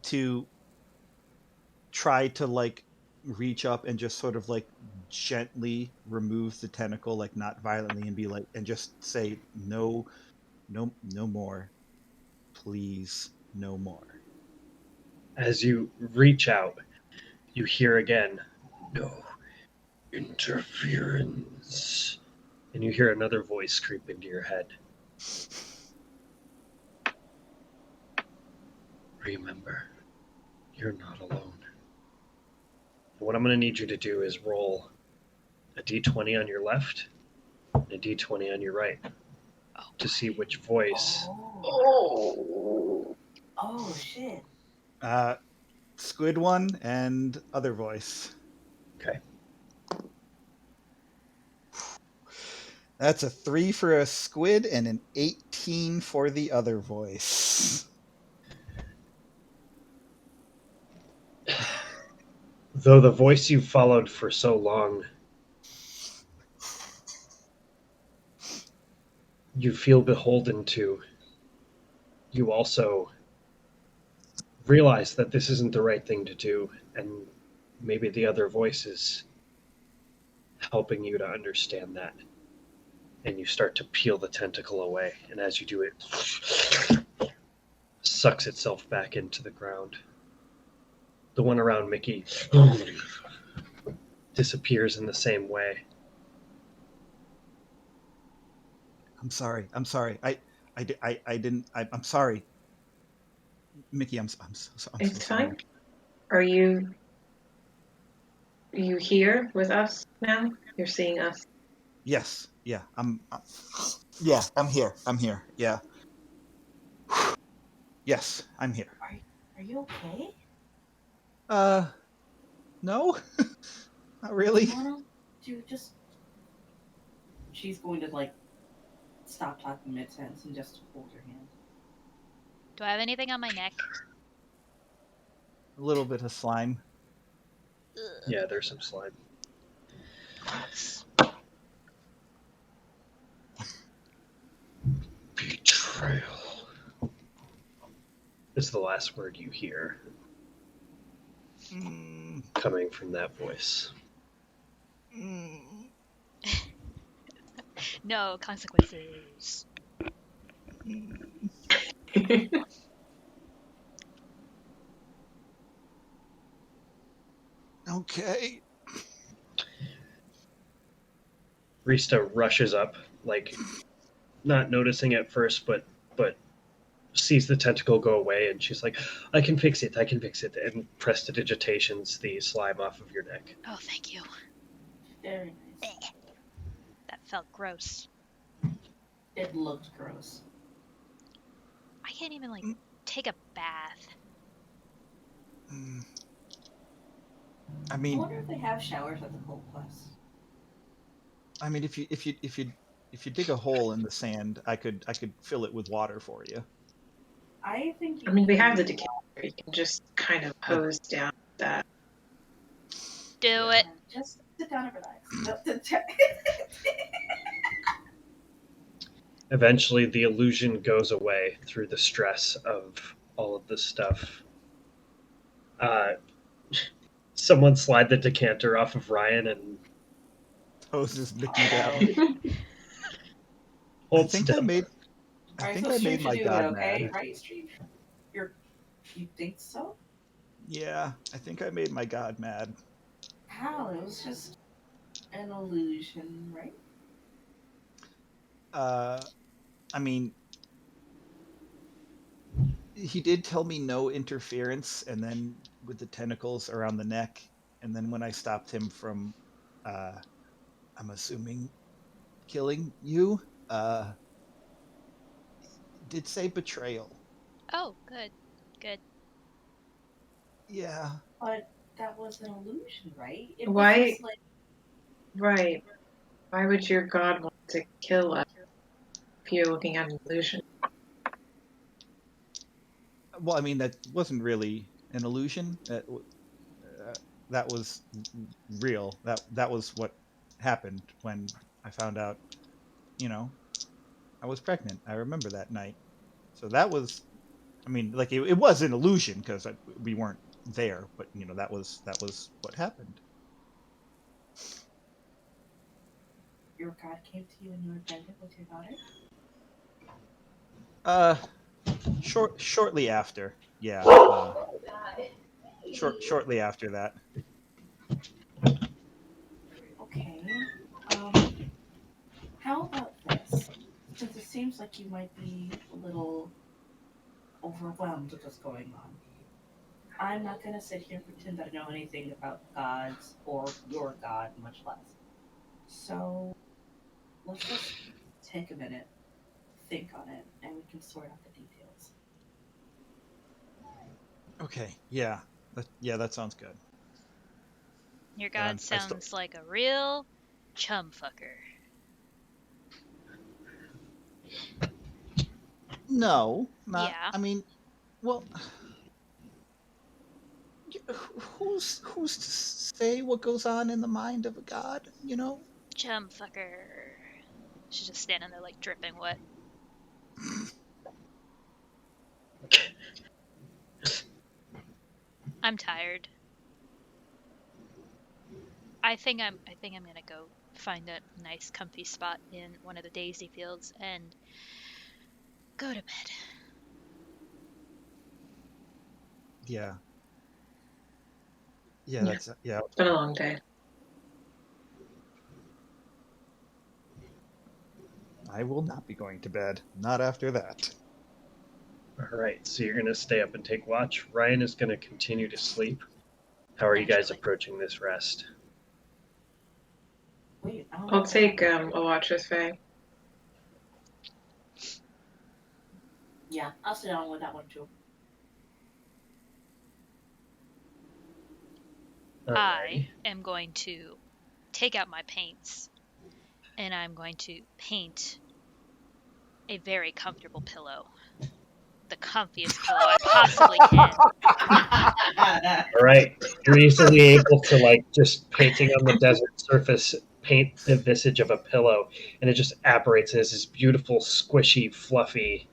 to try to like reach up and just sort of like gently remove the tentacle, like not violently, and be like, and just say no more, please, no more. As you reach out, you hear again, no interference. And you hear another voice creep into your head. Remember, you're not alone. What I'm going to need you to do is roll a d20 on your left and a d20 on your right to see which voice. Oh shit. Squid one and other voice. Okay. That's a 3 for a squid and an 18 for the other voice. Though the voice you've followed for so long, you feel beholden to, you also realize that this isn't the right thing to do, and maybe the other voice is helping you to understand that. And you start to peel the tentacle away, and as you do it, sucks itself back into the ground. The one around Mickey disappears in the same way. I'm sorry. I'm sorry. I didn't. I'm sorry, Mickey. I'm so It's sorry. fine. Are you here with us now? You're seeing us. Yes. Yeah. Yeah. I'm here. I'm here. Yeah. Yes. I'm here. Are you okay? No. Not really. Why don't you just? She's going to like stop talking mid-sentence and just hold your hand. Do I have anything on my neck? A little bit of slime. Ugh. Yeah, there's some slime. Betrayal. Is the last word you hear Mm, coming from that voice. mm. No consequences. Okay. Rista rushes up, like not noticing at first, but sees the tentacle go away, and she's like, I can fix it, and prestidigitations the slime off of your neck. Oh, thank you. Very nice. That felt gross. It looked gross. I can't even like take a bath. Mm. I I mean, wonder if they have showers at the Cold Quest. if you dig a hole in the sand, I could fill it with water for you. I think. I mean, we have the decanter. You can just kind of hose down that. Do Yeah. it. Just sit down and relax. Eventually, the illusion goes away through the stress of all of this stuff. Someone slide the decanter off of Ryan and Hoses Mickey down. hold I think still. I made Alright, I so Stream made should my do it, god okay? mad. Right, Stream? You think so? Yeah, I think I made my god mad. How? It was just an illusion, right? I mean, he did tell me no interference, and then with the tentacles around the neck, and then when I stopped him from, I'm assuming, killing you, did say betrayal. Oh, good. Good. Yeah. But that was an illusion, right? It Why- was just like Right. Why would your god want to kill us if you're looking at an illusion? Well, I mean, that wasn't really an illusion. That was real. That was what happened when I found out, I was pregnant. I remember that night. So that was, I mean, like it was an illusion because we weren't there, but that was what happened. your god came to you and you were pregnant with your daughter? Shortly after, yeah. Shortly after that. Okay. How about this? Since it seems like you might be a little overwhelmed with what's going on, I'm not going to sit here and pretend that I know anything about gods or your god, much less. So let's just take a minute, think on it, and we can sort out the details. Okay, yeah. That sounds good. Your Yeah, god sounds like a real chum fucker. No, not. Yeah. I mean, well, who's to say what goes on in the mind of a god? Chum fucker. She's just standing there like dripping wet. I'm tired. I think I'm gonna go find a nice comfy spot in one of the daisy fields and go to bed. Yeah. Yeah. That's yeah. It's been a long day. I will not be going to bed. Not after that. All right, so you're going to stay up and take watch. Ryan is going to continue to sleep. How are you guys Naturally. approaching this rest? Wait, I don't I'll know. take a watch with Faye. Yeah, I'll sit down with that one too. I am going to take out my paints and I'm going to paint a very comfortable pillow. The comfiest pillow I possibly can. All right, you're easily able to like just painting on the desert surface, paint the visage of a pillow, and it just apparates as this beautiful, squishy, fluffy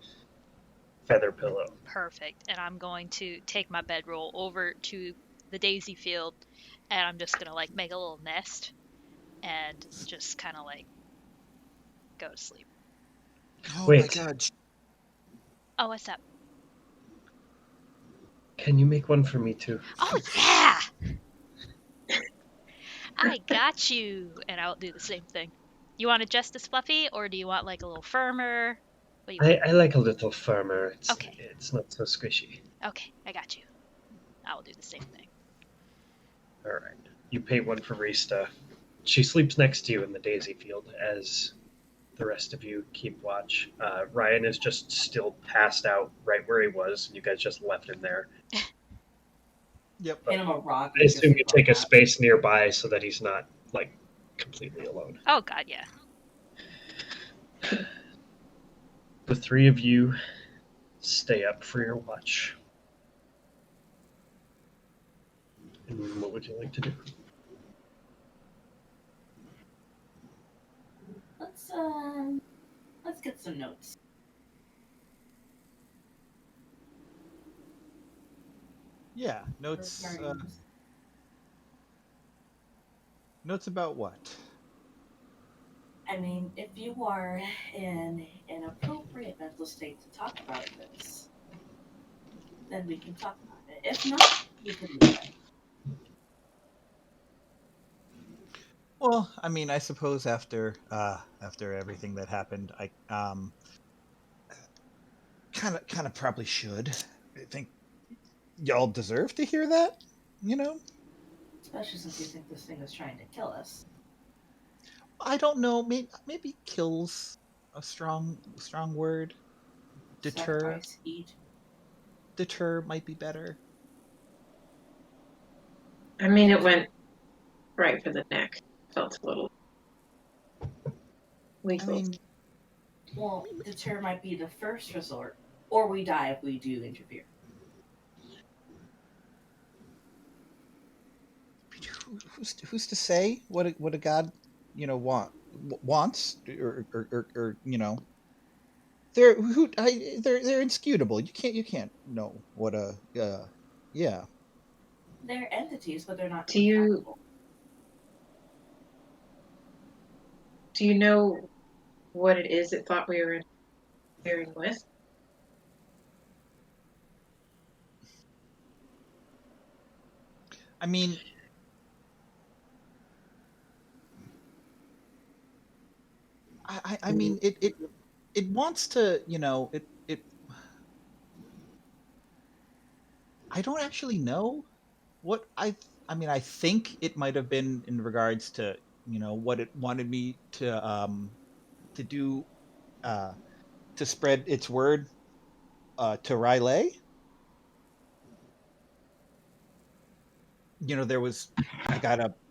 feather pillow. Perfect. And I'm going to take my bedroll over to the daisy field and I'm just gonna like make a little nest and just kind of like go to sleep. Oh Wait. my god. Oh, what's up? Can you make one for me too? Oh yeah! I got you. And I'll do the same thing. You want it just as fluffy, or do you want like a little firmer? What do you want? I like a little firmer. Okay. It's not so squishy. Okay, I got you. I will do the same thing. All right. You paint one for Rista. She sleeps next to you in the daisy field as the rest of you keep watch. Ryan is just still passed out right where he was. You guys just left him there. Yep. Hit him a rock. I assume you take a space. space nearby so that he's not like completely alone. Oh god, yeah. The three of you stay up for your watch. And what would you like to do? Let's get some notes. Yeah. Notes. Notes about what? I mean, if you are in an appropriate mental state to talk about this, then we can talk about it. If not, we can leave it. Well, I mean, I suppose after everything that happened, I kind of probably should. I think y'all deserve to hear that, you know? Especially since you think this thing is trying to kill us. I don't know. Maybe kills a strong word. Deter. Sacrifice, eat. Deter might be better. I mean, it went right for the neck. Felt a little I lethal. mean, Well, deter might be the first resort, or we die if we do interfere. who's to say what a god, wants or you know, they're inscrutable. You can't know what a yeah. They're entities, but they're not Do you- compatible. Do you know what it is it thought we were interfering with? I mean, I mean it wants to, it I don't actually know what I mean, I think it might have been in regards to, what it wanted me to do, to spread its word to Riley. There was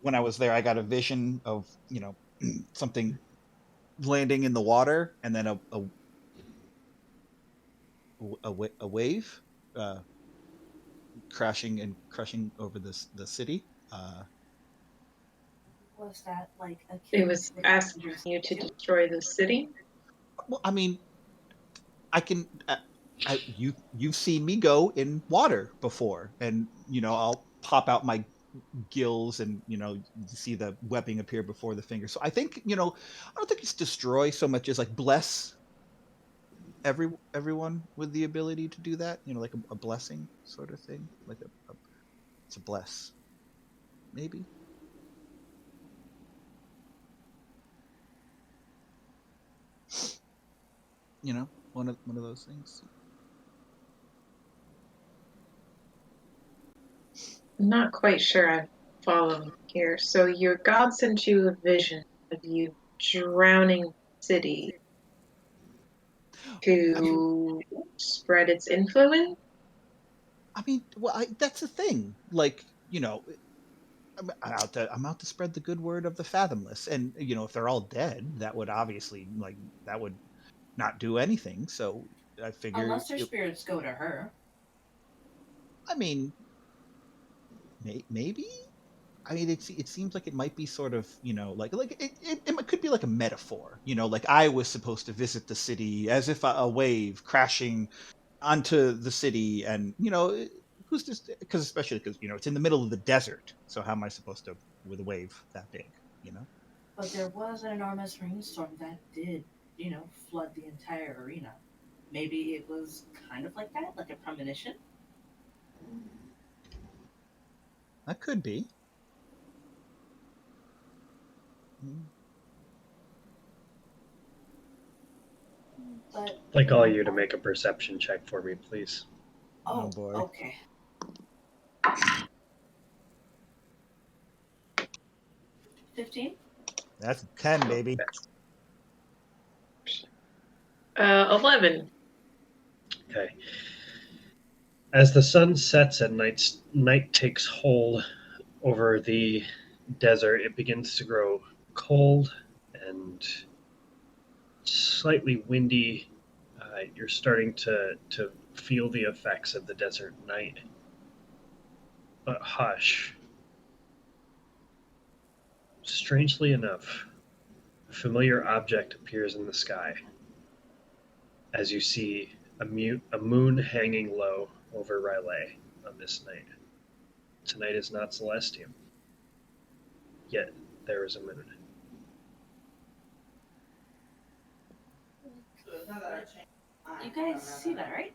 when I was there, I got a vision of, something landing in the water, and then a wave crashing and crushing over the city. Was that like a It was asking you to destroy the city? Well, I mean, I can. You've seen me go in water before, and I'll pop out my gills, and you see the webbing appear before the finger. So I think I don't think it's destroy so much as like bless everyone with the ability to do that. Like a blessing sort of thing, like it's a bless, maybe. You know, one of those things. I'm not quite sure I'm following here. So your god sent you a vision of you drowning city to spread its influence? I mean, well, that's the thing. Like, you know, I'm out to spread the good word of the Fathomless, and you know, if they're all dead, that would obviously that would not do anything. So I figure, Unless their spirits go to her. I mean, maybe. I mean, it seems like it might be sort of, you know, it could be like a metaphor, you know, like I was supposed to visit the city as if a wave crashing onto the city, and you know, who's this? Because especially because you know it's in the middle of the desert, so how am I supposed to with a wave that big, you know? But there was an enormous rainstorm that did, flood the entire arena. Maybe it was kind of like that, like a premonition. That could be. Mm. But I'd like all you to make a perception check for me, please. Oh, boy. Okay. 15? That's 10, baby. 11. Okay. As the sun sets and night takes hold over the desert, it begins to grow cold and slightly windy. You're starting to feel the effects of the desert night. But hush. Strangely enough, a familiar object appears in the sky as you see a moon hanging low over R'lyeh on this night. Tonight is not Celestium, yet there is a moon. You guys see that, right?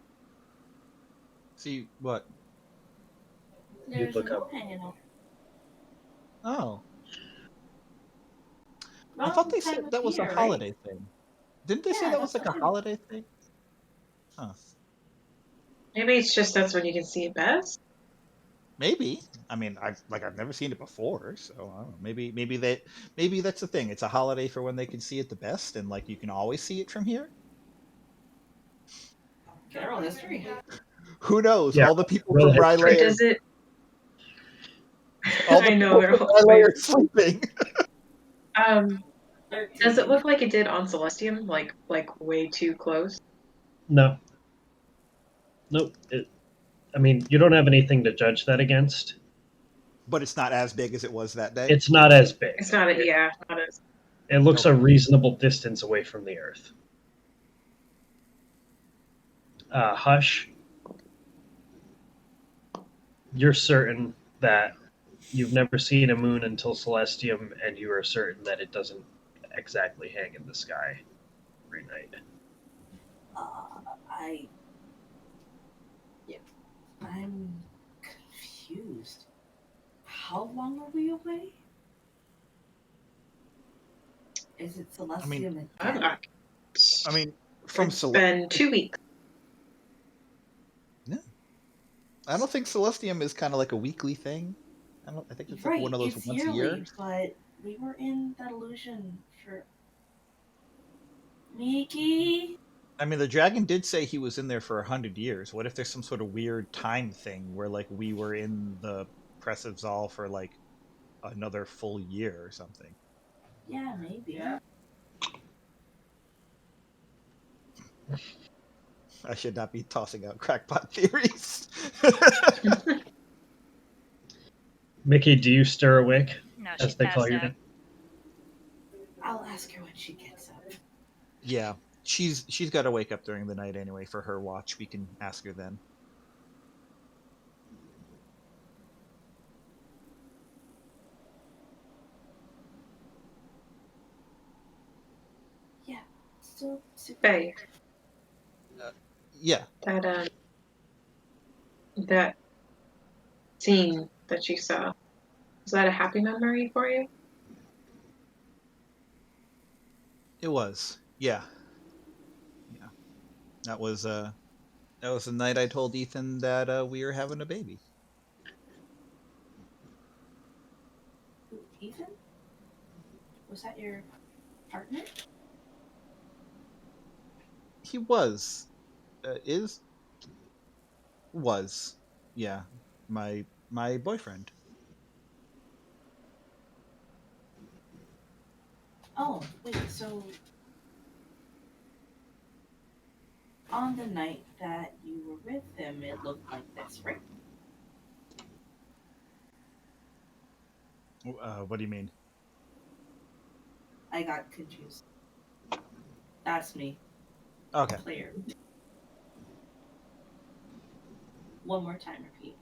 See what? There's look a up. moon hanging out. Oh, I Wrong thought they time said of that was a year, right? holiday thing. Didn't they say Yeah, that was that's like a what I- holiday thing? Huh. Maybe it's just that's when you can see it best. Maybe. I mean, I've never seen it before, so I don't know. Maybe that's the thing. It's a holiday for when they can see it the best, and like you can always see it from here. General history. Who knows? Yeah, All the people real from history. Or R'lyeh, does it? all the I know people they're from all R'lyeh are weird. sleeping. Does it look like it did on Celestium? Like way too close? No. Nope. I mean, you don't have anything to judge that against. But it's not as big as it was that day. It's not as big. It's not. Yeah, not as. It looks Okay. a reasonable distance away from the Earth. Hush. You're certain that you've never seen a moon until Celestium, and you are certain that it doesn't exactly hang in the sky every night. I'm confused. How long are we away? Is it Celestium I'm again? not. I mean, from It's been 2 weeks. I don't think Celestium is kind of like a weekly thing. I think it's like Right, one of those it's once a yearly, year. but we were in that illusion for Miki. I mean, the dragon did say he was in there for 100 years. What if there's some sort of weird time thing where like we were in the Oppressive Zal for like another full year or something? Yeah, maybe. Yeah. I should not be tossing out crackpot theories. Mickey, do you stir awake, No, as she's they call passed you? out. I'll ask her when she gets up. Yeah, she's got to wake up during the night anyway for her watch. We can ask her then. Yeah, still super. Faye, Yeah, that scene that you saw, was that a happy memory for you? it was. Yeah. That was the night I told Ethan that we were having a baby. Ooh, Ethan? Was that your partner? He was, was, yeah, my boyfriend. Oh, wait, so on the night that you were with him, it looked like this, right? What do you mean? I got confused. That's me, Okay. player. One more time, repeat.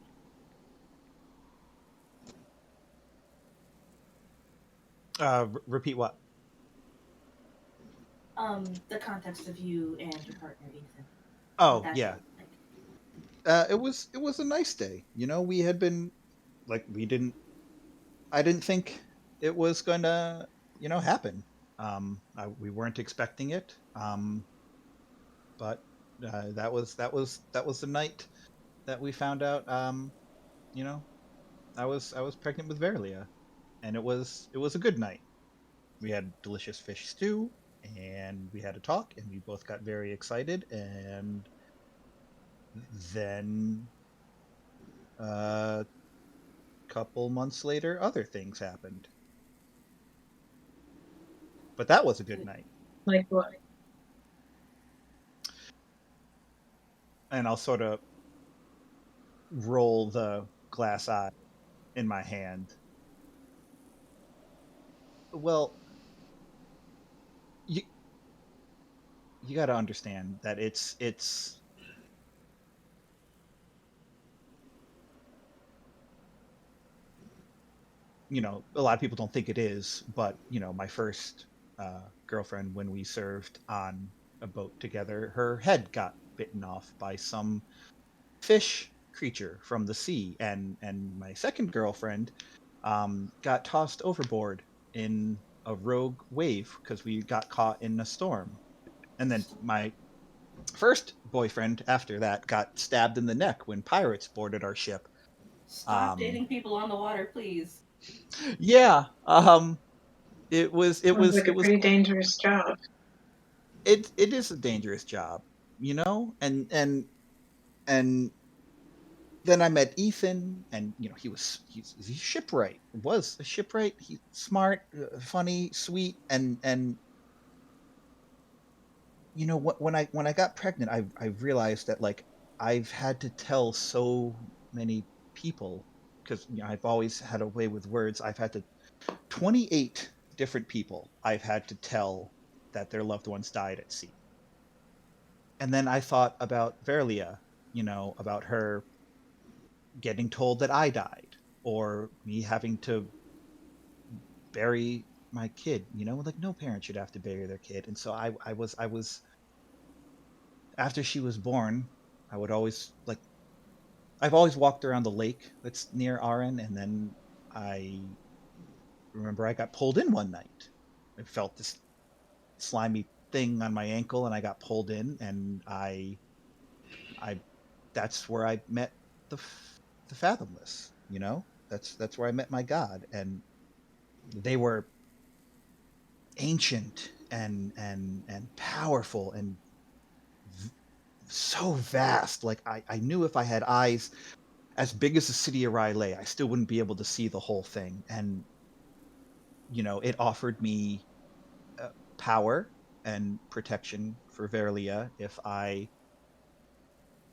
Repeat what? The context of you and your partner, Ethan. Oh, What that yeah. looked like. It was a nice day. You know, we had been like I didn't think it was going to, happen. We weren't expecting it. But that was the night that we found out. You know, I was pregnant with Verlia, and it was a good night. We had delicious fish stew, and we had a talk, and we both got very excited. And then a couple months later, other things happened. But that was a good night. Like what? And I'll sort of roll the glass eye in my hand. Well, you you got to understand that it's a lot of people don't think it is, but my first girlfriend, when we served on a boat together, her head got bitten off by some fish creature from the sea, and my second girlfriend got tossed overboard in a rogue wave because we got caught in a storm. And then my first boyfriend after that got stabbed in the neck when pirates boarded our ship. Stop Um, dating people on the water, please. yeah, it was it Sounds was like it a was pretty dangerous job. it is a dangerous job, and then I met Ethan, and he's shipwright. Was a shipwright. He's smart, funny, sweet, and when I got pregnant, I realized that like I've had to tell so many people because I've always had a way with words. I've had to 28 different people I've had to tell that their loved ones died at sea. And then I thought about Verlia, about her getting told that I died, or me having to bury my kid. Like no parent should have to bury their kid. And so I was after she was born, I would always like I've always walked around the lake that's near Aran, and then I remember I got pulled in one night. I felt this slimy thing on my ankle, and I got pulled in, and I that's where I met the Fathomless. That's where I met my god, and they were ancient and powerful and so vast. Like I knew if I had eyes as big as the city of Rylay, I still wouldn't be able to see the whole thing. And it offered me power and protection for Verlia if I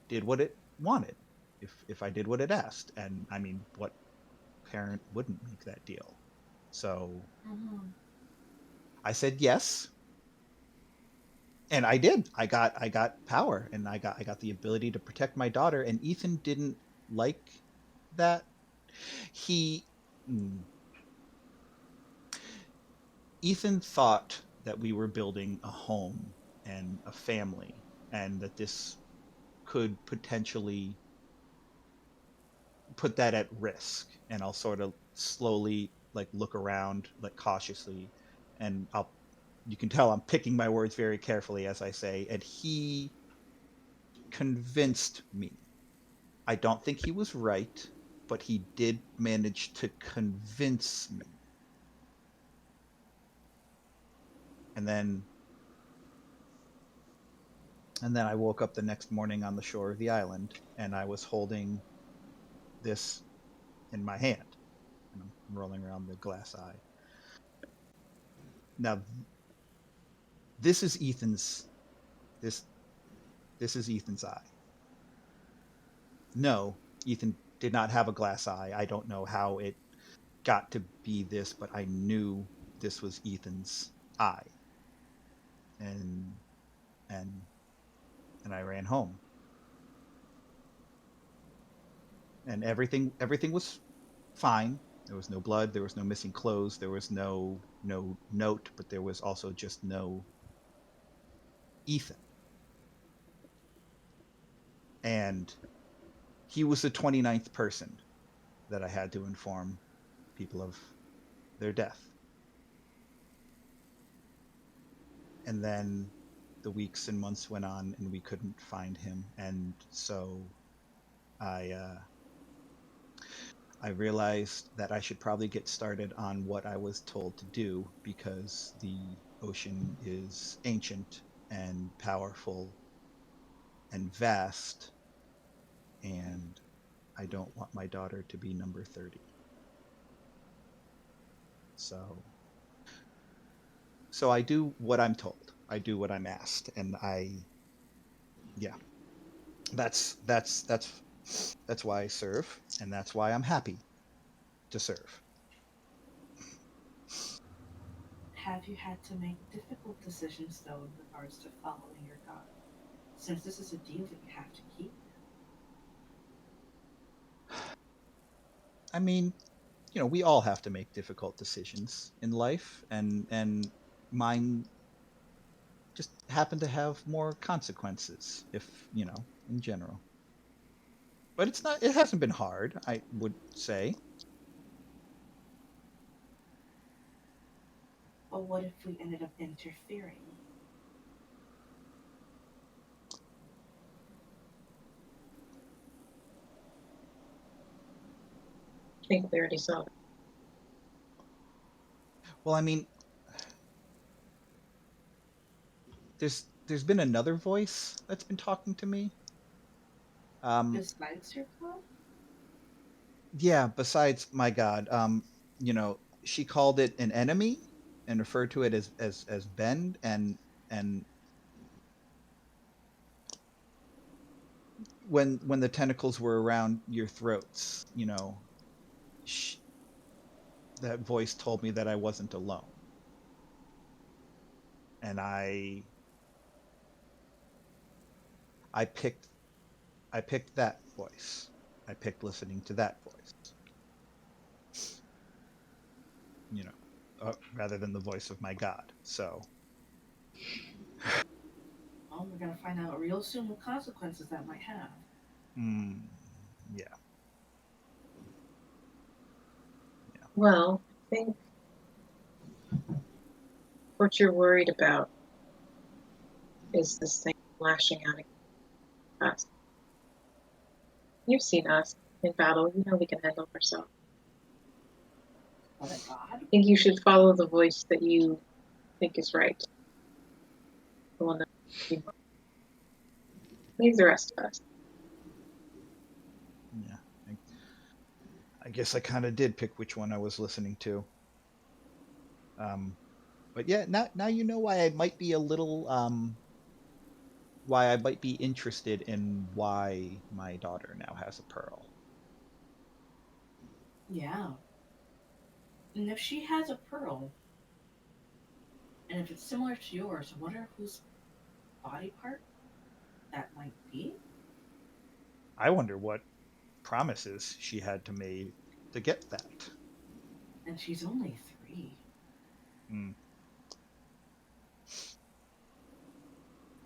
did what it wanted, if I did what it asked. And I mean, what parent wouldn't make that deal? So I said yes, and I did. I got power, and I got the ability to protect my daughter. And Ethan didn't like that. He mm, Ethan thought that we were building a home and a family, and that this could potentially put that at risk. And I'll sort of slowly like look around like cautiously, and you can tell I'm picking my words very carefully as I say, and he convinced me. I don't think he was right, but he did manage to convince me. And then I woke up the next morning on the shore of the island, and I was holding this in my hand, and I'm rolling around the glass eye. Now, this is Ethan's. This is Ethan's eye. No, Ethan did not have a glass eye. I don't know how it got to be this, but I knew this was Ethan's eye. And I ran home. And everything was fine. There was no blood, there was no missing clothes, there was no note, but there was also just no Ethan. And he was the 29th person that I had to inform people of their death. And then the weeks and months went on, and we couldn't find him. And so I realized that I should probably get started on what I was told to do, because the ocean is ancient and powerful and vast, and I don't want my daughter to be number 30. So I do what I'm told. I do what I'm asked, and that's why I serve, and that's why I'm happy to serve. Have you had to make difficult decisions, though, in regards to following your God? Since this is a deal that you have to keep? I mean, we all have to make difficult decisions in life, and mine just happen to have more consequences, if, in general. But it hasn't been hard, I would say. But what if we ended up interfering? I think we already saw it. Well, I mean, there's been another voice that's been talking to me. Besides your God? Yeah, besides my God. She called it an enemy and referred to it as bend, and when the tentacles were around your throats, that voice told me that I wasn't alone. And I picked that voice. I picked listening to that voice. Rather than the voice of my God. So Well, we're going to find out real soon what consequences that might have. Yeah. Well, I think what you're worried about is this thing lashing out at us. You've seen us in battle. You know we can handle ourselves. What a God? I think you should follow the voice that you think is right. The one that leave the rest of us. Yeah. I guess I kind of did pick which one I was listening to. But yeah, now you know why I might be a little why I might be interested in why my daughter now has a pearl. Yeah. And if she has a pearl, and if it's similar to yours, I wonder whose body part that might be? I wonder what promises she had to make to get that. And she's only 3.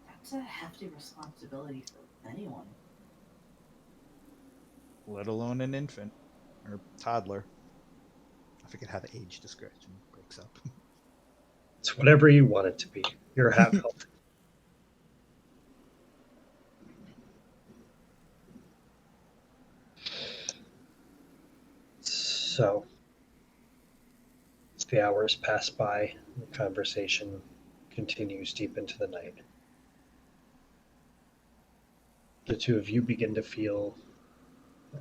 That's a hefty responsibility for anyone. Let alone an infant or toddler. I forget how the age discretion breaks up. It's whatever you want it to be. You're half healthy. So, as the hours pass by, the conversation continues deep into the night. The two of you begin to feel,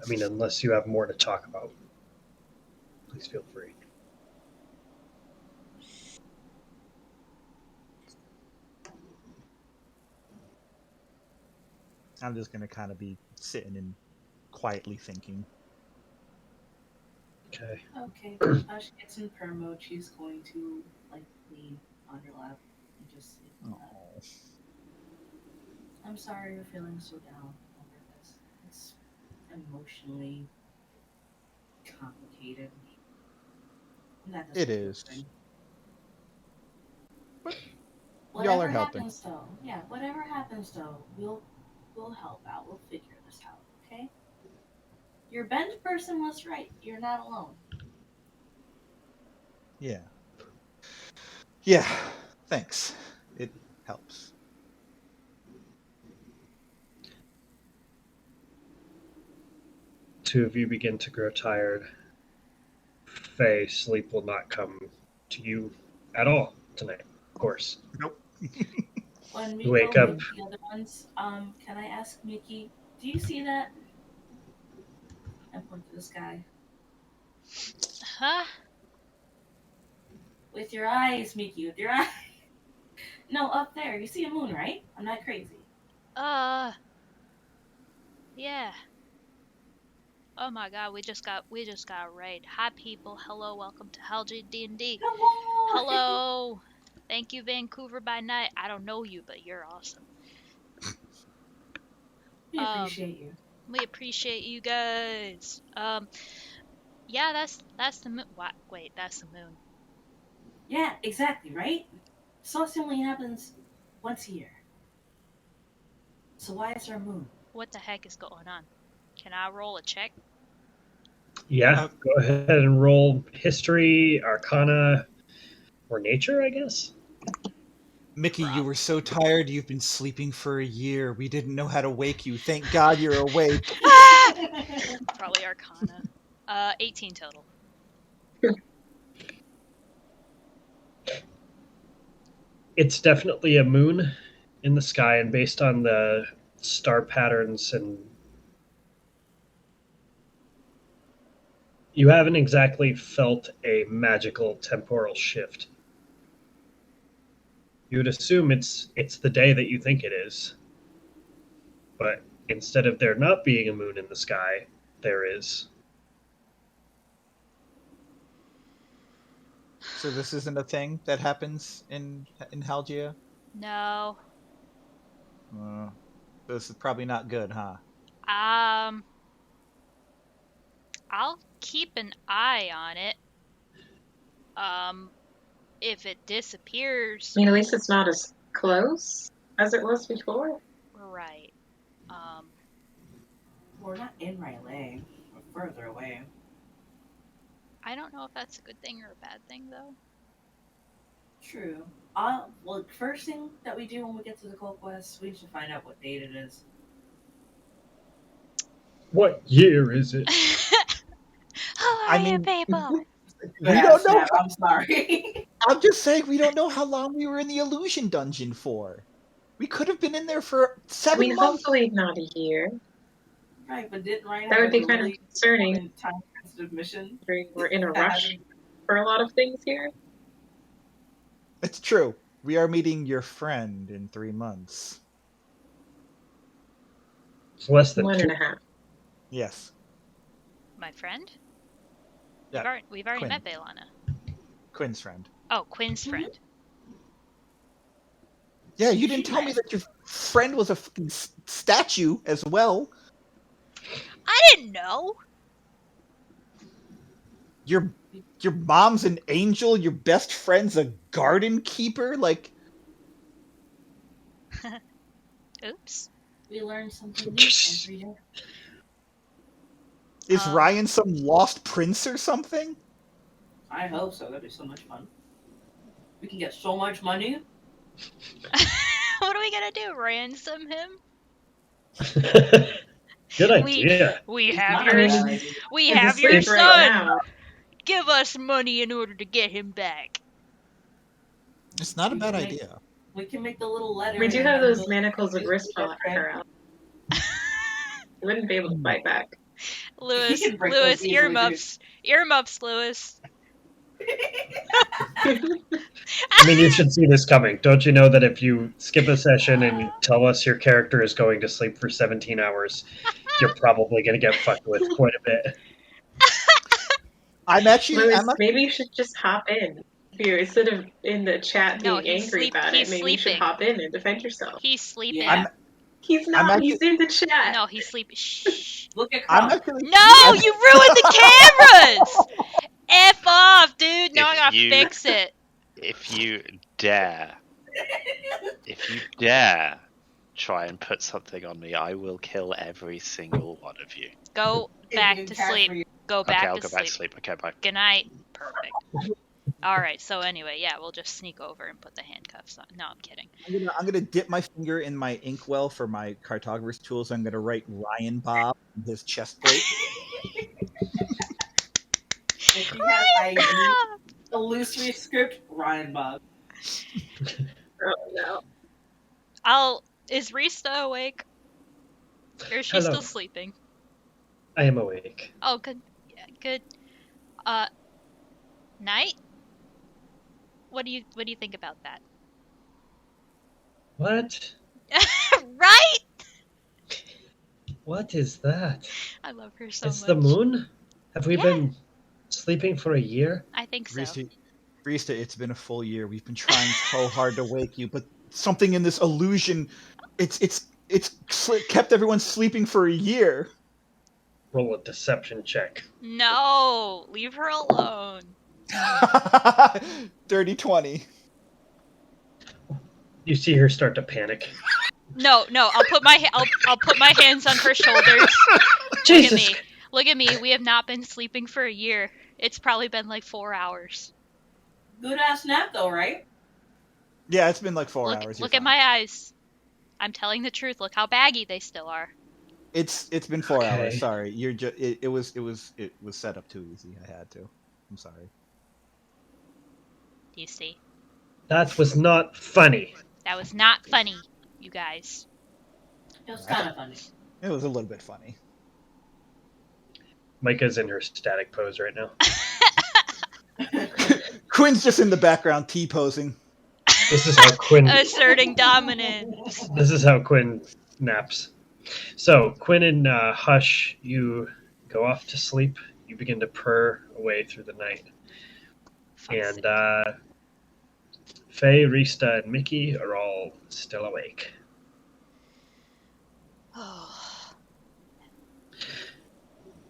unless you have more to talk about, please feel free. I'm just gonna kind of be sitting and quietly thinking. Okay. Okay, Hush gets in perm mode. She's going to lean on your lap and just sleep on that. Oh. I'm sorry you're feeling so down over this. It's emotionally complicated. And that doesn't It feel is. good. But Whatever y'all are helping. happens though, whatever happens though, we'll help out. We'll figure this out, okay? Your bend person was right. You're not alone. Yeah. Yeah. Thanks. It helps. Two of you begin to grow tired. Faye, sleep will not come to you at all tonight, of course. Nope. When we You wake go up. with the other ones, can I ask Mickey, do you see that? I point to the sky. Huh? With your eyes, Mickey, with your eyes. No, up there. You see a moon, right? I'm not crazy. Yeah. Oh my god, we just got a raid. Hi people, hello, welcome to Helgi D&D. Come on! Hello. Thank you, Vancouver by night. I don't know you, but you're awesome. We appreciate you. We appreciate you guys. Yeah, that's the moon. Wait, that's the moon. Yeah, exactly, right? Solstice only happens once a year. So why is there a moon? What the heck is going on? Can I roll a check? Yeah, go ahead and roll history, arcana, or nature, I guess. Mickey, you were so tired. You've been sleeping for a year. We didn't know how to wake you. Thank God you're awake. Probably arcana. 18 total. It's definitely a moon in the sky, and based on the star patterns, and you haven't exactly felt a magical temporal shift. You would assume it's the day that you think it is, but instead of there not being a moon in the sky, there is. So this isn't a thing that happens in Halgia? No. This is probably not good, huh? I'll keep an eye on it. If it disappears. I mean, at least it's not as close as it was before. Right. We're not in Rylay. We're further away. I don't know if that's a good thing or a bad thing, though. True. Well, first thing that we do when we get to the Cold West, we should find out what date it is. What year is it? How are you, people? We don't know. I'm sorry. I'm just saying we don't know how long we were in the illusion dungeon for. We could have been in there for 7 months. Hopefully not a year. Right, but didn't Ryan That have would be a kind of really concerning. important time-sensitive mission? We're in a rush for a lot of things here. It's true. We are meeting your friend in 3 months. It's less than 1.5. Yes. My friend? Yeah, We've already Quinn. met Bailana. Quinn's friend. Oh, Quinn's friend. Yeah, you didn't tell me that your friend was a fucking statue as well. I didn't know. Your mom's an angel, your best friend's a garden keeper, like... Oops. We learn something new every day. Is Ryan some lost prince or something? I hope so. That'd be so much fun. We can get so much money. What are we gonna do? Ransom him? Good idea. We have Not your really. we He's have your asleep right son. now. Give us money in order to get him back. It's not a bad Make- idea. We can make the little letter. We do and have then those we'll- manacles of wrist for her out. You wouldn't be able to fight back. Lewis, can break those Lewis, easily, earmuffs, Lewis. I mean, you should see this coming. Don't you know that if you skip a session and tell us your character is going to sleep for 17 hours, you're probably going to get fucked with quite a bit. Louis, maybe you should just hop in. Here, instead of in the chat No, being he's angry about he's it, maybe you should sleeping. hop in and defend yourself. He's sleeping. Yeah. He's not. actually- He's in the chat. No, he's sleeping. Shh. Look at I'm Crumb. actually. No, you ruined the cameras! F off, dude. Now I If gotta you- fix it. If you dare try and put something on me, I will kill every single one of you. Go back to sleep. Go back Okay, I'll to go sleep. back to sleep. Okay, bye. Good night. Perfect. Alright, so anyway, yeah, we'll just sneak over and put the handcuffs on. No, I'm kidding. I'm gonna dip my finger in my inkwell for my cartographer's tools. I'm gonna write Ryan Bob on his chest plate. If he has ID, illusory script, Ryan Bob. Oh no. Is Rista awake? Or is she Hello. still sleeping? I am awake. Oh, good. Yeah, good. Night? What do you think about that? What? Right? What is that? I love her so It's much. the moon? Have we Yeah. been sleeping for a year? I think so. Rista, it's been a full year. We've been trying so hard to wake you, but something in this illusion, it's kept everyone sleeping for a year. Roll a deception check. No, leave her alone. Dirty 20. You see her start to panic. No, I'll put my hands on her shoulders. Jesus! Look at me. We have not been sleeping for a year. It's probably been like 4 hours. Good ass nap though, right? Yeah, it's been like 4 Look, hours. look You're at my eyes. I'm telling the truth. Look how baggy they still are. It's been 4 hours. Okay. Sorry, you're just it was set up too easy. I had to. I'm sorry. Do you see? That was not funny. That was not funny, you guys. It was kind of funny. It was a little bit funny. Micah's in her static pose right now. Quinn's just in the background T-posing. This is how Quinn. Asserting dominance. This is how Quinn naps. So Quinn and Hush, you go off to sleep. You begin to purr away through the night, Fuck's and Faye, Rista, and Mickey are all still awake. Oh.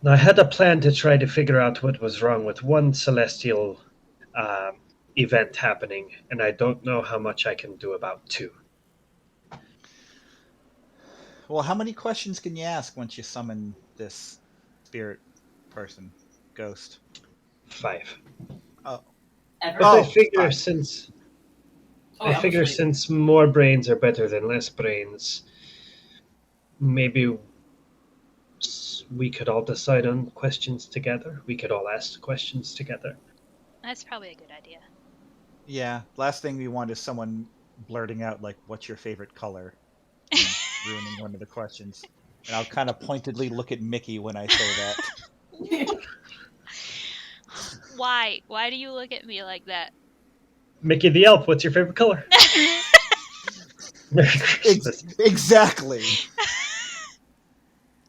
Now, I had a plan to try to figure out what was wrong with one celestial event happening, and I don't know how much I can do about two. Well, how many questions can you ask once you summon this spirit person, ghost? 5. Ever? But Oh, I figure 5. since Oh, I I'm figure asleep. since more brains are better than less brains, maybe we could all decide on questions together. We could all ask questions together. That's probably a good idea. Yeah, last thing we want is someone blurting out, like, what's your favorite color? And ruining one of the questions. And I'll kind of pointedly look at Mickey when I say that. Why? Why do you look at me like that? Mickey the Elf, what's your favorite color? Merry Christmas. Exactly.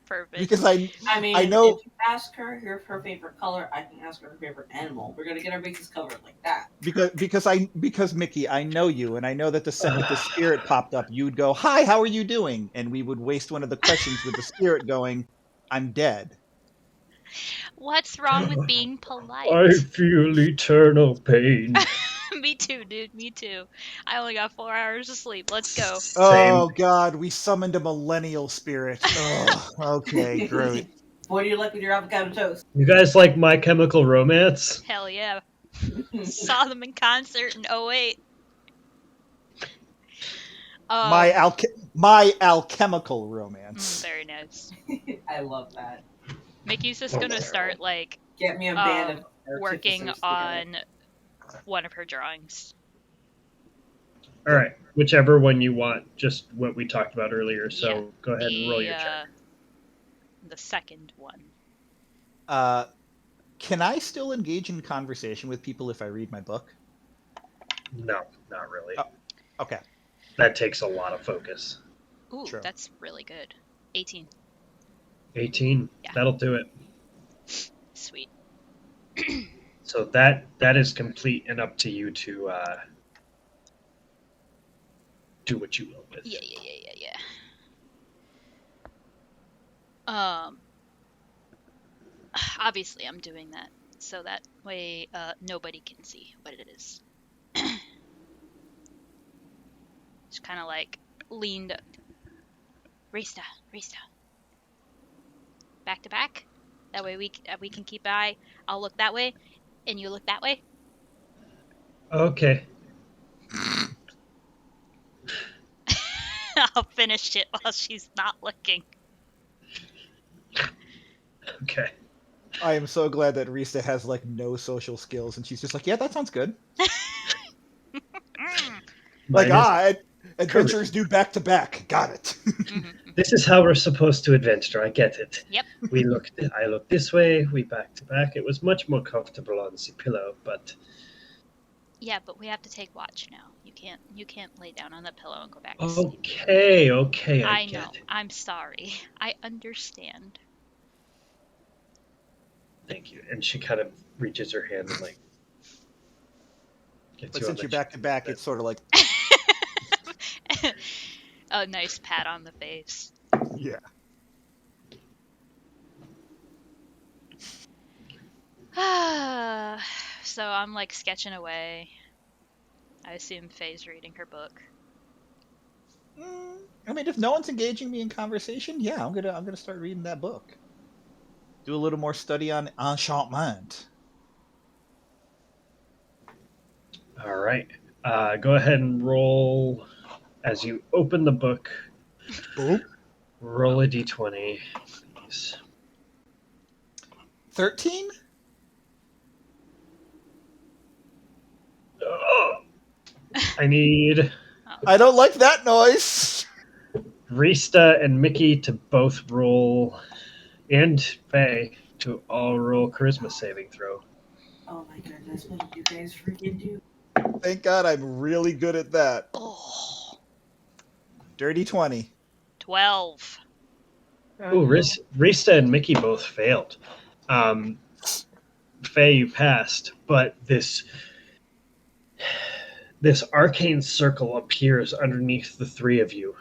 Perfect. Because I I know- if you ask her her favorite color, I can ask her her favorite animal. We're gonna get our bases covered like that. because Mickey, I know you, and I know that the second the spirit popped up, you'd go, "Hi, how are you doing?" And we would waste one of the questions with the spirit going, "I'm dead." What's wrong with being polite? I feel eternal pain. Me too, dude. Me too. I only got 4 hours of sleep. Let's go. Oh God, we summoned a millennial spirit. Oh, okay, great. What do you like with your avocado toast? You guys like My Chemical Romance? Hell yeah. Saw them in concert in 08. My alchemical romance. Very nice. I love that. Mickey's just Oh, gonna terrible. start like Get me a band of working artificers together. on one of her drawings. All right, whichever one you want, just what we talked about earlier. So Yeah, go ahead and roll your check. The second one. Can I still engage in conversation with people if I read my book? No, not really. Oh. Okay. That takes a lot of focus. Ooh, True. that's really good. 18. 18. Yeah. That'll do it. Sweet. So that is complete and up to you to do what you will with. Yeah. Obviously I'm doing that so that way nobody can see what it is. Just kind of like leaned. Rista. Back to back. That way we can keep an eye. I'll look that way, and you look that way. Okay. I'll finish it while she's not looking. Okay. I am so glad that Rista has like no social skills, and she's just like, yeah, that sounds good. Like, Mine is- adventurers do back to back. Got it. This is how we're supposed to adventure. I get it. Yep. I looked this way. We back to back. It was much more comfortable on the pillow, but Yeah, but we have to take watch now. You can't lay down on the pillow and go back to sleep. okay. I I get know. it. I'm sorry. I understand. Thank you. And she kind of reaches her hand and like. Gets But you on since the you're back to cheek. back, it's sort of like, A nice pat on the face. yeah. So I'm like sketching away. I assume Faye's reading her book. I mean, if no one's engaging me in conversation, yeah, I'm gonna start reading that book. Do a little more study on enchantment. All right. Go ahead and roll as you open the book. Boop. Roll a d20, please. 13? I need I don't like that noise. Rista and Mickey to both roll, and Faye to all roll charisma saving throw. Oh my goodness, what did you guys freaking do? Thank God I'm really good at that. Oh, Dirty 20. 12. Ooh, Rista and Mickey both failed. Faye, you passed, but this arcane circle appears underneath the three of you.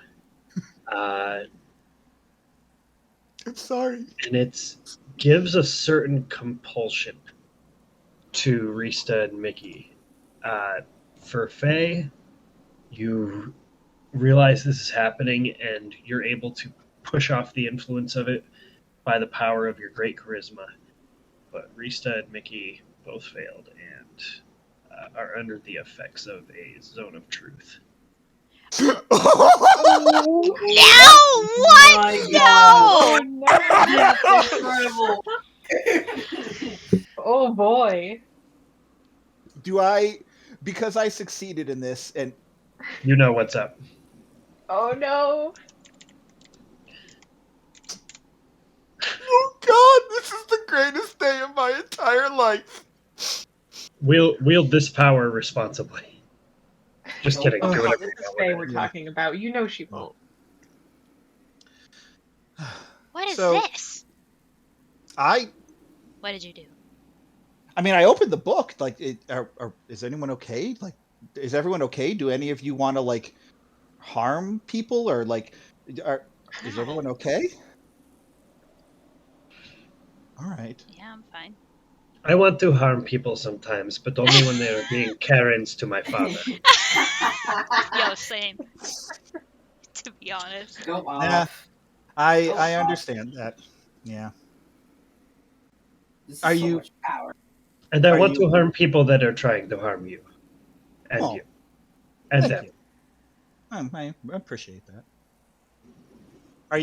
I'm sorry. And it gives a certain compulsion to Rista and Mickey. For Faye, you realize this is happening, and you're able to push off the influence of it by the power of your great charisma. But Rista and Mickey both failed and are under the effects of a zone of truth. No! What? My No! God. Incredible. Oh boy. Do I, because I succeeded in this, and You know what's up. Oh no. oh God, this is the greatest day of my entire life. Wield this power responsibly. Just kidding. Oh, Do this whatever you is want Faye with we're it. talking about. You know she won't. What is So- this? What did you do? I mean, I opened the book. Like, is anyone okay? Like, is everyone okay? Do any of you want to like harm people, or like, is everyone okay? All right. Yeah, I'm fine. I want to harm people sometimes, but only when they are being Karens to my father. Yo, same. To be honest. Go off. Yeah. I Oh, understand that. Yeah. This is Are so you- much power. And I Are want you- to harm people that are trying to harm you. And Oh, you. And thank them. you. I appreciate that. How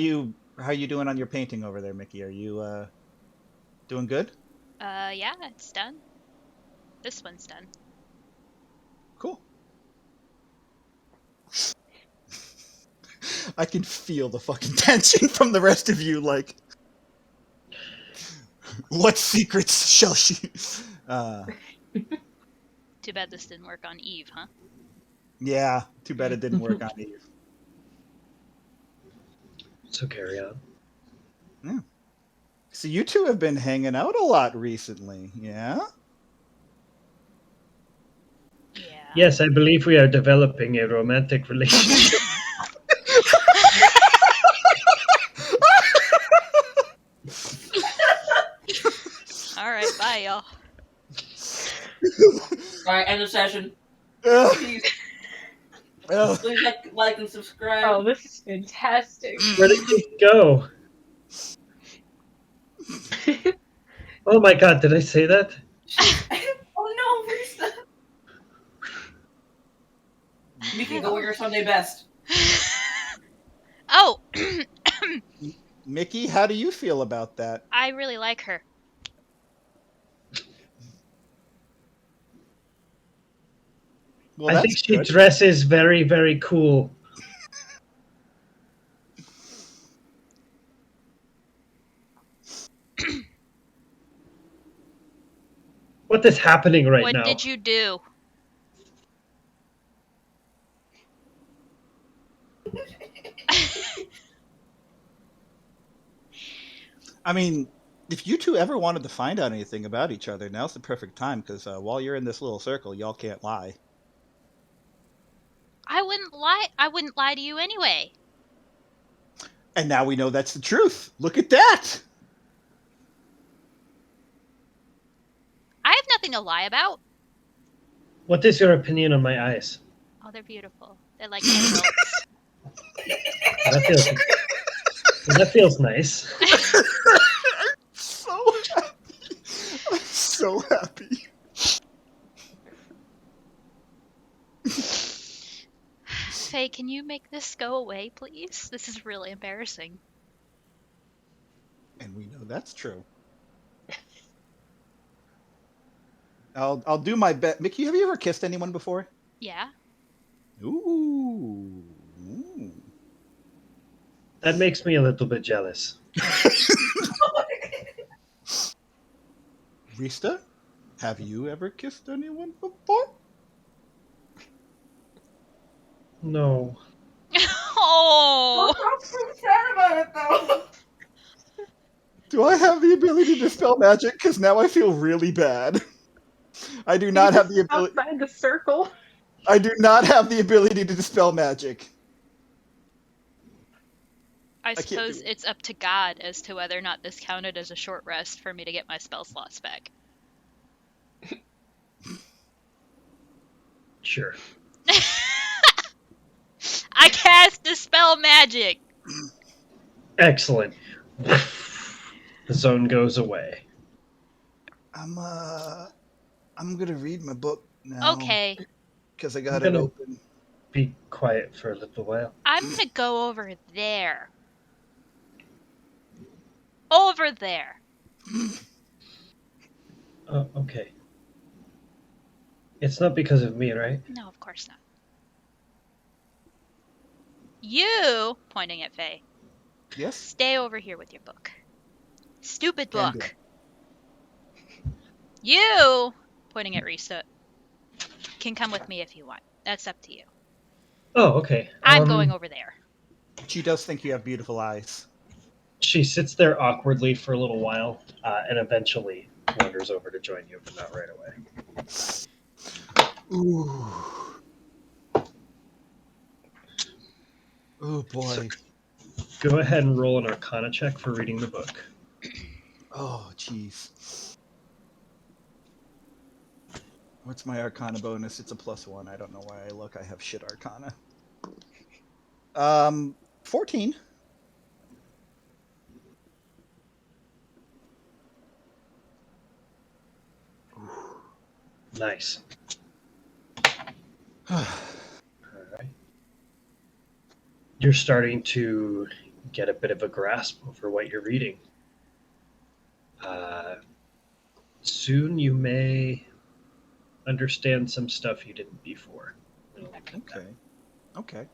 are you doing on your painting over there, Mickey? Are you Doing good? Yeah, it's done. This one's done. Cool. I can feel the fucking tension from the rest of you, like, what secrets shall she... Too bad this didn't work on Eve, huh? Yeah, too bad it didn't work on Eve. So carry on. So you two have been hanging out a lot recently, yeah? Yeah. Yes, I believe we are developing a romantic relationship. All right, bye, y'all. All right, end of session. Ugh. Please, Ugh. please like and subscribe. Oh, this is fantastic. Where did he go? Oh my god, did I say that? Oh no, Risa. Mickey, go with your Sunday best. Oh, Mickey, how do you feel about that? I really like her. Well, I think that's she good. dresses very, very cool. What is happening right What now? did you do? I mean, if you two ever wanted to find out anything about each other, now's the perfect time, because while you're in this little circle, y'all can't lie. I wouldn't lie. I wouldn't lie to you anyway. And now we know that's the truth. Look at that! I have nothing to lie about. What is your opinion on my eyes? Oh, they're beautiful. They're like emeralds. That feels nice. So happy. I'm so happy. Faye, can you make this go away, please? This is really embarrassing. And we know that's true. I'll do my best. Mickey, have you ever kissed anyone before? Yeah. Ooh. Ooh. That makes me a little bit jealous. Rista, have you ever kissed anyone before? No. Oh. I'm so sad about it though. Do I have the ability to dispel magic? Because now I feel really bad. I do not have the ability. Outside the circle. I do not have the ability to dispel magic. I can't suppose do it. it's up to God as to whether or not this counted as a short rest for me to get my spell slots back. Sure. I cast Dispel Magic! Excellent. The zone goes away. I'm gonna read my book now. Okay, Because I got I'm it gonna- open. Be quiet for a little while. I'm gonna go over there. Over there. Oh, okay. It's not because of me, right? No, of course not. You, pointing at Faye, Yes? stay over here with your book. Stupid Can do. book. You, pointing at Risa, can come with me if you want. That's up to you. Oh, okay. I'm going over there. She does think you have beautiful eyes. She sits there awkwardly for a little while, and eventually wanders over to join you, but not right away. Ooh. Oh boy. Go ahead and roll an Arcana check for reading the book. Oh jeez. What's my Arcana bonus? It's a +1. I don't know why I look. I have shit Arcana. 14. Nice. Alright. You're starting to get a bit of a grasp over what you're reading. soon you may understand some stuff you didn't before. Okay.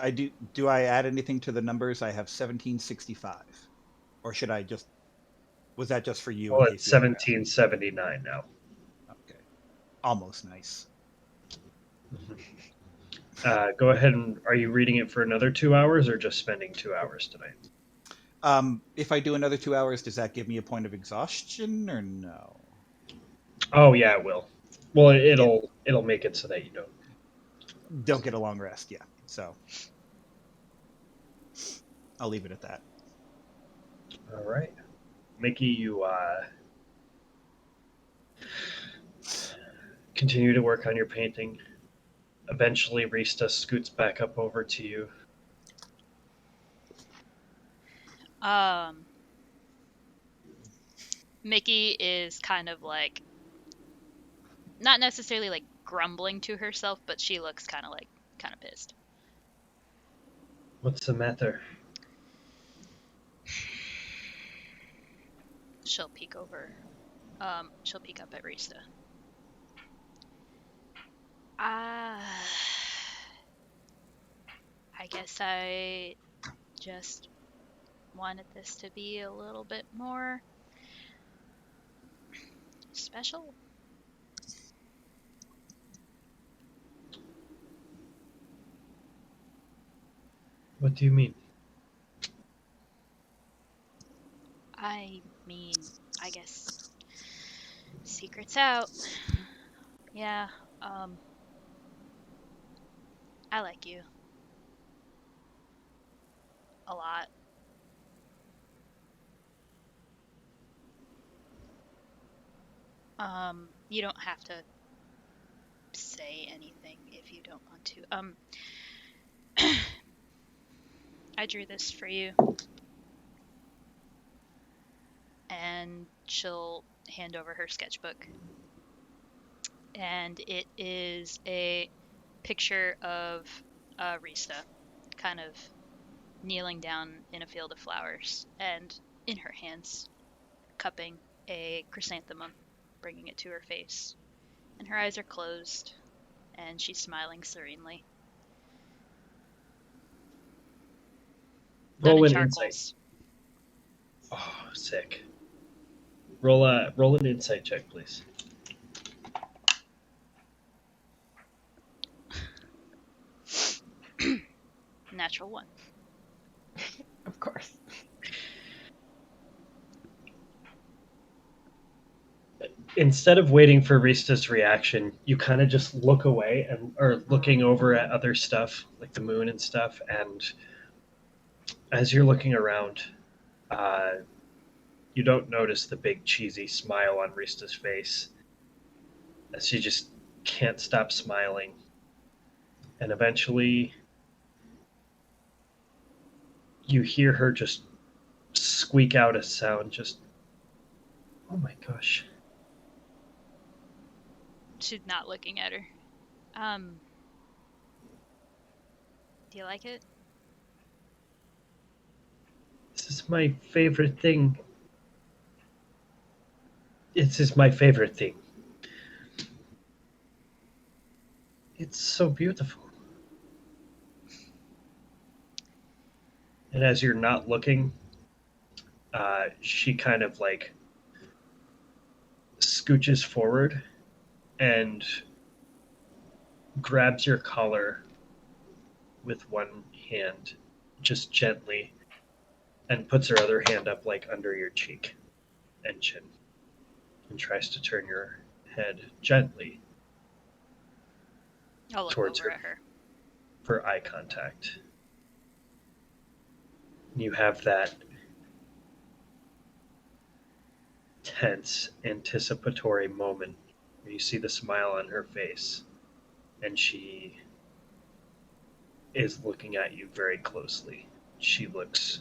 I do I add anything to the numbers? I have 1765. Or should I just was that just for you in Well, case it's you ever asked? 1779 now. Okay. Almost nice. Go ahead and are you reading it for another 2 hours or just spending 2 hours tonight? If I do another 2 hours, does that give me a point of exhaustion or no? Oh yeah, it will. Well, it'll make it so that you Don't get a long rest, yeah. So I'll leave it at that. All right, Mickey, you continue to work on your painting. Eventually, Rista scoots back up over to you. Mickey is kind of like, not necessarily like grumbling to herself, but she looks kind of pissed. What's the matter? She'll peek over. She'll peek up at Rista. I guess I just wanted this to be a little bit more special. What do you mean? I mean, I guess secret's out. Yeah, I like you. A lot. You don't have to say anything if you don't want to. I drew this for you. And she'll hand over her sketchbook. And it is a picture of Rista, kind of kneeling down in a field of flowers, and in her hands, cupping a chrysanthemum, bringing it to her face. And her eyes are closed, and she's smiling serenely. Done Roll in an charcoals. insight. Oh, sick. Roll an insight check, please. Natural 1. Of course. Instead of waiting for Rista's reaction, you kind of just look away and are looking over at other stuff, like the moon and stuff. And as you're looking around, you don't notice the big cheesy smile on Rista's face, as she just can't stop smiling. And eventually, you hear her just squeak out a sound, just, oh my gosh. She's not looking at her. Do you like it? This is my favorite thing. This is my favorite thing. It's so beautiful. And as you're not looking, she kind of like scooches forward and grabs your collar with one hand, just gently, and puts her other hand up like under your cheek and chin, and tries to turn your head gently I'll look towards over her at her. for eye contact. You have that tense, anticipatory moment where you see the smile on her face, and she is looking at you very closely. She looks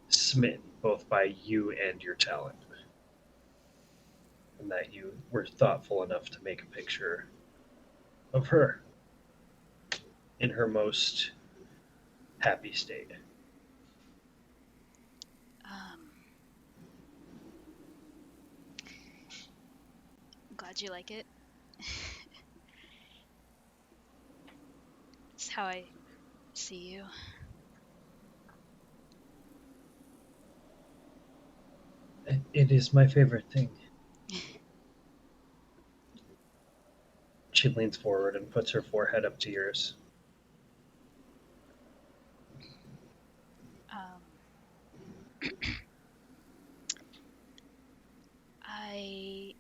smitten both by you and your talent, and that you were thoughtful enough to make a picture of her in her most happy state. glad you like it. It's how I see you. It is my favorite thing. She leans forward and puts her forehead up to yours. I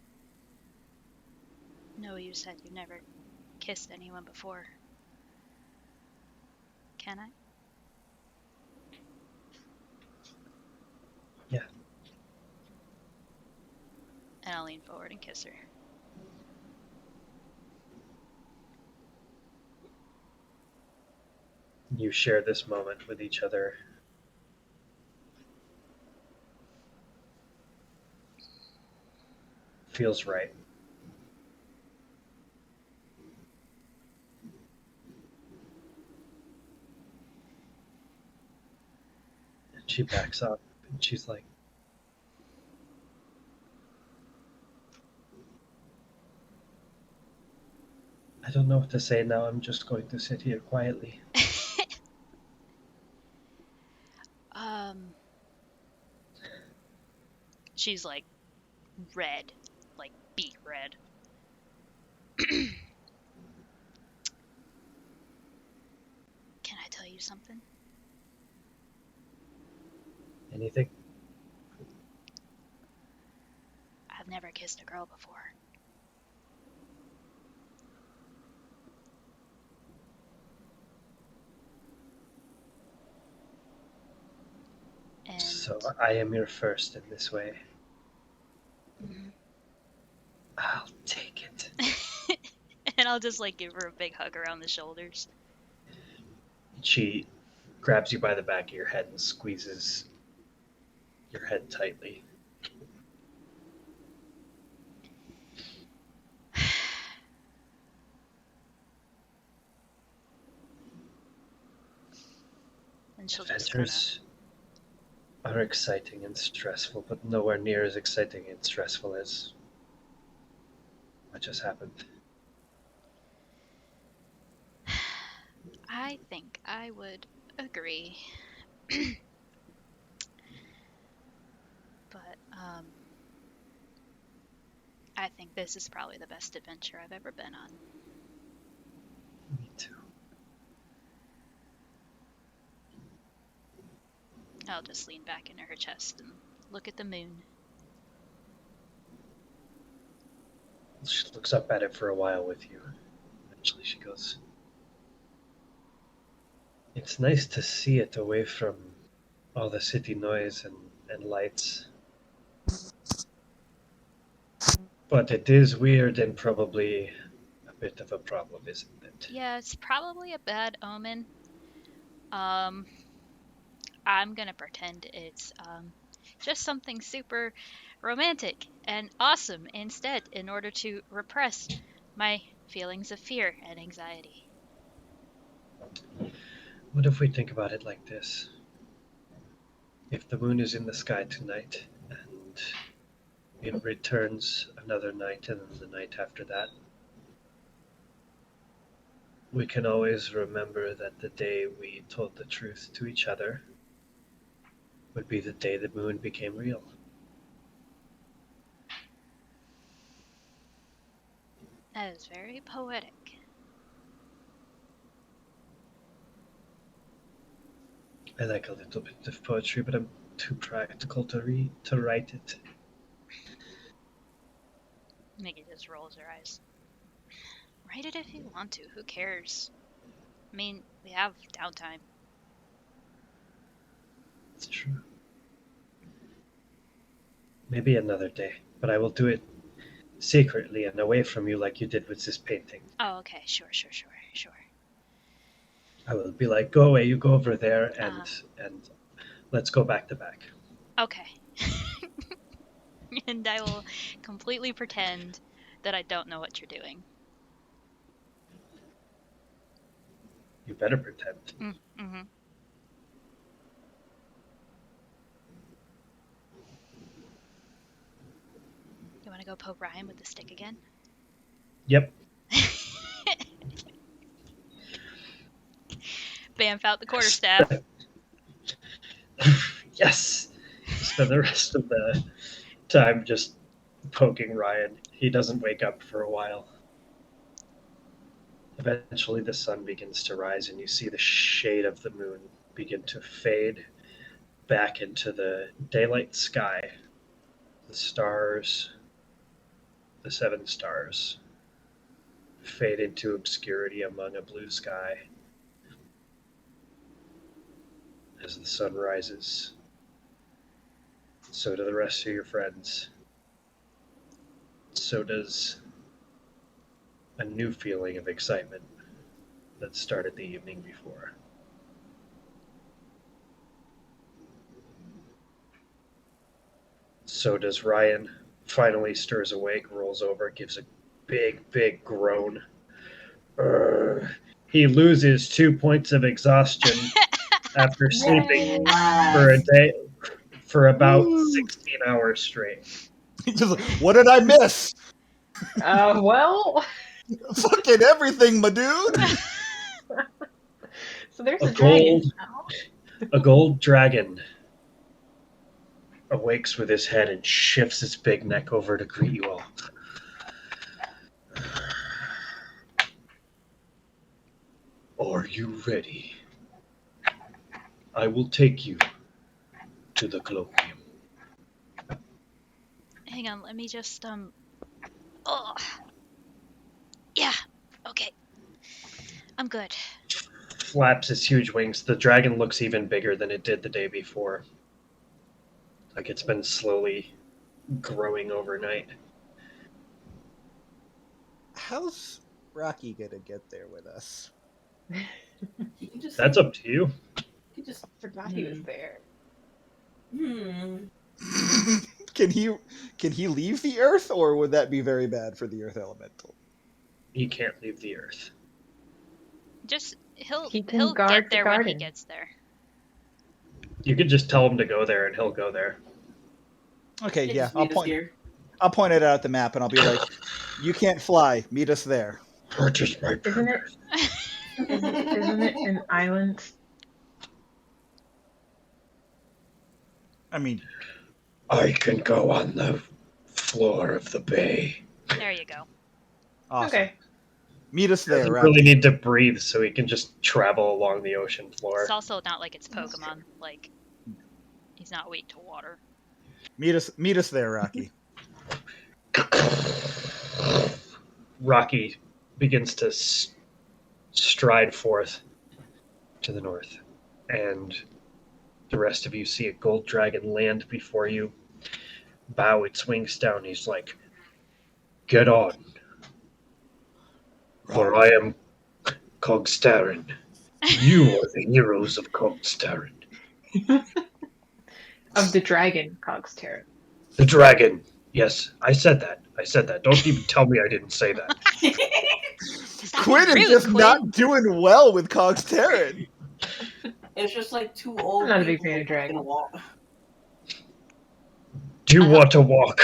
know you said you've never kissed anyone before. Can I? Yeah. And I'll lean forward and kiss her. You share this moment with each other. Feels right. And she backs up and she's like, I don't know what to say now. I'm just going to sit here quietly. She's like red, like beet red. Can I tell you something? Anything? I've never kissed a girl before. And So I am your first in this way. I'll take it. and I'll just like give her a big hug around the shoulders. She grabs you by the back of your head and squeezes your head tightly. And she'll just kinda... Adventures are exciting and stressful, but nowhere near as exciting and stressful as what just happened. I think I would agree. But, I think this is probably the best adventure I've ever been on. Me too. I'll just lean back into her chest and look at the moon. She looks up at it for a while with you. Eventually she goes, it's nice to see it away from all the city noise and lights. But it is weird and probably a bit of a problem, isn't it? Yeah, it's probably a bad omen. I'm gonna pretend it's just something super romantic and awesome instead, in order to repress my feelings of fear and anxiety. What if we think about it like this? If the moon is in the sky tonight and it returns another night and then the night after that, we can always remember that the day we told the truth to each other would be the day the moon became real. That is very poetic. I like a little bit of poetry, but I'm too practical to write it. Nikki just rolls her eyes. Write it if you want to. Who cares? I mean, we have downtime. It's true. Maybe another day, but I will do it secretly and away from you like you did with this painting. Oh, okay. Sure. I will be like, go away, you go over there, and let's go back to back. Okay. And I will completely pretend that I don't know what you're doing. You better pretend. Mm-hmm. You want to go poke Ryan with the stick again? Yep. Bamf out the quarterstaff. Yes! Spend the rest of the time just poking Ryan. He doesn't wake up for a while. Eventually, the sun begins to rise, and you see the shade of the moon begin to fade back into the daylight sky. The stars, the 7 stars, fade into obscurity among a blue sky as the sun rises. So do the rest of your friends. So does a new feeling of excitement that started the evening before. So does Ryan. Finally stirs awake, rolls over, gives a big groan. He loses 2 points of exhaustion after sleeping for a day for about 16 hours straight. Just, what did I miss? Well, Fucking everything, my dude. so there's A a dragon gold- now. A gold dragon awakes with his head and shifts its big neck over to greet you all. Are you ready? I will take you to the colloquium. Hang on, let me just Oh. Yeah. Okay. I'm good. Flaps its huge wings. The dragon looks even bigger than it did the day before. Like it's been slowly growing overnight. How's Rocky gonna get there with us? You can just That's up to you. You just Forgot he was there. Can he leave the Earth, or would that be very bad for the Earth Elemental? He can't leave the earth. Just he'll He can he'll guard get the there when he garden. gets there. You could just tell him to go there and he'll go there. Okay, yeah, just I'll meet us point. here. I'll point it out at the map, and I'll be like, "You can't fly. Meet us there." Purchase my Isn't it? Isn't it an island? I mean, I can go on the floor of the bay. There you go. awesome. Okay. Meet us He there, doesn't Rocky. really need to breathe, so he can just travel along the ocean floor. It's also not like it's Pokemon. Like he's not weak to water. Meet us there, Rocky. Rocky begins to stride forth to the north, and the rest of you see a gold dragon land before you, bow its wings down. He's like, "Get on, for I am Cogstarin. You are the heroes of Cogstarin. Of the dragon, Cogstarin. The dragon. Yes, I said that. Don't even tell me I didn't say that. Stop Quinn being is rude, just Quinn. not doing well with Cogstarin. It's just like two old I'm not a big people fan of dragons. walking along. Do you want to walk?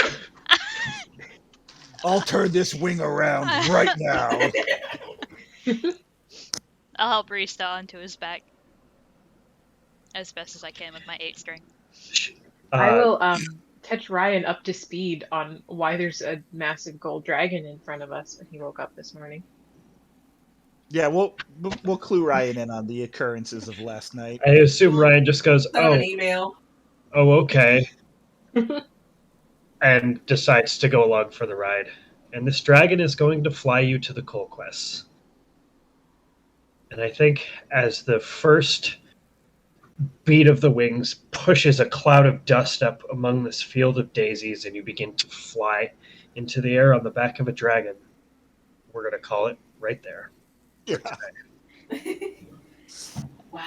I'll turn this wing around right now. I'll help Rista onto his back as best as I can with my 8-string. I will catch Ryan up to speed on why there's a massive gold dragon in front of us when he woke up this morning. Yeah, we'll clue Ryan in on the occurrences of last night. I assume Ryan just goes, Send him an email. oh, okay. And decides to go along for the ride. And this dragon is going to fly you to the Colquests. And I think as the first beat of the wings pushes a cloud of dust up among this field of daisies, and you begin to fly into the air on the back of a dragon, we're going to call it right there. Yeah. Wow.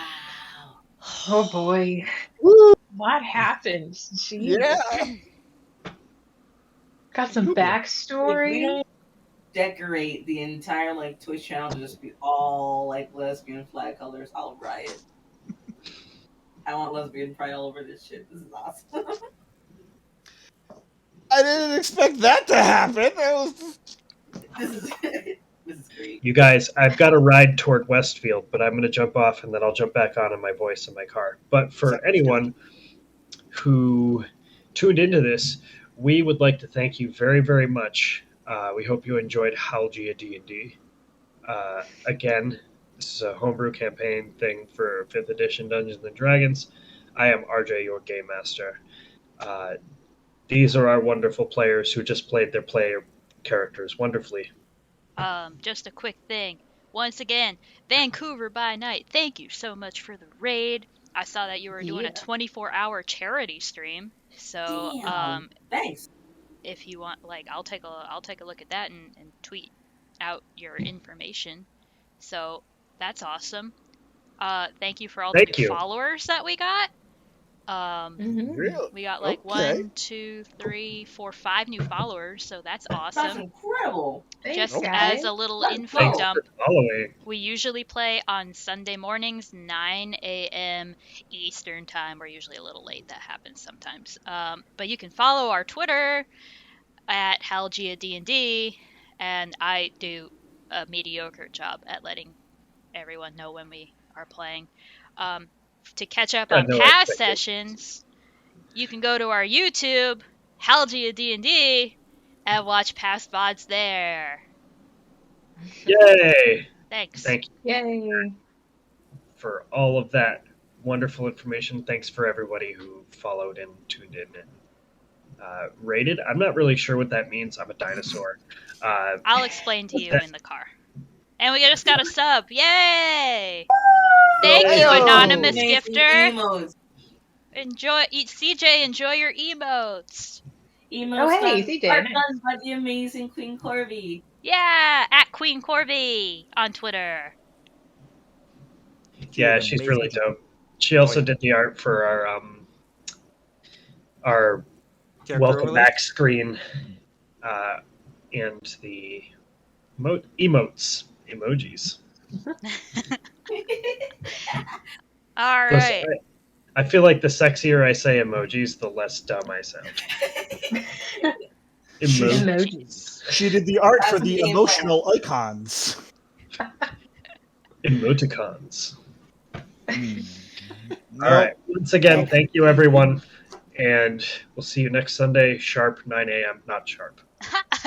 Oh boy. What happened? Jeez. Yeah. Got some If we backstory. don't decorate the entire like Twitch channel to just be all like lesbian flag colors, I'll riot. I want lesbian pride all over this shit. This is awesome. I didn't expect that to happen. That was This is this is great. You guys, I've got a ride toward Westfield, but I'm going to jump off and then I'll jump back on in my voice in my car. But for Sounds anyone who tuned into this, we would like to thank you very, very much. We hope you enjoyed Halgia D&D. Again, this is a homebrew campaign thing for 5th edition Dungeons & Dragons. I am RJ, your game master. These are our wonderful players who just played their player characters wonderfully. Just a quick thing. Once again, Vancouver by Night, thank you so much for the raid. I saw that you were doing a 24-hour charity stream. So, Damn. Thanks. if you want, like, I'll take a look at that and tweet out your information. So that's awesome. Thank you for all the Thank new you. followers that we got. Really? We got like Okay. 1, 2, 3, 4, 5 new followers, so that's That's awesome. incredible. Just Okay. as a little Let's info go. Thanks dump, for following. we usually play on Sunday mornings, 9 a.m. Eastern time. We're usually a little late. That happens sometimes. But you can follow our Twitter at HalgiaD&D, and I do a mediocre job at letting everyone know when we are playing. To catch up on No past expectations. sessions, you can go to our YouTube, Halgia D&D, and watch past VODs there. Yay! Thanks. Thank you Yay. for all of that wonderful information. Thanks for everybody who followed and tuned in and rated. I'm not really sure what that means. I'm a dinosaur. I'll explain to you in the car. And we just got a sub. Yay! Thank you, Yo! anonymous Amazing gifter. Emotes. CJ, enjoy your emotes. Emotes Oh, hey, done- CJ, are nice. done by the amazing Queen Corby. Yeah, at Queen Corby on Twitter. Yeah, she's really dope. She also did the art for our Character welcome overlay? back screen and the emotes, emojis. All Listen, right. I feel like the sexier I say emojis, the less dumb I sound. Emojis. She did the art for That's the the game emotional icons. Emoticons. Mm. All right. Once again, thank you, everyone. And we'll see you next Sunday, sharp 9 a.m. Not sharp.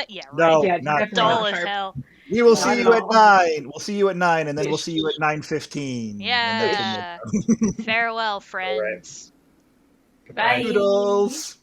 Yeah, right. No, Yeah, not definitely Dull not as sharp. hell. We will Not see at you at all. 9. We'll see you at 9, and then we'll see you at 9:15. Yeah. Farewell, friends. Goodbye. Bye. Doodles.